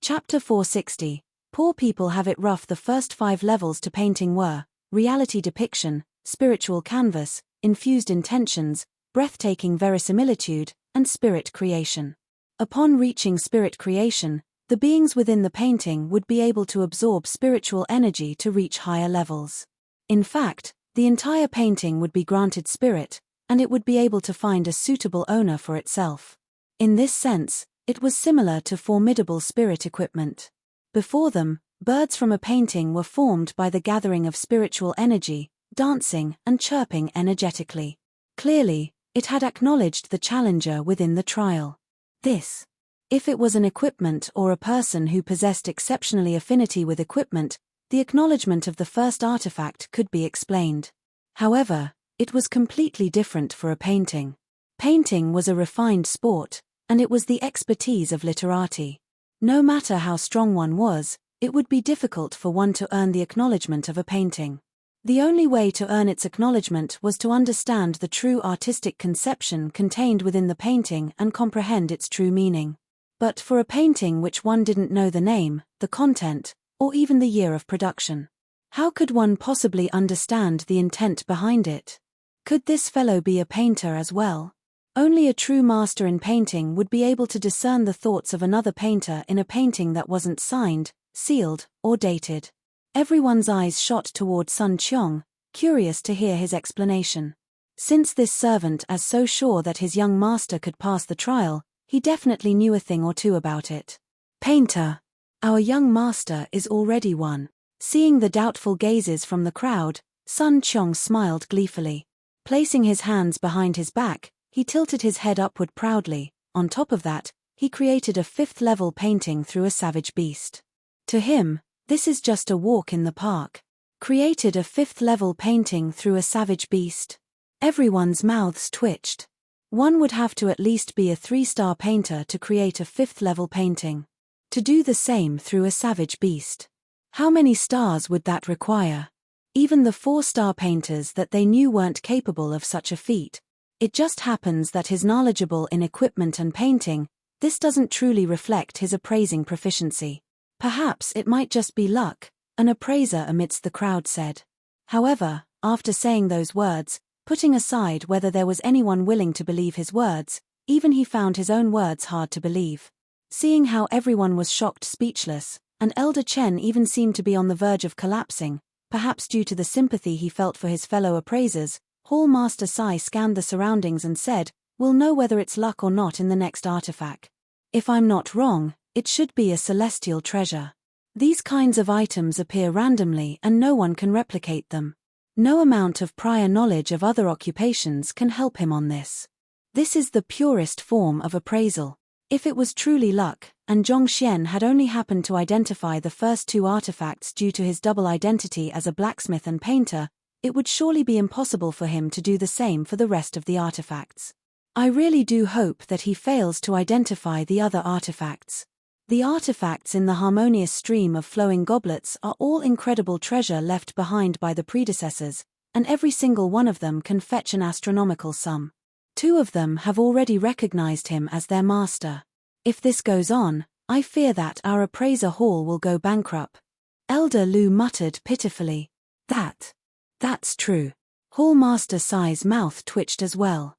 Chapter 460. Poor people have it rough. The first 5 levels to painting were reality depiction, spiritual canvas, infused intentions, breathtaking verisimilitude, and spirit creation. Upon reaching spirit creation, the beings within the painting would be able to absorb spiritual energy to reach higher levels. In fact, the entire painting would be granted spirit, and it would be able to find a suitable owner for itself. In this sense, it was similar to formidable spirit equipment. Before them, birds from a painting were formed by the gathering of spiritual energy, dancing and chirping energetically. Clearly, it had acknowledged the challenger within the trial. This. If it was an equipment or a person who possessed exceptionally affinity with equipment, the acknowledgement of the first artifact could be explained. However, it was completely different for a painting. Painting was a refined sport, and it was the expertise of literati. No matter how strong one was, it would be difficult for one to earn the acknowledgement of a painting. The only way to earn its acknowledgement was to understand the true artistic conception contained within the painting and comprehend its true meaning. But for a painting which one didn't know the name, the content, or even the year of production, how could one possibly understand the intent behind it? Could this fellow be a painter as well? Only a true master in painting would be able to discern the thoughts of another painter in a painting that wasn't signed, sealed, or dated. Everyone's eyes shot toward Sun Qiong, curious to hear his explanation. Since this servant was so sure that his young master could pass the trial, he definitely knew a thing or two about it. Painter. Our young master is already one. Seeing the doubtful gazes from the crowd, Sun Qiong smiled gleefully. Placing his hands behind his back, he tilted his head upward proudly. On top of that, he created a 5th-level painting through a savage beast. To him, this is just a walk in the park. Created a 5th-level painting through a savage beast. Everyone's mouths twitched. One would have to at least be a 3-star painter to create a 5th-level painting. To do the same through a savage beast. How many stars would that require? Even the 4-star painters that they knew weren't capable of such a feat. It just happens that he's knowledgeable in equipment and painting. This doesn't truly reflect his appraising proficiency. Perhaps it might just be luck, an appraiser amidst the crowd said. However, after saying those words, putting aside whether there was anyone willing to believe his words, even he found his own words hard to believe. Seeing how everyone was shocked, speechless, and Elder Chen even seemed to be on the verge of collapsing, perhaps due to the sympathy he felt for his fellow appraisers, Hall Master Sai scanned the surroundings and said, "We'll know whether it's luck or not in the next artifact. If I'm not wrong, it should be a celestial treasure. These kinds of items appear randomly and no one can replicate them. No amount of prior knowledge of other occupations can help him on this. This is the purest form of appraisal. If it was truly luck, and Zhongxian had only happened to identify the first two artifacts due to his double identity as a blacksmith and painter, it would surely be impossible for him to do the same for the rest of the artifacts. I really do hope that he fails to identify the other artifacts. The artifacts in the harmonious stream of flowing goblets are all incredible treasure left behind by the predecessors, and every single one of them can fetch an astronomical sum. 2 of them have already recognized him as their master. If this goes on, I fear that our appraiser hall will go bankrupt. Elder Lu muttered pitifully. That's true. Hall Master Sai's mouth twitched as well.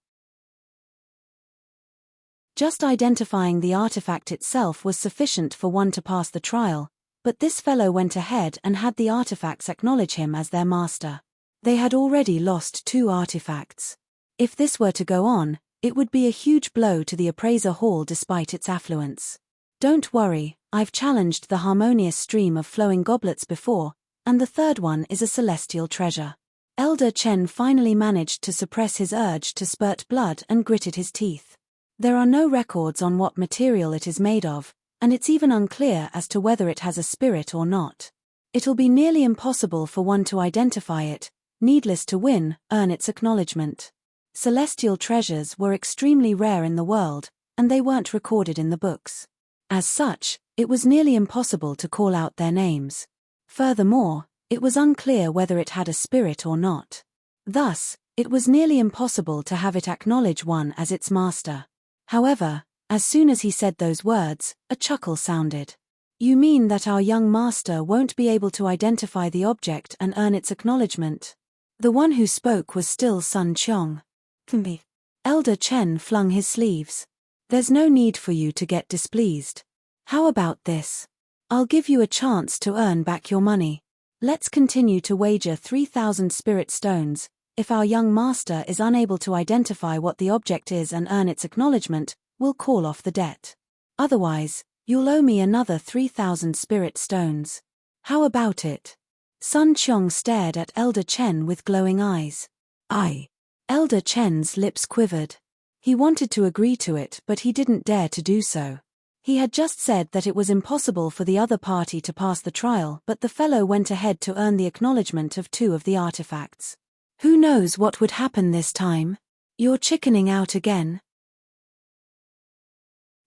Just identifying the artifact itself was sufficient for one to pass the trial, but this fellow went ahead and had the artifacts acknowledge him as their master. They had already lost 2 artifacts. If this were to go on, it would be a huge blow to the appraiser hall despite its affluence. Don't worry, I've challenged the harmonious stream of flowing goblets before, and the third one is a celestial treasure. Elder Chen finally managed to suppress his urge to spurt blood and gritted his teeth. There are no records on what material it is made of, and it's even unclear as to whether it has a spirit or not. It'll be nearly impossible for one to identify it, needless to earn its acknowledgement. Celestial treasures were extremely rare in the world, and they weren't recorded in the books. As such, it was nearly impossible to call out their names. Furthermore, it was unclear whether it had a spirit or not. Thus, it was nearly impossible to have it acknowledge one as its master. However, as soon as he said those words, a chuckle sounded. You mean that our young master won't be able to identify the object and earn its acknowledgement? The one who spoke was still Sun Qiong. Elder Chen flung his sleeves. There's no need for you to get displeased. How about this? I'll give you a chance to earn back your money. Let's continue to wager 3,000 spirit stones. If our young master is unable to identify what the object is and earn its acknowledgement, we'll call off the debt. Otherwise, you'll owe me another 3,000 spirit stones. How about it? Sun Qiong stared at Elder Chen with glowing eyes. Elder Chen's lips quivered. He wanted to agree to it, but he didn't dare to do so. He had just said that it was impossible for the other party to pass the trial, but the fellow went ahead to earn the acknowledgement of 2 of the artifacts. Who knows what would happen this time? You're chickening out again.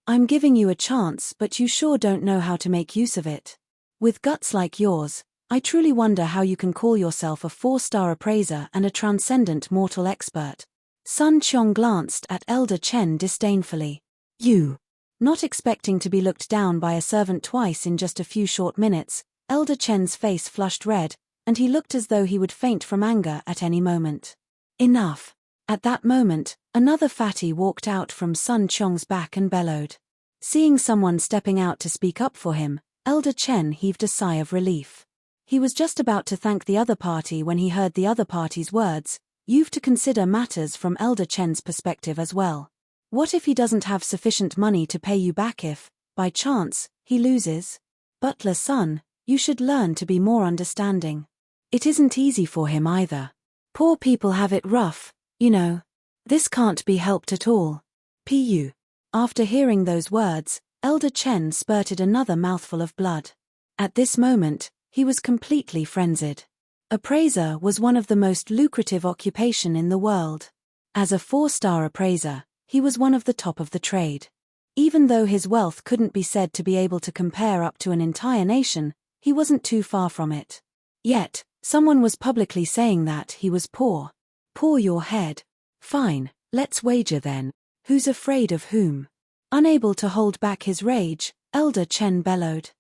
I'm giving you a chance, but you sure don't know how to make use of it. With guts like yours, I truly wonder how you can call yourself a 4-star appraiser and a transcendent mortal expert. Sun Qiong glanced at Elder Chen disdainfully. You. Not expecting to be looked down by a servant twice in just a few short minutes, Elder Chen's face flushed red, and he looked as though he would faint from anger at any moment. Enough. At that moment, another fatty walked out from Sun Qiong's back and bellowed. Seeing someone stepping out to speak up for him, Elder Chen heaved a sigh of relief. He was just about to thank the other party when he heard the other party's words. You've to consider matters from Elder Chen's perspective as well. What if he doesn't have sufficient money to pay you back if, by chance, he loses? Butler Sun, you should learn to be more understanding. It isn't easy for him either. Poor people have it rough, you know. This can't be helped at all. Pu. After hearing those words, Elder Chen spurted another mouthful of blood. At this moment, he was completely frenzied. Appraiser was one of the most lucrative occupation in the world. As a 4-star appraiser, he was one of the top of the trade. Even though his wealth couldn't be said to be able to compare up to an entire nation, he wasn't too far from it. Yet, someone was publicly saying that he was poor. Pour your head. Fine, let's wager then. Who's afraid of whom? Unable to hold back his rage, Elder Chen bellowed.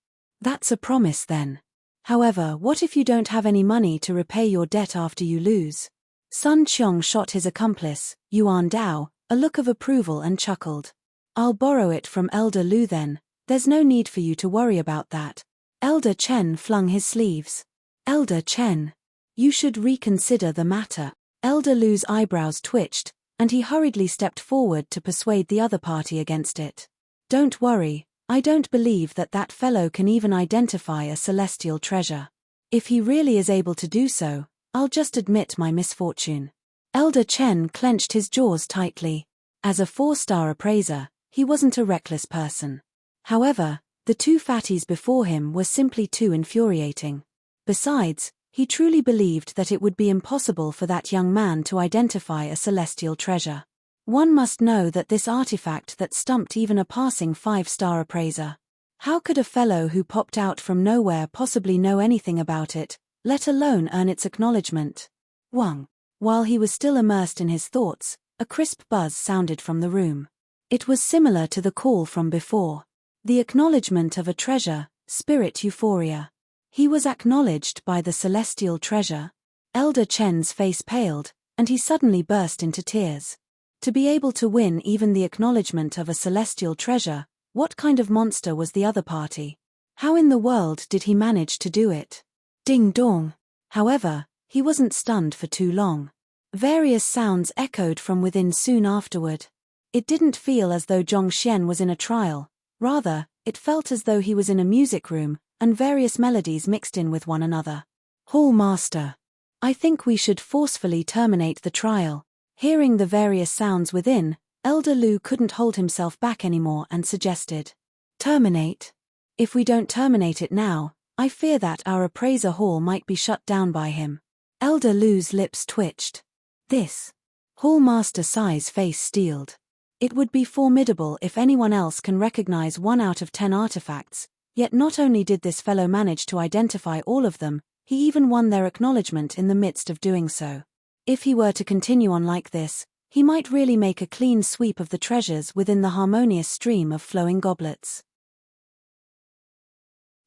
That's a promise then. However, what if you don't have any money to repay your debt after you lose? Sun Qiong shot his accomplice, Yuan Dao, a look of approval and chuckled. I'll borrow it from Elder Lu then, there's no need for you to worry about that. Elder Chen flung his sleeves. Elder Chen. You should reconsider the matter. Elder Lu's eyebrows twitched, and he hurriedly stepped forward to persuade the other party against it. Don't worry, I don't believe that fellow can even identify a celestial treasure. If he really is able to do so, I'll just admit my misfortune. Elder Chen clenched his jaws tightly. As a 4-star appraiser, he wasn't a reckless person. However, the two fatties before him were simply too infuriating. Besides, he truly believed that it would be impossible for that young man to identify a celestial treasure. One must know that this artifact that stumped even a passing 5-star appraiser. How could a fellow who popped out from nowhere possibly know anything about it, let alone earn its acknowledgement? Wang. While he was still immersed in his thoughts, a crisp buzz sounded from the room. It was similar to the call from before. The acknowledgement of a treasure, spirit euphoria. He was acknowledged by the celestial treasure. Elder Chen's face paled, and he suddenly burst into tears. To be able to win even the acknowledgement of a celestial treasure, what kind of monster was the other party? How in the world did he manage to do it? Ding dong. However, he wasn't stunned for too long. Various sounds echoed from within soon afterward. It didn't feel as though Zhongxian was in a trial. Rather, it felt as though he was in a music room, and various melodies mixed in with one another. Hall Master. I think we should forcefully terminate the trial. Hearing the various sounds within, Elder Lu couldn't hold himself back anymore and suggested. Terminate? If we don't terminate it now, I fear that our appraiser hall might be shut down by him. Elder Lu's lips twitched. This. Hall Master Sai's face steeled. It would be formidable if anyone else can recognize 1 out of 10 artifacts, yet not only did this fellow manage to identify all of them, he even won their acknowledgement in the midst of doing so. If he were to continue on like this, he might really make a clean sweep of the treasures within the harmonious stream of flowing goblets.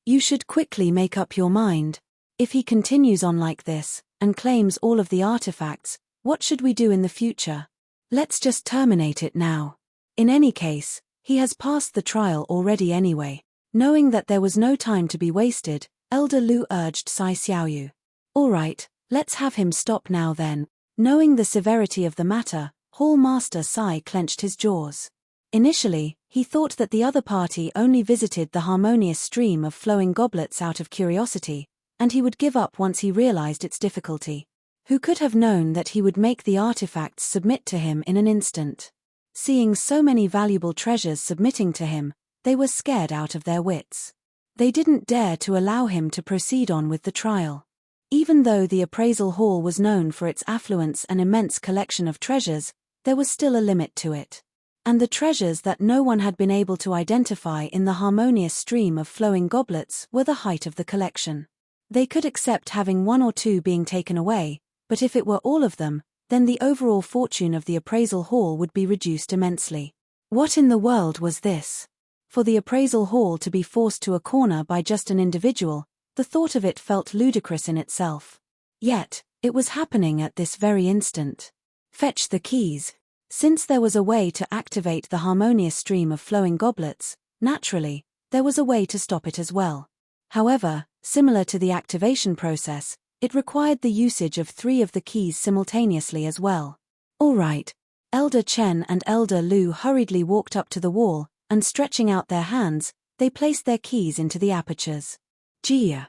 You should quickly make up your mind. If he continues on like this, and claims all of the artifacts, what should we do in the future? Let's just terminate it now. In any case, he has passed the trial already anyway. Knowing that there was no time to be wasted, Elder Lu urged Sai Xiaoyu. Alright, let's have him stop now then. Knowing the severity of the matter, Hall Master Sai clenched his jaws. Initially, he thought that the other party only visited the harmonious stream of flowing goblets out of curiosity, and he would give up once he realized its difficulty. Who could have known that he would make the artifacts submit to him in an instant? Seeing so many valuable treasures submitting to him, they were scared out of their wits. They didn't dare to allow him to proceed on with the trial. Even though the appraisal hall was known for its affluence and immense collection of treasures, there was still a limit to it. And the treasures that no one had been able to identify in the harmonious stream of flowing goblets were the height of the collection. They could accept having 1 or 2 being taken away, but if it were all of them, then the overall fortune of the appraisal hall would be reduced immensely. What in the world was this? For the appraisal hall to be forced to a corner by just an individual, the thought of it felt ludicrous in itself. Yet, it was happening at this very instant. Fetch the keys. Since there was a way to activate the harmonious stream of flowing goblets, naturally, there was a way to stop it as well. However, similar to the activation process, it required the usage of 3 of the keys simultaneously as well. Alright. Elder Chen and Elder Lu hurriedly walked up to the wall, and stretching out their hands, they placed their keys into the apertures. Jia.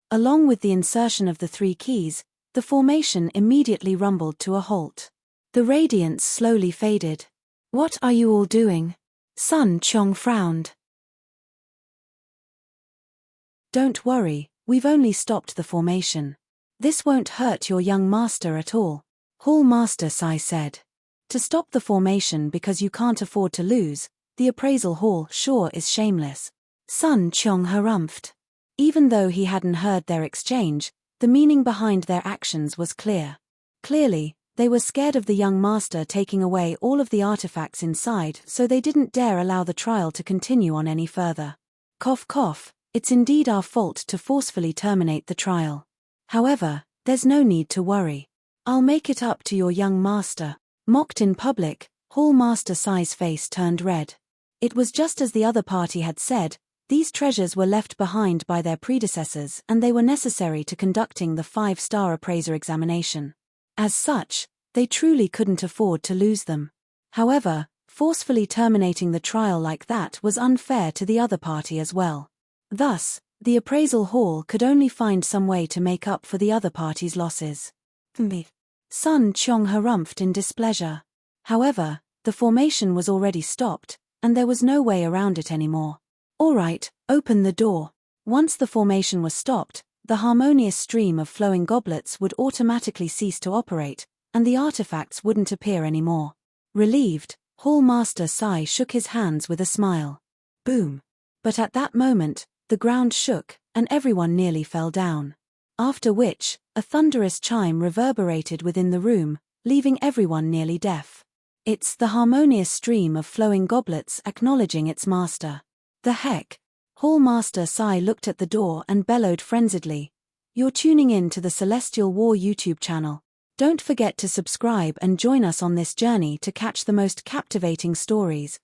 Along with the insertion of the 3 keys, the formation immediately rumbled to a halt. The radiance slowly faded. What are you all doing? Sun Chong frowned. Don't worry, we've only stopped the formation. This won't hurt your young master at all. Hall Master Sai said. To stop the formation because you can't afford to lose, the appraisal hall sure is shameless. Sun Chong harumphed. Even though he hadn't heard their exchange, the meaning behind their actions was clear. Clearly, they were scared of the young master taking away all of the artifacts inside, so they didn't dare allow the trial to continue on any further. Cough cough, it's indeed our fault to forcefully terminate the trial. However, there's no need to worry. I'll make it up to your young master. Mocked in public, Hall Master Sai's face turned red. It was just as the other party had said, these treasures were left behind by their predecessors and they were necessary to conducting the 5-star appraiser examination. As such, they truly couldn't afford to lose them. However, forcefully terminating the trial like that was unfair to the other party as well. Thus, The appraisal hall could only find some way to make up for the other party's losses. Sun Chong harumphed in displeasure. However, the formation was already stopped, and there was no way around it anymore. All right, open the door. Once the formation was stopped, the harmonious stream of flowing goblets would automatically cease to operate, and the artifacts wouldn't appear anymore. Relieved, Hall Master Sai shook his hands with a smile. Boom. But at that moment, the ground shook, and everyone nearly fell down. After which, a thunderous chime reverberated within the room, leaving everyone nearly deaf. It's the harmonious stream of flowing goblets acknowledging its master. The heck? Hall Master Sai looked at the door and bellowed frenziedly. You're tuning in to the Celestial War YouTube channel. Don't forget to subscribe and join us on this journey to catch the most captivating stories.